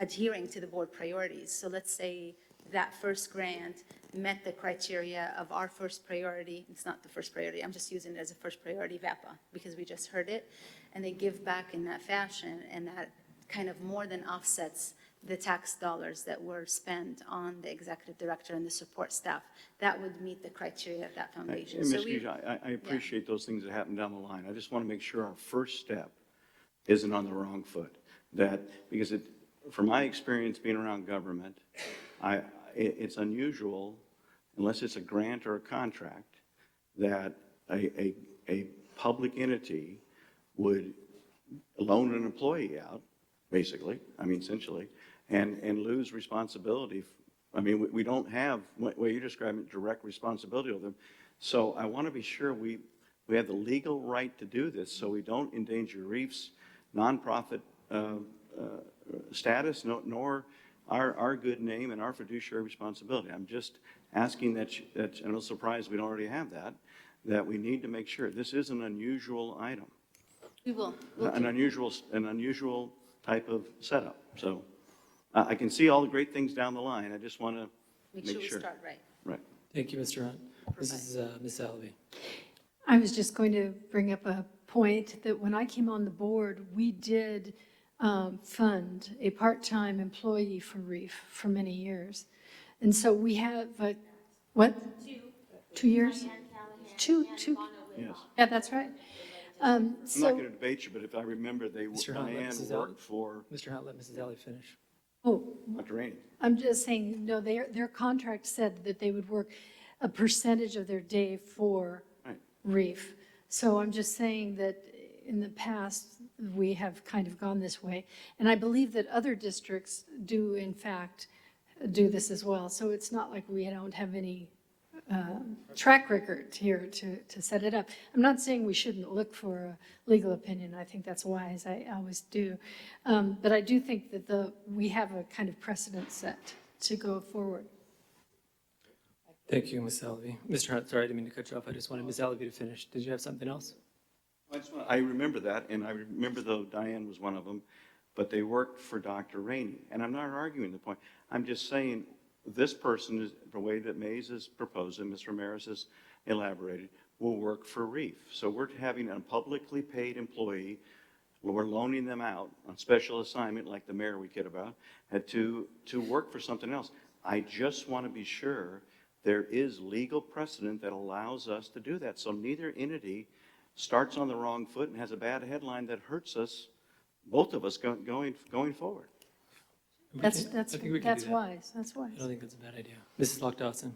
adhering to the board priorities. So let's say that first grant met the criteria of our first priority. It's not the first priority. I'm just using it as a first priority, VAPA, because we just heard it. And they give back in that fashion, and that kind of more than offsets the tax dollars that were spent on the executive director and the support staff. That would meet the criteria of that foundation. And So Ms. we- Gija, I appreciate those things that happen down the line. I just want to make sure our first step isn't on the wrong foot. Because from my experience being around government, it's unusual, unless it's a grant or a contract, that a public entity would loan an employee out, basically, essentially, and lose responsibility. We don't have, what you're describing, direct responsibility of them. So I want to be sure we have the legal right to do this, so we don't endanger Reef's nonprofit status, nor our good name and our fiduciary responsibility. I'm just asking that I'm not surprised we don't already have that we need to make sure. This is an unusual item. We will. An unusual type of setup. So I can see all the great things down the line. I just want to Make make sure we sure. start right. Right. Thank you, Mr. Hunt. This is Ms. Alvey. I was just going to bring up a point that when I came on the board, we did fund a part-time employee for Reef for many years. And so we have, what? 2 years? Two. Yes. Yeah, that's right. I'm not going to debate you, but if I remember, Mr. Hunt, let Diane Mrs. Alvey- worked for Mr. Hunt, let Mrs. Alley finish. Oh, Dr. Rainey. I'm just saying, no, their contract said that they would work a percentage of their day for Right. Reef. So I'm just saying that in the past, we have kind of gone this way. And I believe that other districts do, in fact, do this as well. So it's not like we don't have any track record here to set it up. I'm not saying we shouldn't look for a legal opinion. I think that's wise. I always do. But I do think that we have a kind of precedent set to go forward. Thank you, Ms. Alvey. Mr. Hunt, sorry, I didn't mean to cut you off. I just wanted Ms. Alvey to finish. Did you have something else? I remember that, and I remember, though, Diane was one of them, but they worked for Dr. Rainey. And I'm not arguing the point. I'm just saying this person, is the way that Mays has proposed and Ms. Ramirez has elaborated, will work for Reef. So we're having a publicly paid employee, we're loaning them out on special assignment, like the mayor we kid about, to work for something else. I just want to be sure there is legal precedent that allows us to do that. So neither entity starts on the wrong foot and has a bad headline that hurts us, both of us going forward. That's I think we can do that. wise. That's I wise. don't think that's a bad idea. Mrs. Lock-Dawson.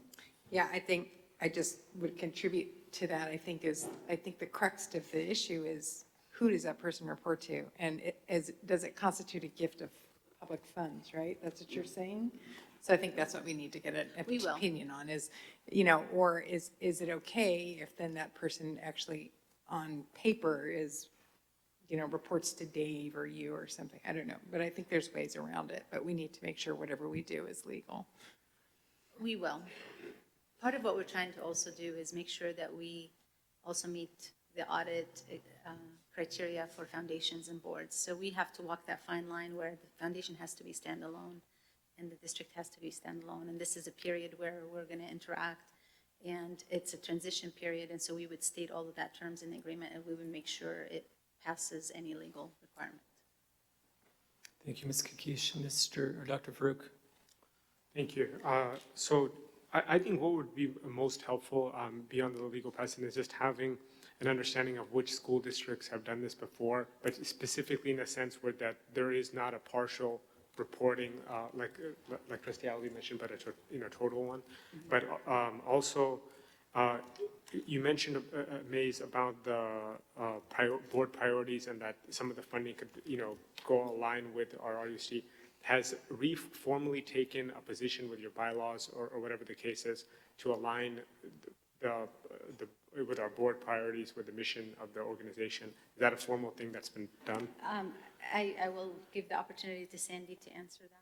Yeah, I think I just would contribute to that. I think the crux of the issue is, who does that person report to? And does it constitute a gift of public funds, right? That's what you're saying? So I think that's what we need to get an opinion on is, or is it okay if then that person actually on paper is, reports to Dave or you or something? I don't know, but I think there's ways around it, but we need to make sure whatever we do is legal. We will. Part of what we're trying to also do is make sure that we also meet the audit criteria for foundations and boards. So we have to walk that fine line where the foundation has to be standalone and the district has to be standalone. And this is a period where we're going to interact, and it's a transition period. And so we would state all of that terms in the agreement, and we would make sure it passes any legal requirement. Thank you, Ms. Kakish. Dr. Farouk. Thank you. So I think what would be most helpful beyond the legal precedent is just having an understanding of which school districts have done this before, but specifically in a sense where that there is not a partial reporting, like Trustee Alvey mentioned, but a total one. But also, you mentioned, Mays, about the board priorities and that some of the funding could, go align with our RUSD. Has Reef formally taken a position with your bylaws or whatever the case is to align with our board priorities, with the mission of the organization? Is that a formal thing that's been done? I will give the opportunity to Sandy to answer that.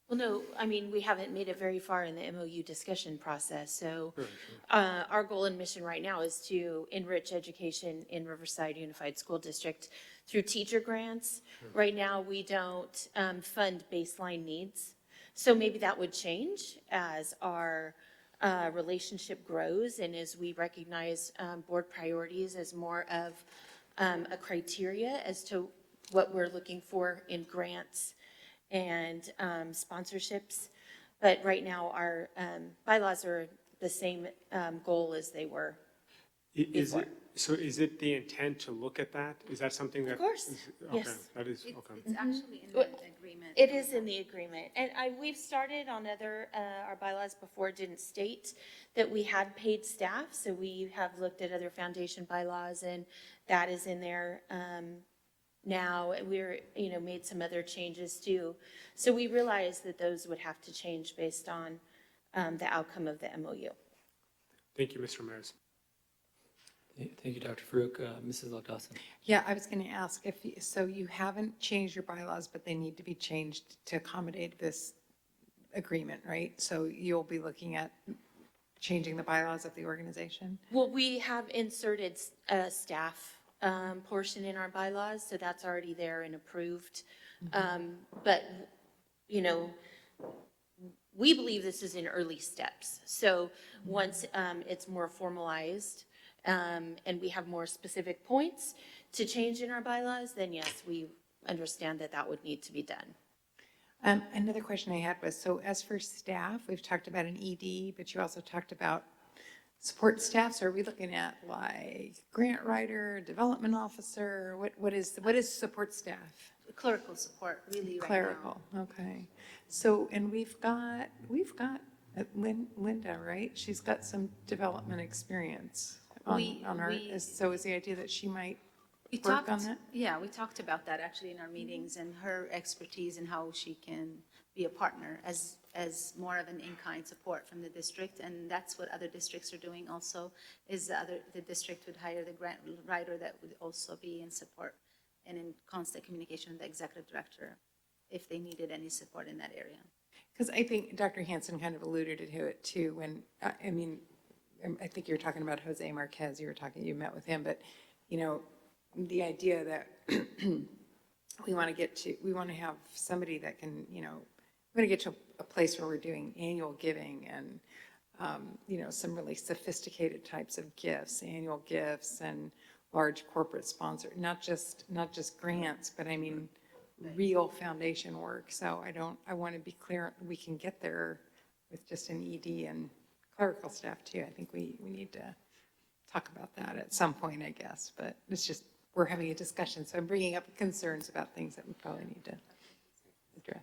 Well, no, I mean, we haven't made it very far in the MOU discussion process. So our goal and mission right now is to enrich education in Riverside Unified School District through teacher grants. Right now, we don't fund baseline needs. So maybe that would change as our relationship grows and as we recognize board priorities as more of a criteria as to what we're looking for in grants and sponsorships. But right now, our bylaws are the same goal as they were before. So is it the intent to look at that? Is that something that? Of course, Okay, yes. that is, okay. It's actually in the agreement. It is in the agreement. And we've started on other, our bylaws before didn't state that we had paid staff. So we have looked at other foundation bylaws and that is in there now. We're, made some other changes too. So we realized that those would have to change based on the outcome of the MOU. Thank you, Mr. Maris. Thank you, Dr. Farouk. Mrs. Lochdawson. Yeah, I was going to ask so you haven't changed your bylaws, but they need to be changed to accommodate this agreement, right? So you'll be looking at changing the bylaws of the organization? Well, we have inserted a staff portion in our bylaws, so that's already there and approved. But, we believe this is in early steps. So once it's more formalized, and we have more specific points to change in our bylaws, then yes, we understand that that would need to be done. Another question I had was, so as for staff, we've talked about an ED, but you also talked about support staff. So are we looking at like grant writer, development officer? What is support staff? Clerical support, really, right now. Clerical, okay. So, and we've got Linda, right? She's got some development experience on her. So is the idea that she might work on that? Yeah, we talked about that actually in our meetings and her expertise and how she can be a partner as more of an in-kind support from the district. And that's what other districts are doing also, is the district would hire the grant writer that would also be in support and in constant communication with the executive director if they needed any support in that area. Because I think Dr. Hansen kind of alluded to it too when, I think you were talking about Jose Marquez, you met with him, but, the idea that we want to have somebody that can, we want to get to a place where we're doing annual giving and, some really sophisticated types of gifts, annual gifts and large corporate sponsor, not just grants, but I mean, real foundation work. So I want to be clear, we can get there with just an ED and clerical staff too. I think we need to talk about that at some point, I guess, but it's just, we're having a discussion. So I'm bringing up concerns about things that we probably need to address.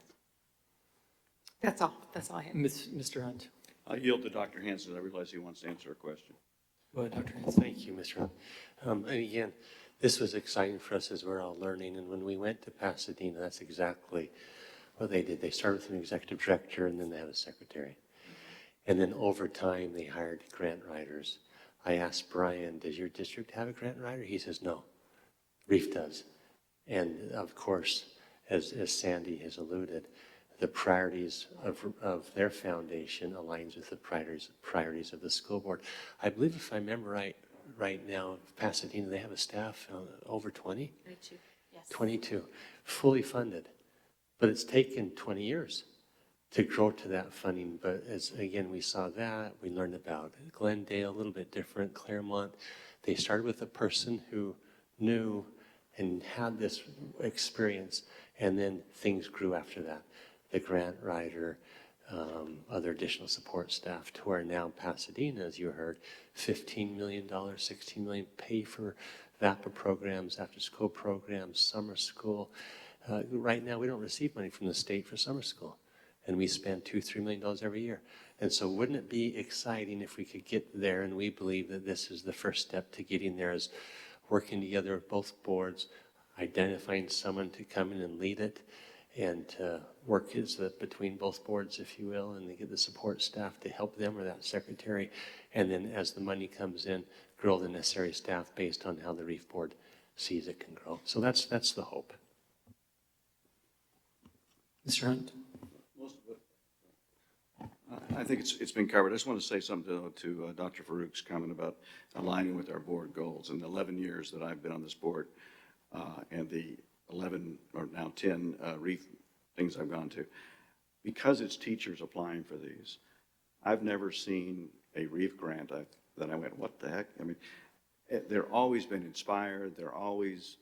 That's all I have. Mr. Hunt. I'll yield to Dr. Hansen. I realize he wants to answer a question. Go ahead, Dr. Hansen. Thank you, Mr. Hunt. And again, this was exciting for us as we're all learning. And when we went to Pasadena, that's exactly what they did. They started with an executive director and then they had a secretary. And then over time, they hired grant writers. I asked Brian, does your district have a grant writer? He says, no, Reef does. And of course, as Sandy has alluded, the priorities of their foundation aligns with the priorities of the school board. I believe if I remember right now, Pasadena, they have a staff over 20? 22, yes. 22, fully funded. But it's taken 20 years to grow to that funding. But as again, we saw that, we learned about Glendale, a little bit different, Claremont. They started with a person who knew and had this experience, and then things grew after that. The grant writer, other additional support staff, to where now Pasadena, as you heard, $15 million, $16 million, pay for VAPA programs, after school programs, summer school. Right now, we don't receive money from the state for summer school, and we spend $2-3 million every year. And so wouldn't it be exciting if we could get there, and we believe that this is the first step to getting there, is working together with both boards, identifying someone to come in and lead it, and work between both boards, if you will, and they get the support staff to help them or that secretary. And then as the money comes in, grow the necessary staff based on how the Reef board sees it can grow. So that's the hope. Mr. Hunt? I think it's been covered. I just want to say something to Dr. Farouk's comment about aligning with our board goals. In the 11 years that I've been on this board and the 11 or now 10 Reef things I've gone to, because it's teachers applying for these, I've never seen a Reef grant that I went, what the heck? I mean, they're always been inspired. They're always,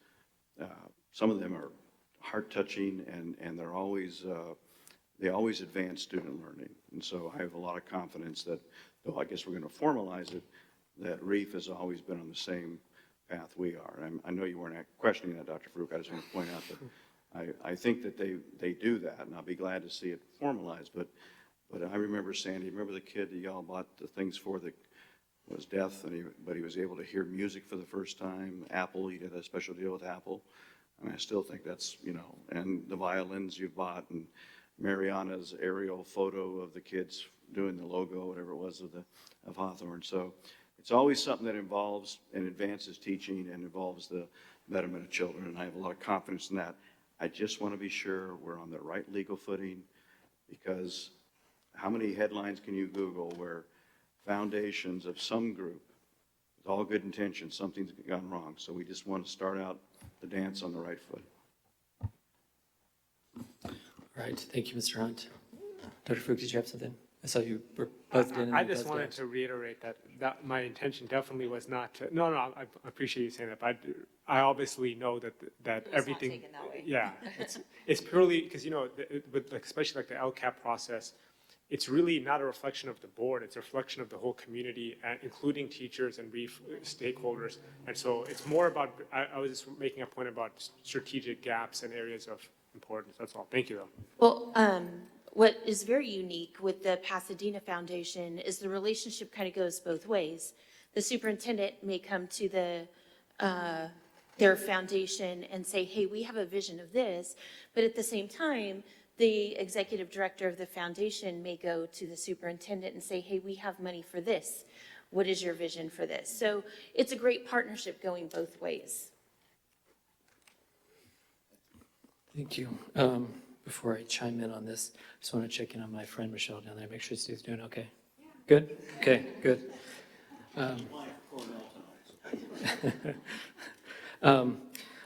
some of them are heart-touching, and they're always, they always advance student learning. And so I have a lot of confidence that, though I guess we're going to formalize it, that Reef has always been on the same path we are. And I know you weren't questioning that, Dr. Farouk. I just want to point out that I think that they do that, and I'll be glad to see it formalized. But I remember, Sandy, remember the kid that y'all bought the things for that was deaf, but he was able to hear music for the first time. Apple, he did a special deal with Apple. I mean, I still think that's, and the violins you bought, and Mariana's aerial photo of the kids doing the logo, whatever it was, of Hawthorne. So it's always something that involves and advances teaching and involves the betterment of children, and I have a lot of confidence in that. I just want to be sure we're on the right legal footing, because how many headlines can you Google where foundations of some group, with all good intentions, something's gone wrong? So we just want to start out the dance on the right foot. All right, thank you, Mr. Hunt. Dr. Farouk, did you have something? I saw you were buzzed in. I just wanted to reiterate that my intention definitely was not to, I appreciate you saying that, but I obviously know that everything. Not taken that way. Yeah, it's purely, because, with especially the LCAP process, it's really not a reflection of the board, it's a reflection of the whole community, including teachers and Reef stakeholders. And so it's more about, I was just making a point about strategic gaps and areas of importance, that's all. Thank you, though. Well, what is very unique with the Pasadena Foundation is the relationship kind of goes both ways. The superintendent may come to their foundation and say, hey, we have a vision of this, but at the same time, the executive director of the foundation may go to the superintendent and say, hey, we have money for this. What is your vision for this? So it's a great partnership going both ways. Thank you. Before I chime in on this, I just want to check in on my friend Michelle down there, make sure she's doing okay. Good? Okay, good.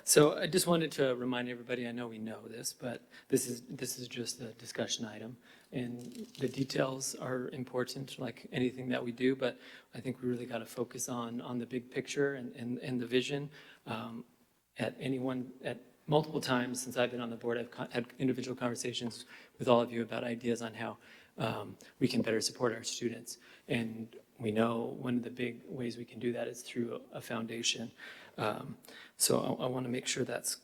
So I just wanted to remind everybody, I know we know this, but this is just a discussion item, and the details are important like anything that we do, but I think we really got to focus on the big picture and the vision. At multiple times since I've been on the board, I've had individual conversations with all of you about ideas on how we can better support our students. And we know one of the big ways we can do that is through a foundation. So I want to make sure that's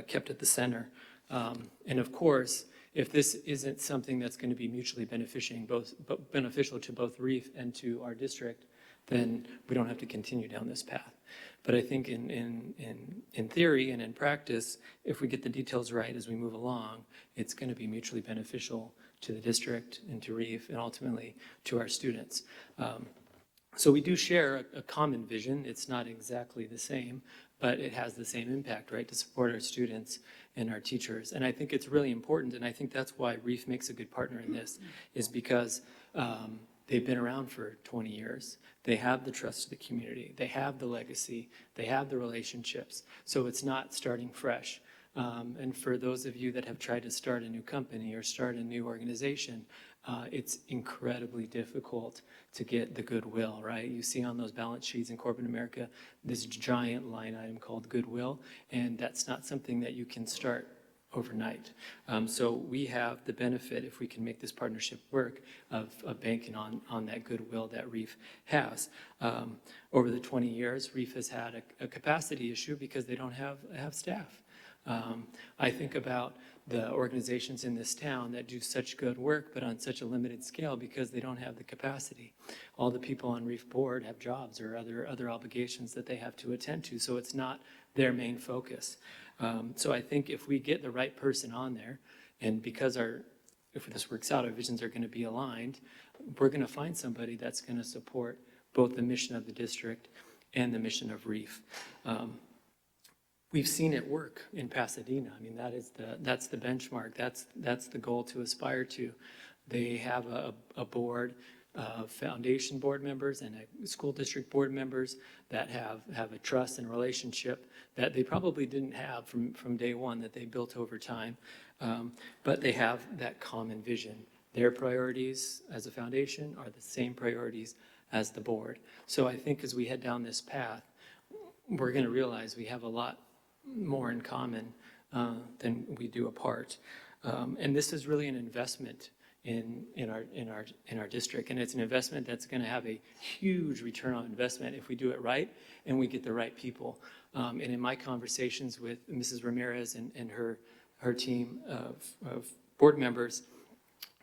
kept at the center. And of course, if this isn't something that's going to be mutually beneficial to both Reef and to our district, then we don't have to continue down this path. But I think in theory and in practice, if we get the details right as we move along, it's going to be mutually beneficial to the district and to Reef and ultimately to our students. So we do share a common vision. It's not exactly the same, but it has the same impact, right, to support our students and our teachers. And I think it's really important, and I think that's why Reef makes a good partner in this, is because they've been around for 20 years. They have the trust of the community. They have the legacy. They have the relationships. So it's not starting fresh. And for those of you that have tried to start a new company or start a new organization, it's incredibly difficult to get the goodwill, right? You see on those balance sheets in corporate America, this giant line item called goodwill, and that's not something that you can start overnight. So we have the benefit, if we can make this partnership work, of banking on that goodwill that Reef has. Over the 20 years, Reef has had a capacity issue because they don't have staff. I think about the organizations in this town that do such good work, but on such a limited scale because they don't have the capacity. All the people on Reef Board have jobs or other obligations that they have to attend to, so it's not their main focus. So I think if we get the right person on there, and because if this works out, our visions are going to be aligned, we're going to find somebody that's going to support both the mission of the district and the mission of Reef. We've seen it work in Pasadena. I mean, that's the benchmark. That's the goal to aspire to. They have a board of foundation board members and school district board members that have a trust and relationship that they probably didn't have from day one, that they built over time. But they have that common vision. Their priorities as a foundation are the same priorities as the board. So I think as we head down this path, we're going to realize we have a lot more in common than we do apart. And this is really an investment in our district, and it's an investment that's going to have a huge return on investment if we do it right and we get the right people. And in my conversations with Mrs. Ramirez and her team of board members,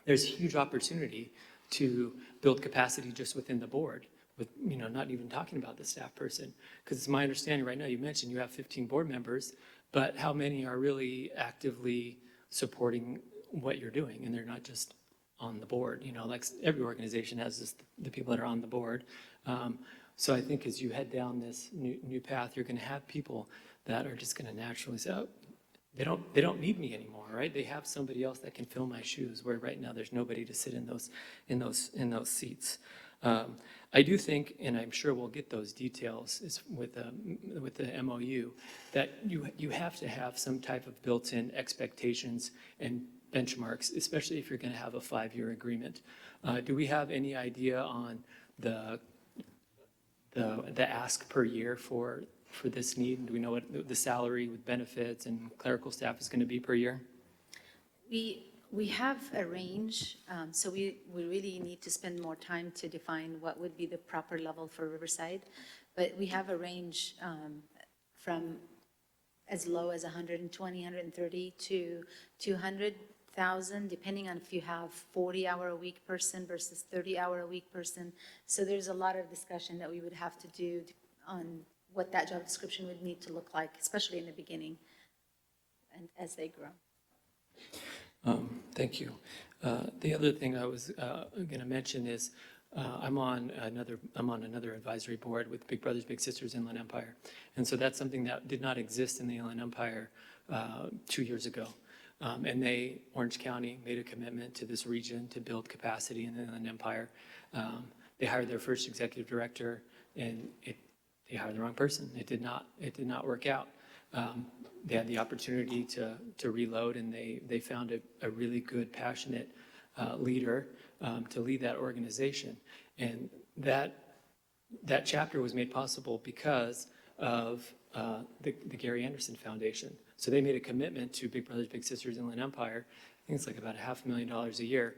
there's huge opportunity to build capacity just within the board, with not even talking about the staff person, because it's my understanding right now, you mentioned you have 15 board members, but how many are really actively supporting what you're doing, and they're not just on the board? Like every organization has the people that are on the board. So I think as you head down this new path, you're going to have people that are just going to naturally say, oh, they don't need me anymore, right? They have somebody else that can fill my shoes, where right now there's nobody to sit in those seats. I do think, and I'm sure we'll get those details with the MOU, that you have to have some type of built-in expectations and benchmarks, especially if you're going to have a 5-year agreement. Do we have any idea on the ask per year for this need? Do we know what the salary with benefits and clerical staff is going to be per year? We have a range, so we really need to spend more time to define what would be the proper level for Riverside. But we have a range from as low as 120, 130 to 200,000, depending on if you have 40-hour-a-week person versus 30-hour-a-week person. So there's a lot of discussion that we would have to do on what that job description would need to look like, especially in the beginning and as they grow. Thank you. The other thing I was going to mention is I'm on another advisory board with Big Brothers Big Sisters Inland Empire, and so that's something that did not exist in the Inland Empire 2 years ago. And Orange County, made a commitment to this region to build capacity in the Inland Empire. They hired their first executive director, and they hired the wrong person. It did not work out. They had the opportunity to reload, and they found a really good, passionate leader to lead that organization. And that chapter was made possible because of the Gary Anderson Foundation. So they made a commitment to Big Brothers Big Sisters Inland Empire. I think it's like about $500,000 a year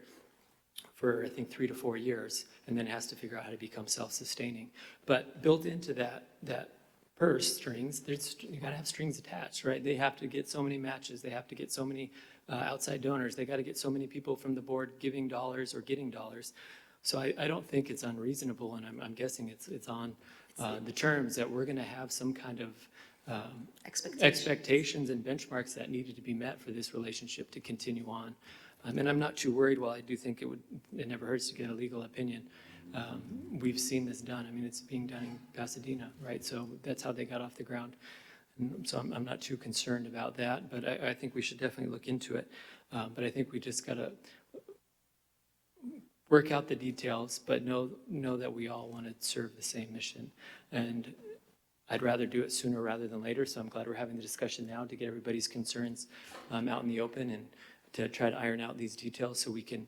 for, I think, 3 to 4 years, and then has to figure out how to become self-sustaining. But built into that purse strings, you got to have strings attached, right? They have to get so many matches. They have to get so many outside donors. They got to get so many people from the board giving dollars or getting dollars. So I don't think it's unreasonable, and I'm guessing it's on the terms that we're going to have some kind of expectations and benchmarks that needed to be met for this relationship to continue on. And I'm not too worried. While I do think it never hurts to get a legal opinion. We've seen this done. I mean, it's being done in Pasadena, right? So that's how they got off the ground. And so I'm not too concerned about that, but I think we should definitely look into it. But I think we just got to work out the details, but know that we all want to serve the same mission. And I'd rather do it sooner rather than later, so I'm glad we're having the discussion now to get everybody's concerns out in the open and to try to iron out these details so we can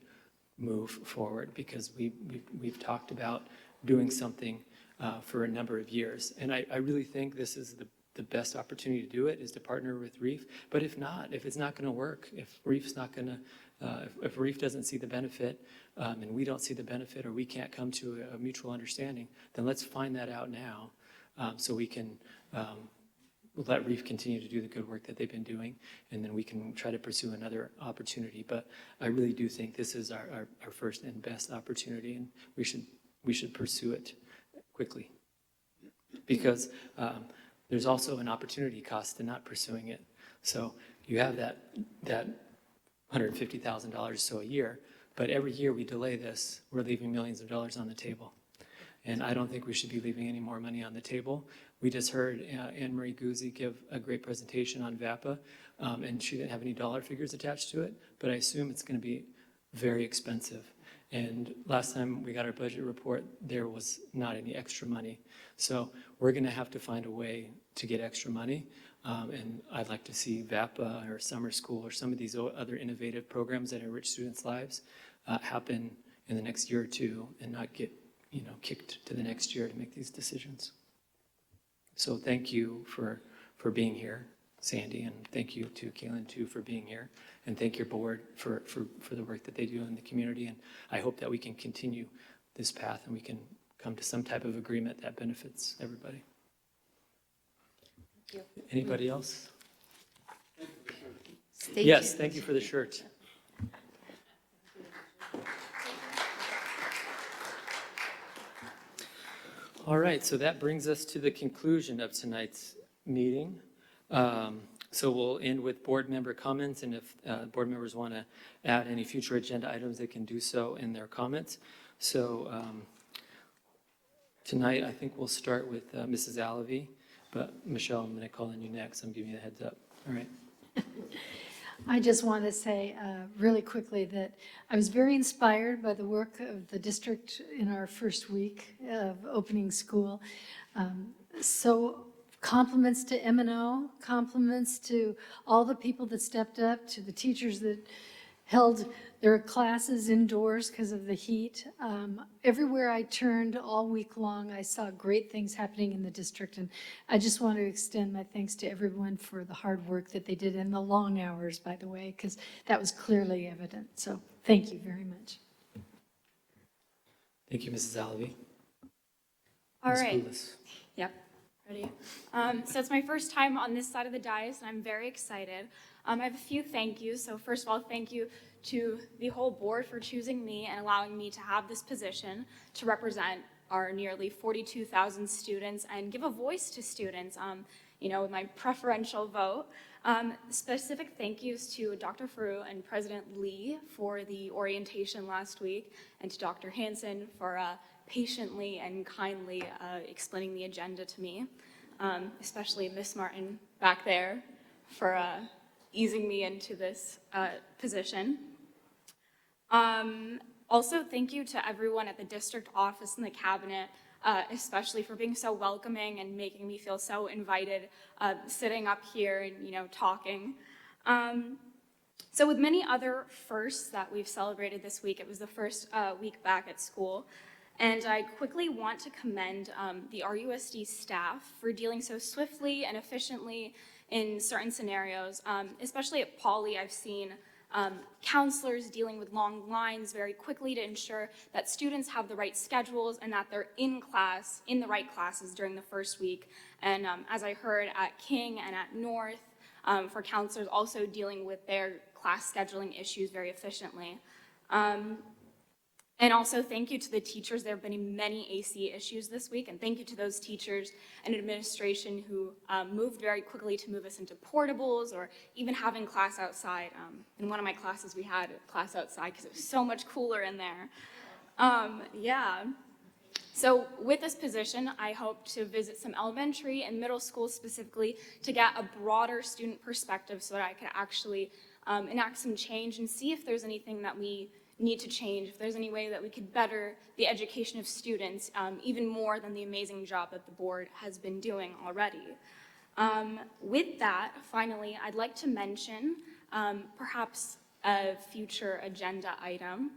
move forward, because we've talked about doing something for a number of years. And I really think this is the best opportunity to do it, is to partner with Reef. But if it's not going to work, if Reef's not going to, if Reef doesn't see the benefit and we don't see the benefit, or we can't come to a mutual understanding, then let's find that out now so we can we'll let Reef continue to do the good work that they've been doing, and then we can try to pursue another opportunity. But I really do think this is our first and best opportunity, and we should pursue it quickly. Because there's also an opportunity cost to not pursuing it. So you have that $150,000 or so a year, but every year we delay this, we're leaving millions of dollars on the table. And I don't think we should be leaving any more money on the table. We just heard Anne Marie Guzzi give a great presentation on VAPA, and she didn't have any dollar figures attached to it, but I assume it's going to be very expensive. And last time we got our budget report, there was not any extra money. So we're going to have to find a way to get extra money. And I'd like to see VAPA or summer school or some of these other innovative programs that enrich students' lives happen in the next year or two and not get kicked to the next year to make these decisions. So thank you for being here, Sandy, and thank you to Kaylin too for being here, and thank your board for the work that they do in the community. And I hope that we can continue this path and we can come to some type of agreement that benefits everybody. Thank you. Anybody else? Yes, thank you for the shirt. All right, so that brings us to the conclusion of tonight's meeting. So we'll end with board member comments, and if board members want to add any future agenda items, they can do so in their comments. So tonight, I think we'll start with Mrs. Alavi, but Michelle, I'm going to call on you next. I'm giving you the heads up. All right. I just want to say really quickly that I was very inspired by the work of the district in our first week of opening school. So compliments to M&O, compliments to all the people that stepped up, to the teachers that held their classes indoors because of the heat. Everywhere I turned all week long, I saw great things happening in the district, and I just want to extend my thanks to everyone for the hard work that they did, and the long hours, by the way, because that was clearly evident. So thank you very much. Thank you, Mrs. Alavi. All Ms. right. Poulos. Yep. Ready? So it's my first time on this side of the dais, and I'm very excited. I have a few thank yous. So first of all, thank you to the whole board for choosing me and allowing me to have this position to represent our nearly 42,000 students and give a voice to students, with my preferential vote. Specific thank yous to Dr. Faru and President Lee for the orientation last week, and to Dr. Hansen for patiently and kindly explaining the agenda to me, especially Miss Martin back there for easing me into this position. Also, thank you to everyone at the district office and the cabinet, especially for being so welcoming and making me feel so invited, sitting up here and, talking. So with many other firsts that we've celebrated this week, it was the first week back at school. And I quickly want to commend the RUSD staff for dealing so swiftly and efficiently in certain scenarios. Especially at Pauley, I've seen counselors dealing with long lines very quickly to ensure that students have the right schedules and that they're in class, in the right classes during the first week. And as I heard at King and at North, for counselors also dealing with their class scheduling issues very efficiently. And also thank you to the teachers. There have been many AC issues this week, and thank you to those teachers and administration who moved very quickly to move us into portables or even having class outside. In one of my classes, we had class outside because it was so much cooler in there. Yeah. So with this position, I hope to visit some elementary and middle schools specifically to get a broader student perspective so that I could actually enact some change and see if there's anything that we need to change, if there's any way that we could better the education of students, even more than the amazing job that the board has been doing already. With that, finally, I'd like to mention perhaps a future agenda item.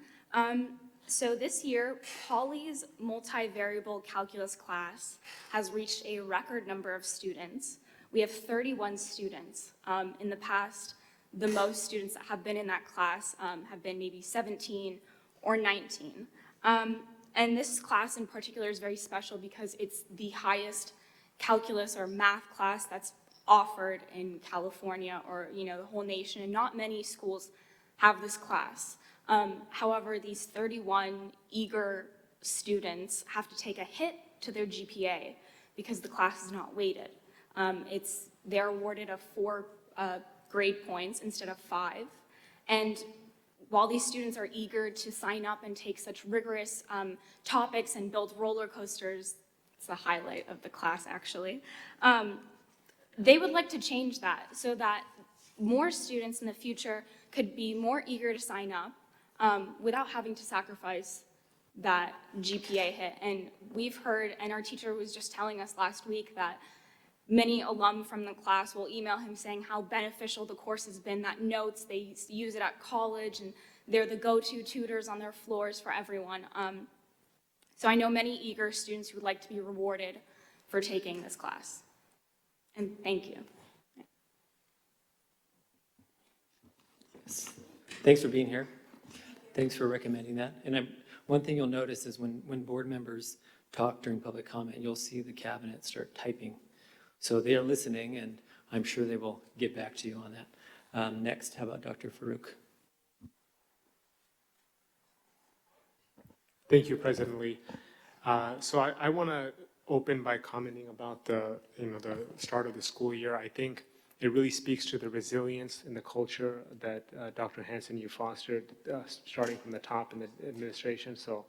So this year, Pauley's multivariable calculus class has reached a record number of students. We have 31 students. In the past, the most students that have been in that class have been maybe 17 or 19. And this class in particular is very special because it's the highest calculus or math class that's offered in California or, the whole nation, and not many schools have this class. However, these 31 eager students have to take a hit to their GPA because the class is not weighted. They're awarded 4 grade points instead of 5. And while these students are eager to sign up and take such rigorous topics and build roller coasters, it's the highlight of the class actually, they would like to change that so that more students in the future could be more eager to sign up without having to sacrifice that GPA hit. And we've heard, and our teacher was just telling us last week that many alum from the class will email him saying how beneficial the course has been, that notes, they use it at college, and they're the go-to tutors on their floors for everyone. So I know many eager students who would like to be rewarded for taking this class. And thank you. Thanks for being here. Thanks for recommending that. And one thing you'll notice is when board members talk during public comment, you'll see the cabinet start typing. So they are listening, and I'm sure they will get back to you on that. Next, how about Dr. Farouk? Thank you, President Lee. So I want to open by commenting about the start of the school year. I think it really speaks to the resilience and the culture that Dr. Hansen, you fostered, starting from the top in the administration. So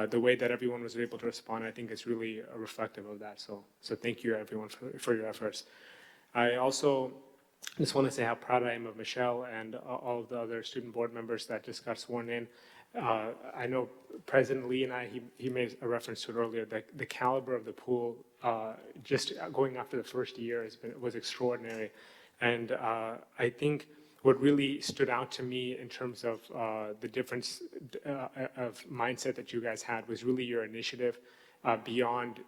the way that everyone was able to respond, I think is really reflective of that. So thank you, everyone, for your efforts. I also just want to say how proud I am of Michelle and all of the other student board members that just got sworn in. I know President Lee and he made a reference to it earlier, that the caliber of the pool, just going after the first year was extraordinary. And I think what really stood out to me in terms of the difference of mindset that you guys had was really your initiative beyond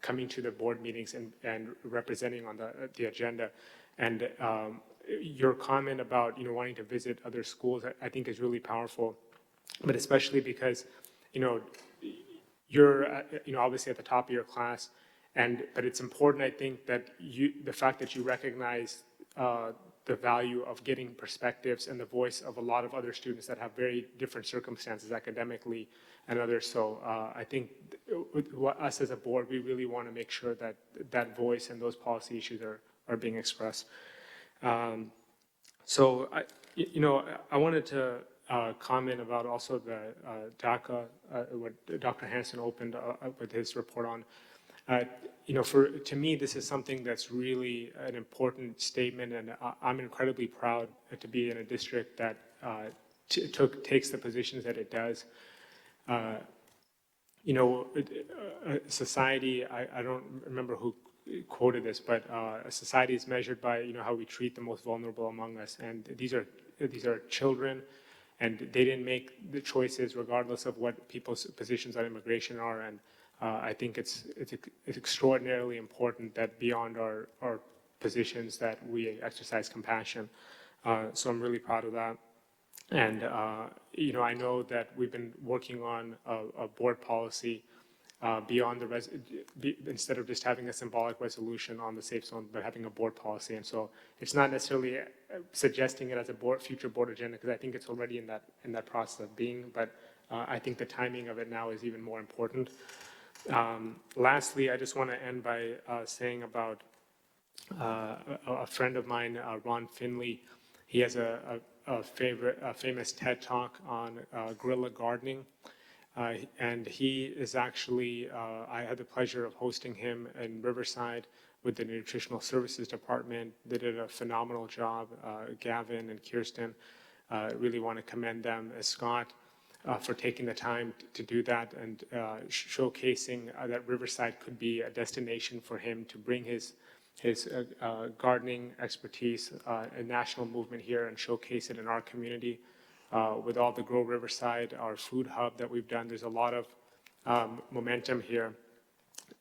coming to the board meetings and representing on the agenda. And your comment about wanting to visit other schools, I think is really powerful. But especially because, you're, obviously at the top of your class, but it's important, I think, that the fact that you recognize the value of getting perspectives and the voice of a lot of other students that have very different circumstances academically and others. So I think us as a board, we really want to make sure that that voice and those policy issues are being expressed. So I wanted to comment about also the DACA, what Dr. Hansen opened with his report on. To me, this is something that's really an important statement, and I'm incredibly proud to be in a district that takes the positions that it does. Society, I don't remember who quoted this, but a society is measured by how we treat the most vulnerable among us, and these are children. And they didn't make the choices regardless of what people's positions on immigration are. And I think it's extraordinarily important that beyond our positions that we exercise compassion. So I'm really proud of that. And, I know that we've been working on a board policy beyond instead of just having a symbolic resolution on the safe zone, but having a board policy. And so it's not necessarily suggesting it as a future board agenda, because I think it's already in that process of being, but I think the timing of it now is even more important. Lastly, I just want to end by saying about a friend of mine, Ron Finley. He has a famous TED Talk on guerrilla gardening. And he is actually, I had the pleasure of hosting him in Riverside with the Nutritional Services Department. They did a phenomenal job, Gavin and Kirsten. Really want to commend them, as Scott, for taking the time to do that and showcasing that Riverside could be a destination for him to bring his gardening expertise, a national movement here, and showcase it in our community. With all the Grow Riverside, our food hub that we've done, there's a lot of momentum here.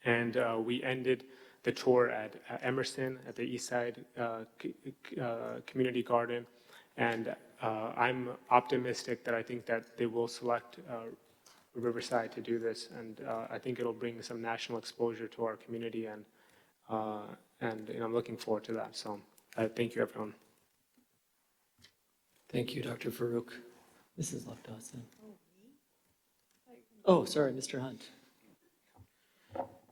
And we ended the tour at Emerson at the Eastside Community Garden. And I'm optimistic that I think that they will select Riverside to do this. And I think it'll bring some national exposure to our community. And And I'm looking forward to that. So thank you, everyone. Thank you, Dr. Farouk. Mrs. Lockdawson. Oh, sorry, Mr. Hunt.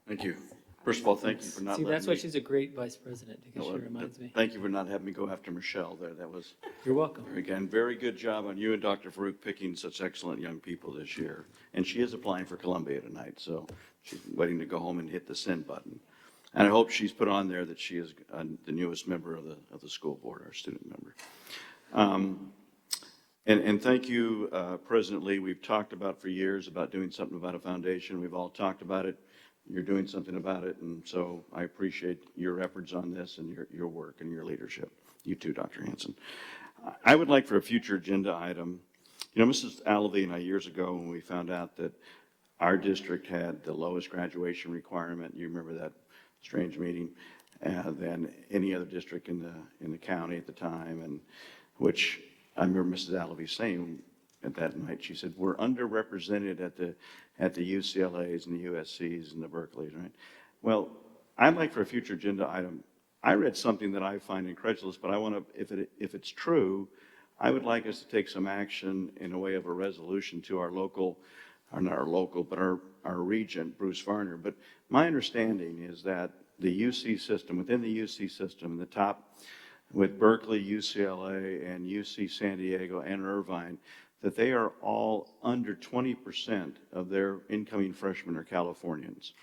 Thank you. First of all, thank you for not See, letting that's why me. she's a great vice president, because she reminds me. Thank you for not having me go after Michelle there. That was, You're welcome. again, very good job on you and Dr. Farouk picking such excellent young people this year. And she is applying for Columbia tonight, so she's waiting to go home and hit the send button. And I hope she's put on there that she is the newest member of the school board, our student member. And thank you, President Lee. We've talked about for years about doing something about a foundation. We've all talked about it. You're doing something about it, and so I appreciate your efforts on this and your work and your leadership. You too, Dr. Hansen. I would like for a future agenda item, Mrs. Alvey and I years ago when we found out that our district had the lowest graduation requirement, you remember that strange meeting, than any other district in the county at the time, and which I remember Mrs. Alvey saying at that night, she said, we're underrepresented at the UCLAs and the USCs and the Berkeleys, right? Well, I'd like for a future agenda item, I read something that I find incredulous, but I want to, if it's true, I would like us to take some action in a way of a resolution to our local, or not our local, but our regent, Bruce Varner. But my understanding is that the UC system, within the UC system, the top, with Berkeley, UCLA, and UC San Diego, and Irvine, that they are all under 20% of their incoming freshmen are Californians,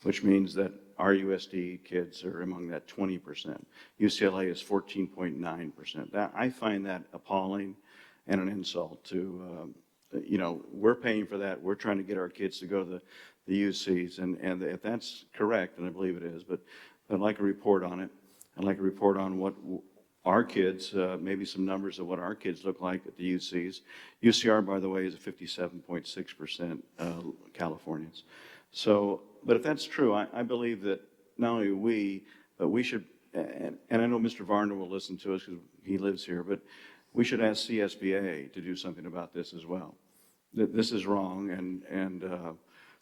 which means that our RUSD kids are among that 20%. UCLA is 14.9%. I find that appalling and an insult to, we're paying for that. We're trying to get our kids to go to the UCs, and if that's correct, and I believe it is, but I'd like a report on it. I'd like a report on what our kids, maybe some numbers of what our kids look like at the UCs. UCR, by the way, is a 57.6% Californians. So, but if that's true, I believe that not only we, but we should, and I know Mr. Varner will listen to us because he lives here, but we should ask CSBA to do something about this as well. This is wrong, and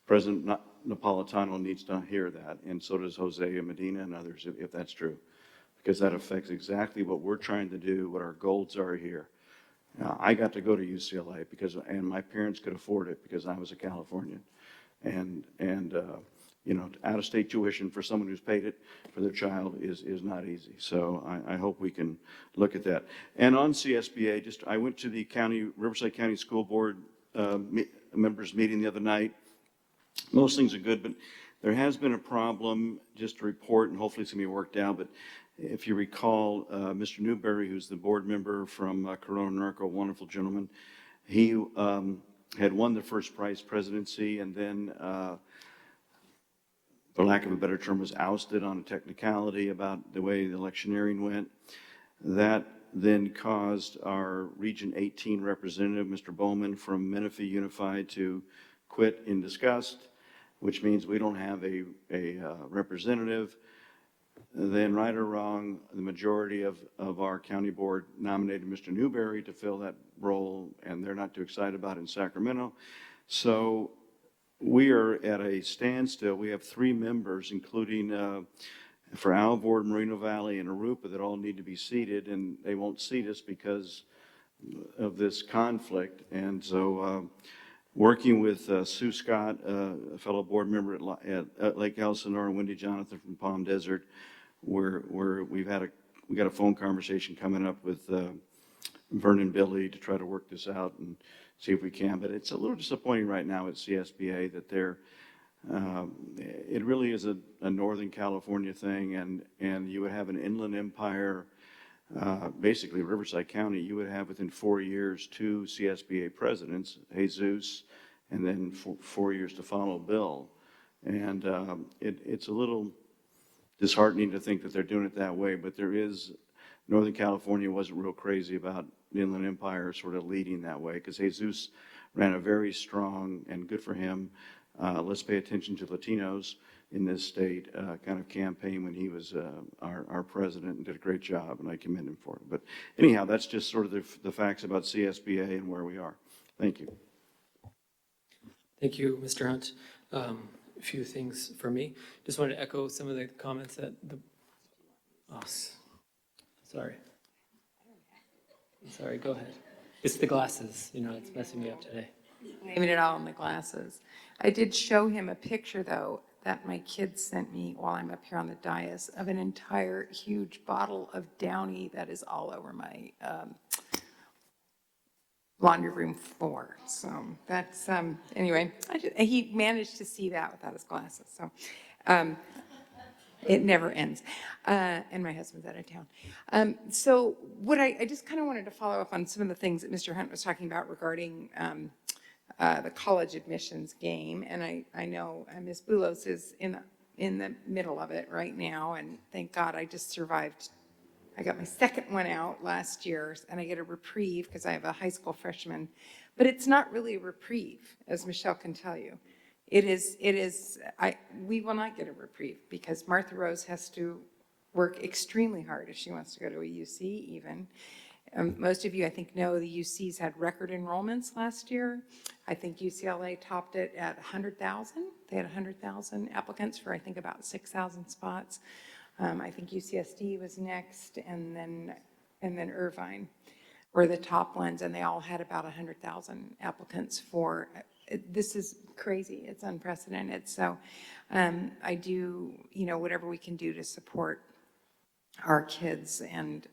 President Napolitano needs to hear that, and so does Jose Medina and others, if that's true, because that affects exactly what we're trying to do, what our goals are here. I got to go to UCLA and my parents could afford it because I was a Californian, and out-of-state tuition for someone who's paid it for their child is not easy. So I hope we can look at that. And on CSBA, I went to the Riverside County School Board members meeting the other night. Most things are good, but there has been a problem, just to report, and hopefully it's going to be worked out. But if you recall, Mr. Newberry, who's the board member from Corona Norco, a wonderful gentleman, he had won the first prize presidency and then, for lack of a better term, was ousted on a technicality about the way the electioneering went. That then caused our Region 18 representative, Mr. Bowman from Menifee Unified, to quit in disgust, which means we don't have a representative. Then, right or wrong, the majority of our county board nominated Mr. Newberry to fill that role, and they're not too excited about it in Sacramento. So we are at a standstill. We have 3 members, including for Alvord, Moreno Valley, and Arupa, that all need to be seated, and they won't seat us because of this conflict. And so working with Sue Scott, a fellow board member at Lake Elsinore, and Wendy Jonathan from Palm Desert, we got a phone conversation coming up with Vernon Billy to try to work this out and see if we can. But it's a little disappointing right now at CSBA that it really is a Northern California thing, and you would have an Inland Empire, basically Riverside County, you would have within 4 years 2 CSBA presidents, Jesus, and then 4 years to follow Bill. And it's a little disheartening to think that they're doing it that way, but Northern California wasn't real crazy about the Inland Empire sort of leading that way, because Jesus ran a very strong, and good for him, let's pay attention to Latinos in this state kind of campaign when he was our president, and did a great job, and I commend him for it. But anyhow, that's just sort of the facts about CSBA and where we are. Thank you. Thank you, Mr. Hunt. A few things for me. Just wanted to echo some of the comments that Oh, sorry. Sorry, go ahead. It's the glasses, it's messing me up today. Blaming it all on the glasses. I did show him a picture, though, that my kids sent me while I'm up here on the dais of an entire huge bottle of Downy that is all over my laundry room floor. So that's, anyway, he managed to see that without his glasses. So it never ends. And my husband's out of town. So what I just kind of wanted to follow up on some of the things that Mr. Hunt was talking about regarding the college admissions game. And I know Ms. Boulos is in the middle of it right now. And thank God I just survived. I got my second one out last year, and I get a reprieve because I have a high school freshman. But it's not really a reprieve, as Michelle can tell you. We will not get a reprieve because Martha Rose has to work extremely hard if she wants to go to a UC even. Most of you, I think, know the UCs had record enrollments last year. I think UCLA topped it at 100,000. They had 100,000 applicants for, I think, about 6,000 spots. I think UCSD was next, and then Irvine were the top ones, and they all had about 100,000 applicants for. This is crazy. It's unprecedented. So I do, whatever we can do to support our kids and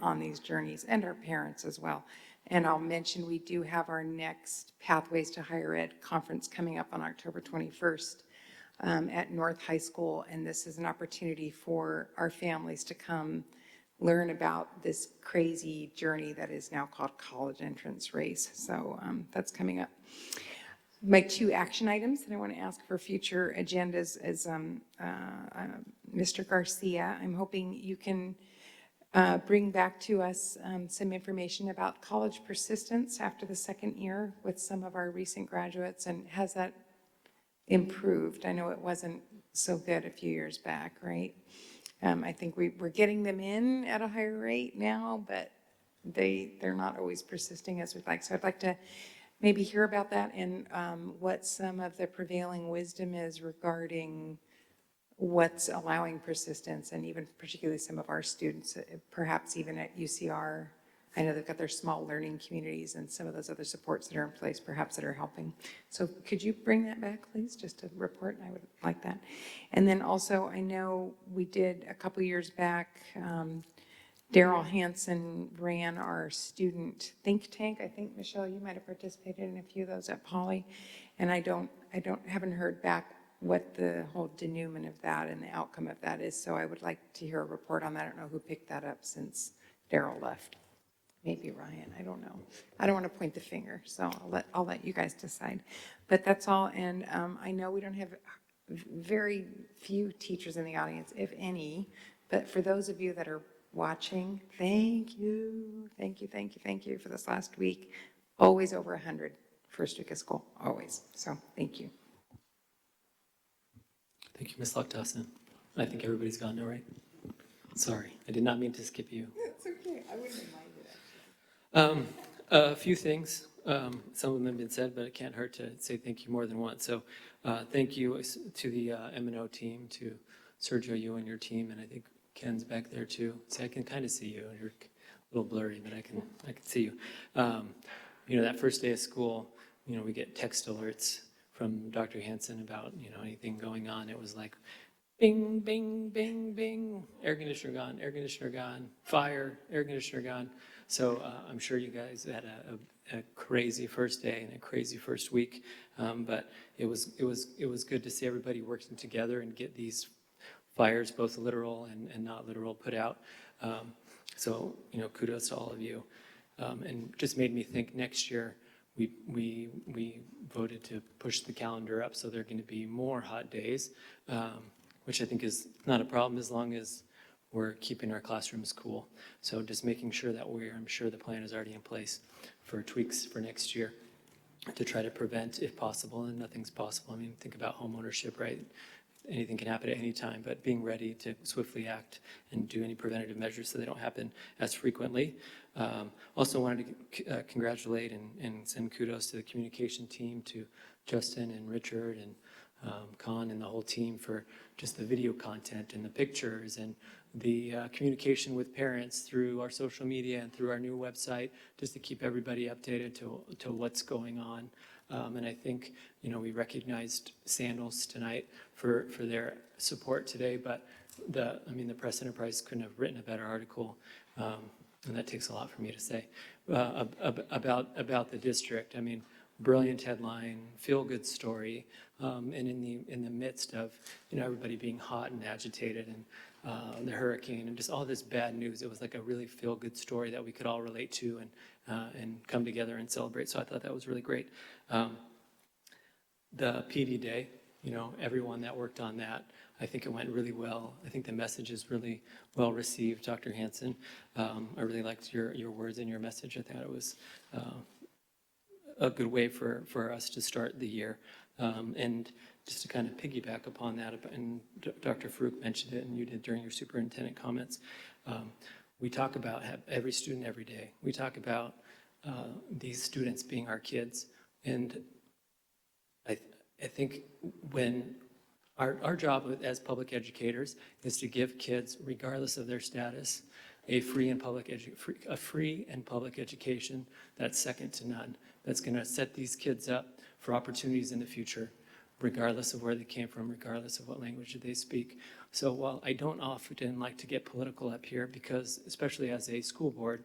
on these journeys, and our parents as well. And I'll mention we do have our next Pathways to Higher Ed conference coming up on October 21st at North High School. And this is an opportunity for our families to come learn about this crazy journey that is now called college entrance race. So that's coming up. My two action items that I want to ask for future agendas is Mr. Garcia, I'm hoping you can bring back to us some information about college persistence after the second year with some of our recent graduates, and has that improved? I know it wasn't so good a few years back, right? I think we're getting them in at a higher rate now, but they're not always persisting as we'd like. So I'd like to maybe hear about that and what some of the prevailing wisdom is regarding what's allowing persistence, and even particularly some of our students, perhaps even at UCR. I know they've got their small learning communities and some of those other supports that are in place, perhaps, that are helping. So could you bring that back, please, just a report? I would like that. And then also, I know we did a couple years back, Daryl Hansen ran our student think tank. I think, Michelle, you might have participated in a few of those at Poly, and I haven't heard back what the whole denouement of that and the outcome of that is. So I would like to hear a report on that. I don't know who picked that up since Daryl left. Maybe Ryan, I don't know. I don't want to point the finger, so I'll let you guys decide. But that's all, and I know we don't have very few teachers in the audience, if any, but for those of you that are watching, thank you for this last week. Always over 100 first week of school, always. So thank you. Thank you, Ms. Lockdawson. I think everybody's gone now, right? Sorry, I did not mean to skip you. It's okay, I wouldn't mind it actually. A few things, some of them have been said, but it can't hurt to say thank you more than once. So thank you to the M&O team, to Sergio, you and your team, and I think Ken's back there too. See, I can kind of see you. You're a little blurry, but I can see you. That first day of school, we get text alerts from Dr. Hansen about, anything going on. It was like, bing, bing, bing, bing, air conditioner gone, fire, air conditioner gone. So I'm sure you guys had a crazy first day and a crazy first week, but it was good to see everybody working together and get these fires, both literal and not literal, put out. So kudos to all of you, and just made me think next year. We voted to push the calendar up, so there are going to be more hot days, which I think is not a problem as long as we're keeping our classrooms cool. So just making sure that I'm sure the plan is already in place for tweaks for next year to try to prevent, if possible, and nothing's possible. I mean, think about home ownership, right? Anything can happen at any time, but being ready to swiftly act and do any preventative measures so they don't happen as frequently. Also wanted to congratulate and send kudos to the communication team, to Justin and Richard and Con and the whole team for just the video content and the pictures and communication with parents through our social media and through our new website, just to keep everybody updated to what's going on. And I think, we recognized Sandals tonight for their support today, but the Press Enterprise couldn't have written a better article, and that takes a lot for me to say, about the district. Brilliant headline, feel-good story, and in the midst of, everybody being hot and agitated and the hurricane and just all this bad news, it was like a really feel-good story that we could all relate to and come together and celebrate. So I thought that was really great. The PD Day, everyone that worked on that, I think it went really well. I think the message is really well received, Dr. Hansen. I really liked your words and your message. I thought it was a good way for us to start the year. And just to kind of piggyback upon that, and Dr. Farouk mentioned it, and you did during your superintendent comments, we talk about every student every day. We talk about these students being our kids. And I think when our job as public educators is to give kids, regardless of their status, a free and public education that's second to none, that's going to set these kids up for opportunities in the future, regardless of where they came from, regardless of what language they speak. So while I don't often like to get political up here, because especially as a school board,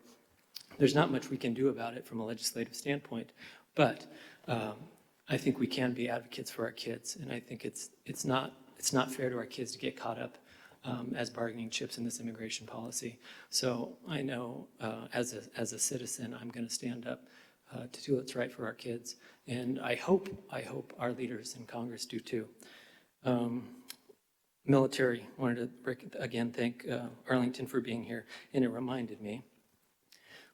there's not much we can do about it from a legislative standpoint, but I think we can be advocates for our kids, and I think it's not fair to our kids to get caught up as bargaining chips in this immigration policy. So I know as a citizen, I'm going to stand up to do what's right for our kids, and I hope our leaders in Congress do too. Military, wanted to again thank Arlington for being here, and it reminded me.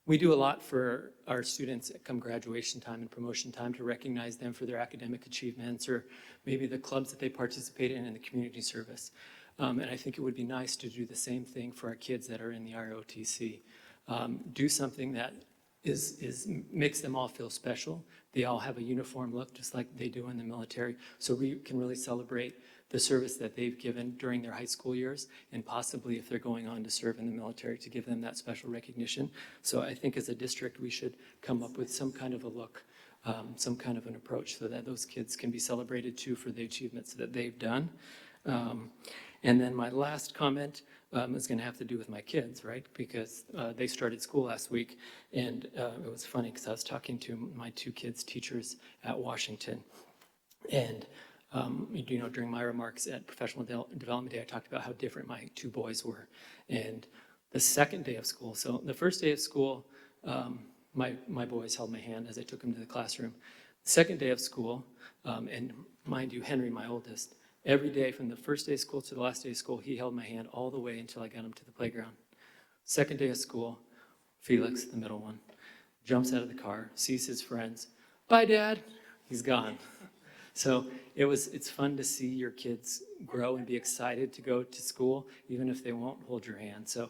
We do a lot for our students come graduation time and promotion time to recognize them for their academic achievements or maybe the clubs that they participate in the community service. And I think it would be nice to do the same thing for our kids that are in the ROTC. Do something that makes them all feel special. They all have a uniform look just like they do in the military. So we can really celebrate the service that they've given during their high school years, and possibly if they're going on to serve in the military, to give them that special recognition. So I think as a district, we should come up with some kind of a look, some kind of an approach so that those kids can be celebrated too for the achievements that they've done. And then my last comment is going to have to do with my kids, right? Because they started school last week, and it was funny because I was talking to my two kids' teachers at Washington, and during my remarks at Professional Development Day, I talked about how different my two boys were. And the second day of school, so the first day of school, my boys held my hand as I took them to the classroom. The second day of school, and mind you, Henry, my oldest, every day from the first day of school to the last day of school, he held my hand all the way until I got him to the playground. Second day of school, Felix, the middle one, jumps out of the car, sees his friends. Bye, Dad. He's gone. So it's fun to see your kids grow and be excited to go to school, even if they won't hold your hand. So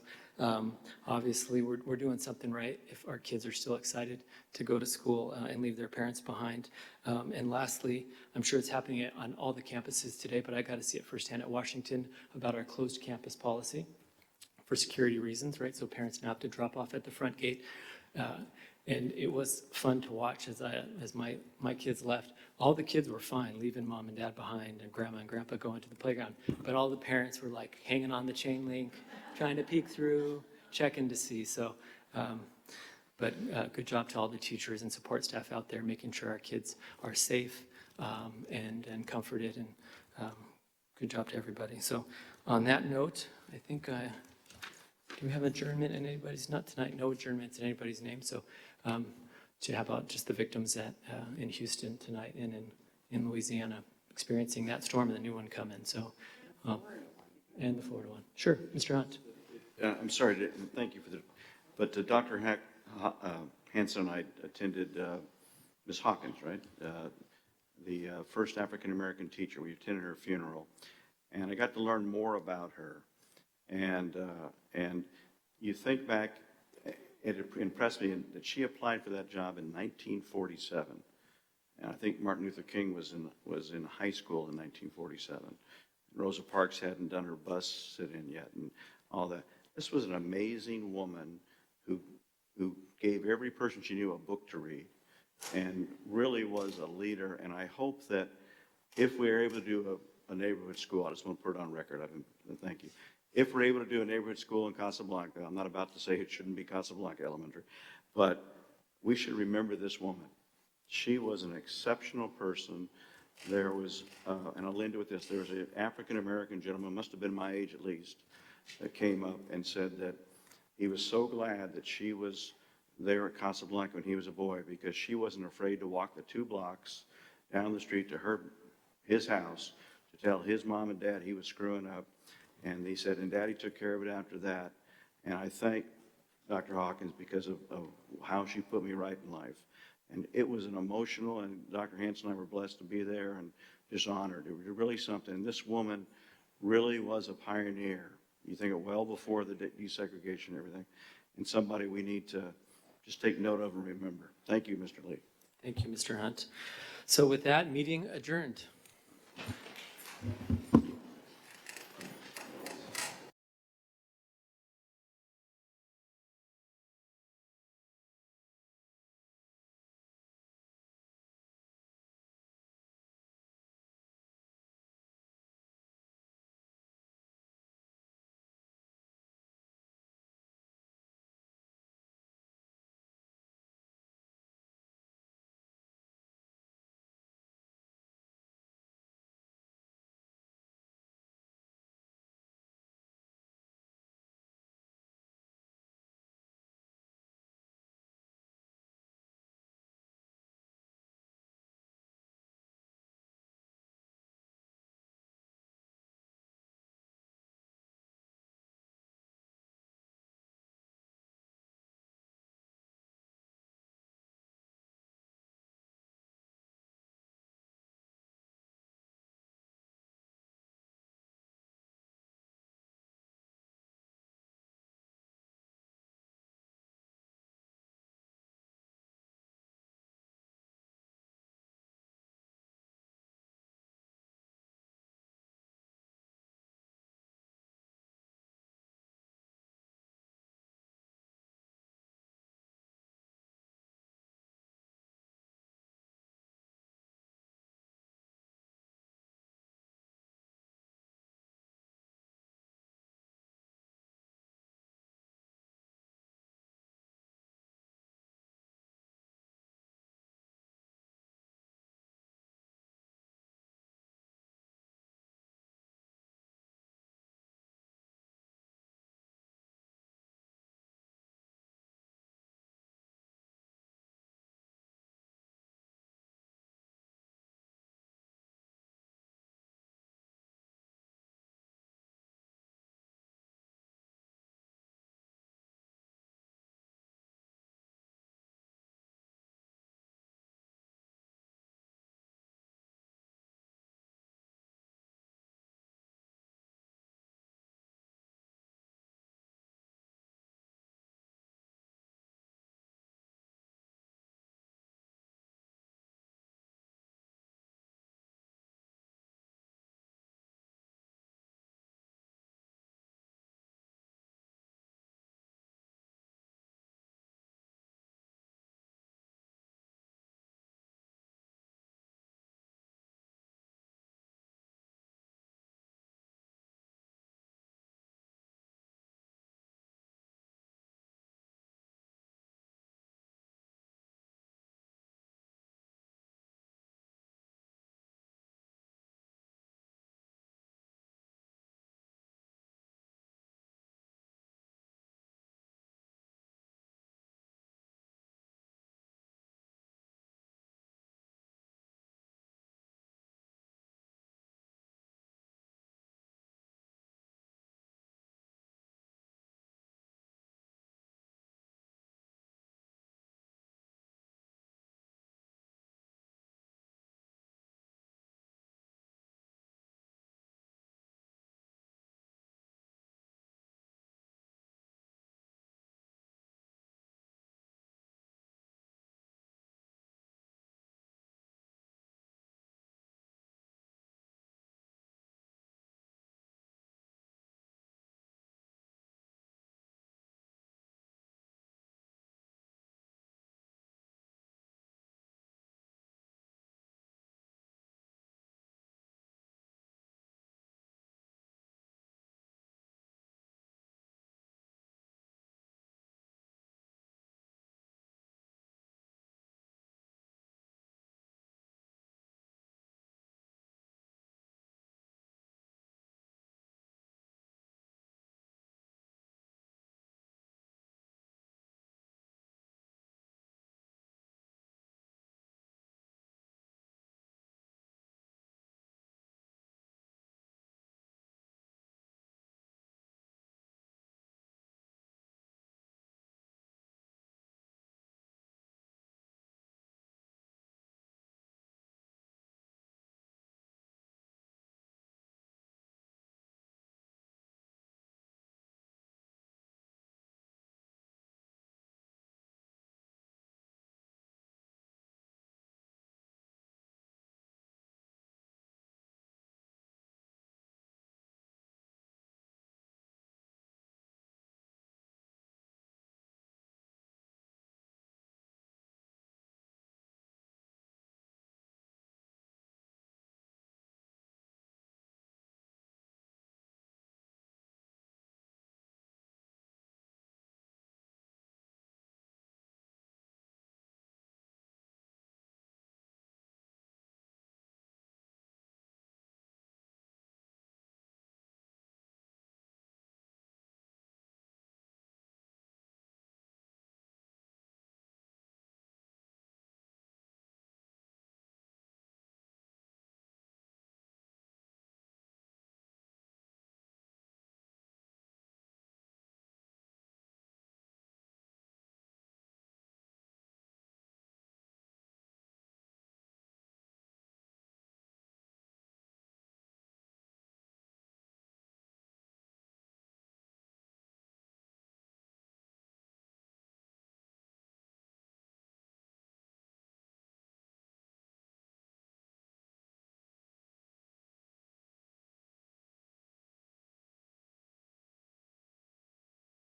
obviously we're doing something right if our kids are still excited to go to school and leave their parents behind. And lastly, I'm sure it's happening on all the campuses today, but I got to see it firsthand at Washington about our closed campus policy for security reasons, right? So parents now have to drop off at the front gate. And it was fun to watch as my kids left. All the kids were fine, leaving mom and dad behind and grandma and grandpa going to the playground. But all the parents were like hanging on the chain link, trying to peek through, checking to see. So, but good job to all the teachers and support staff out there, making sure our kids are safe and comforted. And good job to everybody. So on that note, I think do we have adjournment in anybody's? Not tonight. No adjournments in anybody's name. So how about just the victims in Houston tonight and in Louisiana experiencing that storm and the new one coming. So, and the Florida one. Sure, Mr. Hunt. I'm sorry, thank you for but Dr. Hansen and I attended Ms. Hawkins, right? The first African-American teacher. We attended her funeral, and I got to learn more about her. And you think back, it impressed me that she applied for that job in 1947. And I think Martin Luther King was in high school in 1947. Rosa Parks hadn't done her bus sit-in yet. And all that. This was an amazing woman who gave every person she knew a book to read and really was a leader. And I hope that if we are able to do a neighborhood school, I just want to put it on record, thank you. If we're able to do a neighborhood school in Casablanca, I'm not about to say it shouldn't be Casablanca Elementary, but we should remember this woman. She was an exceptional person. There was, and I'll end with this, there was an African-American gentleman, must have been my age at least, that came up and said that he was so glad that she was there at Casablanca when he was a boy because she wasn't afraid to walk the 2 blocks down the street to his house to tell his mom and dad he was screwing up. And he said, and Daddy took care of it after that. And I thank Dr. Hawkins because of how she put me right in life. And it was an emotional, and Dr. Hanson and I were blessed to be there and just honored. It was really something. This woman really was a pioneer. You think of well before the desegregation and everything, and somebody we need to just take note of and remember. Thank you, Mr. Lee. Thank you, Mr. Hunt. So with that, meeting adjourned.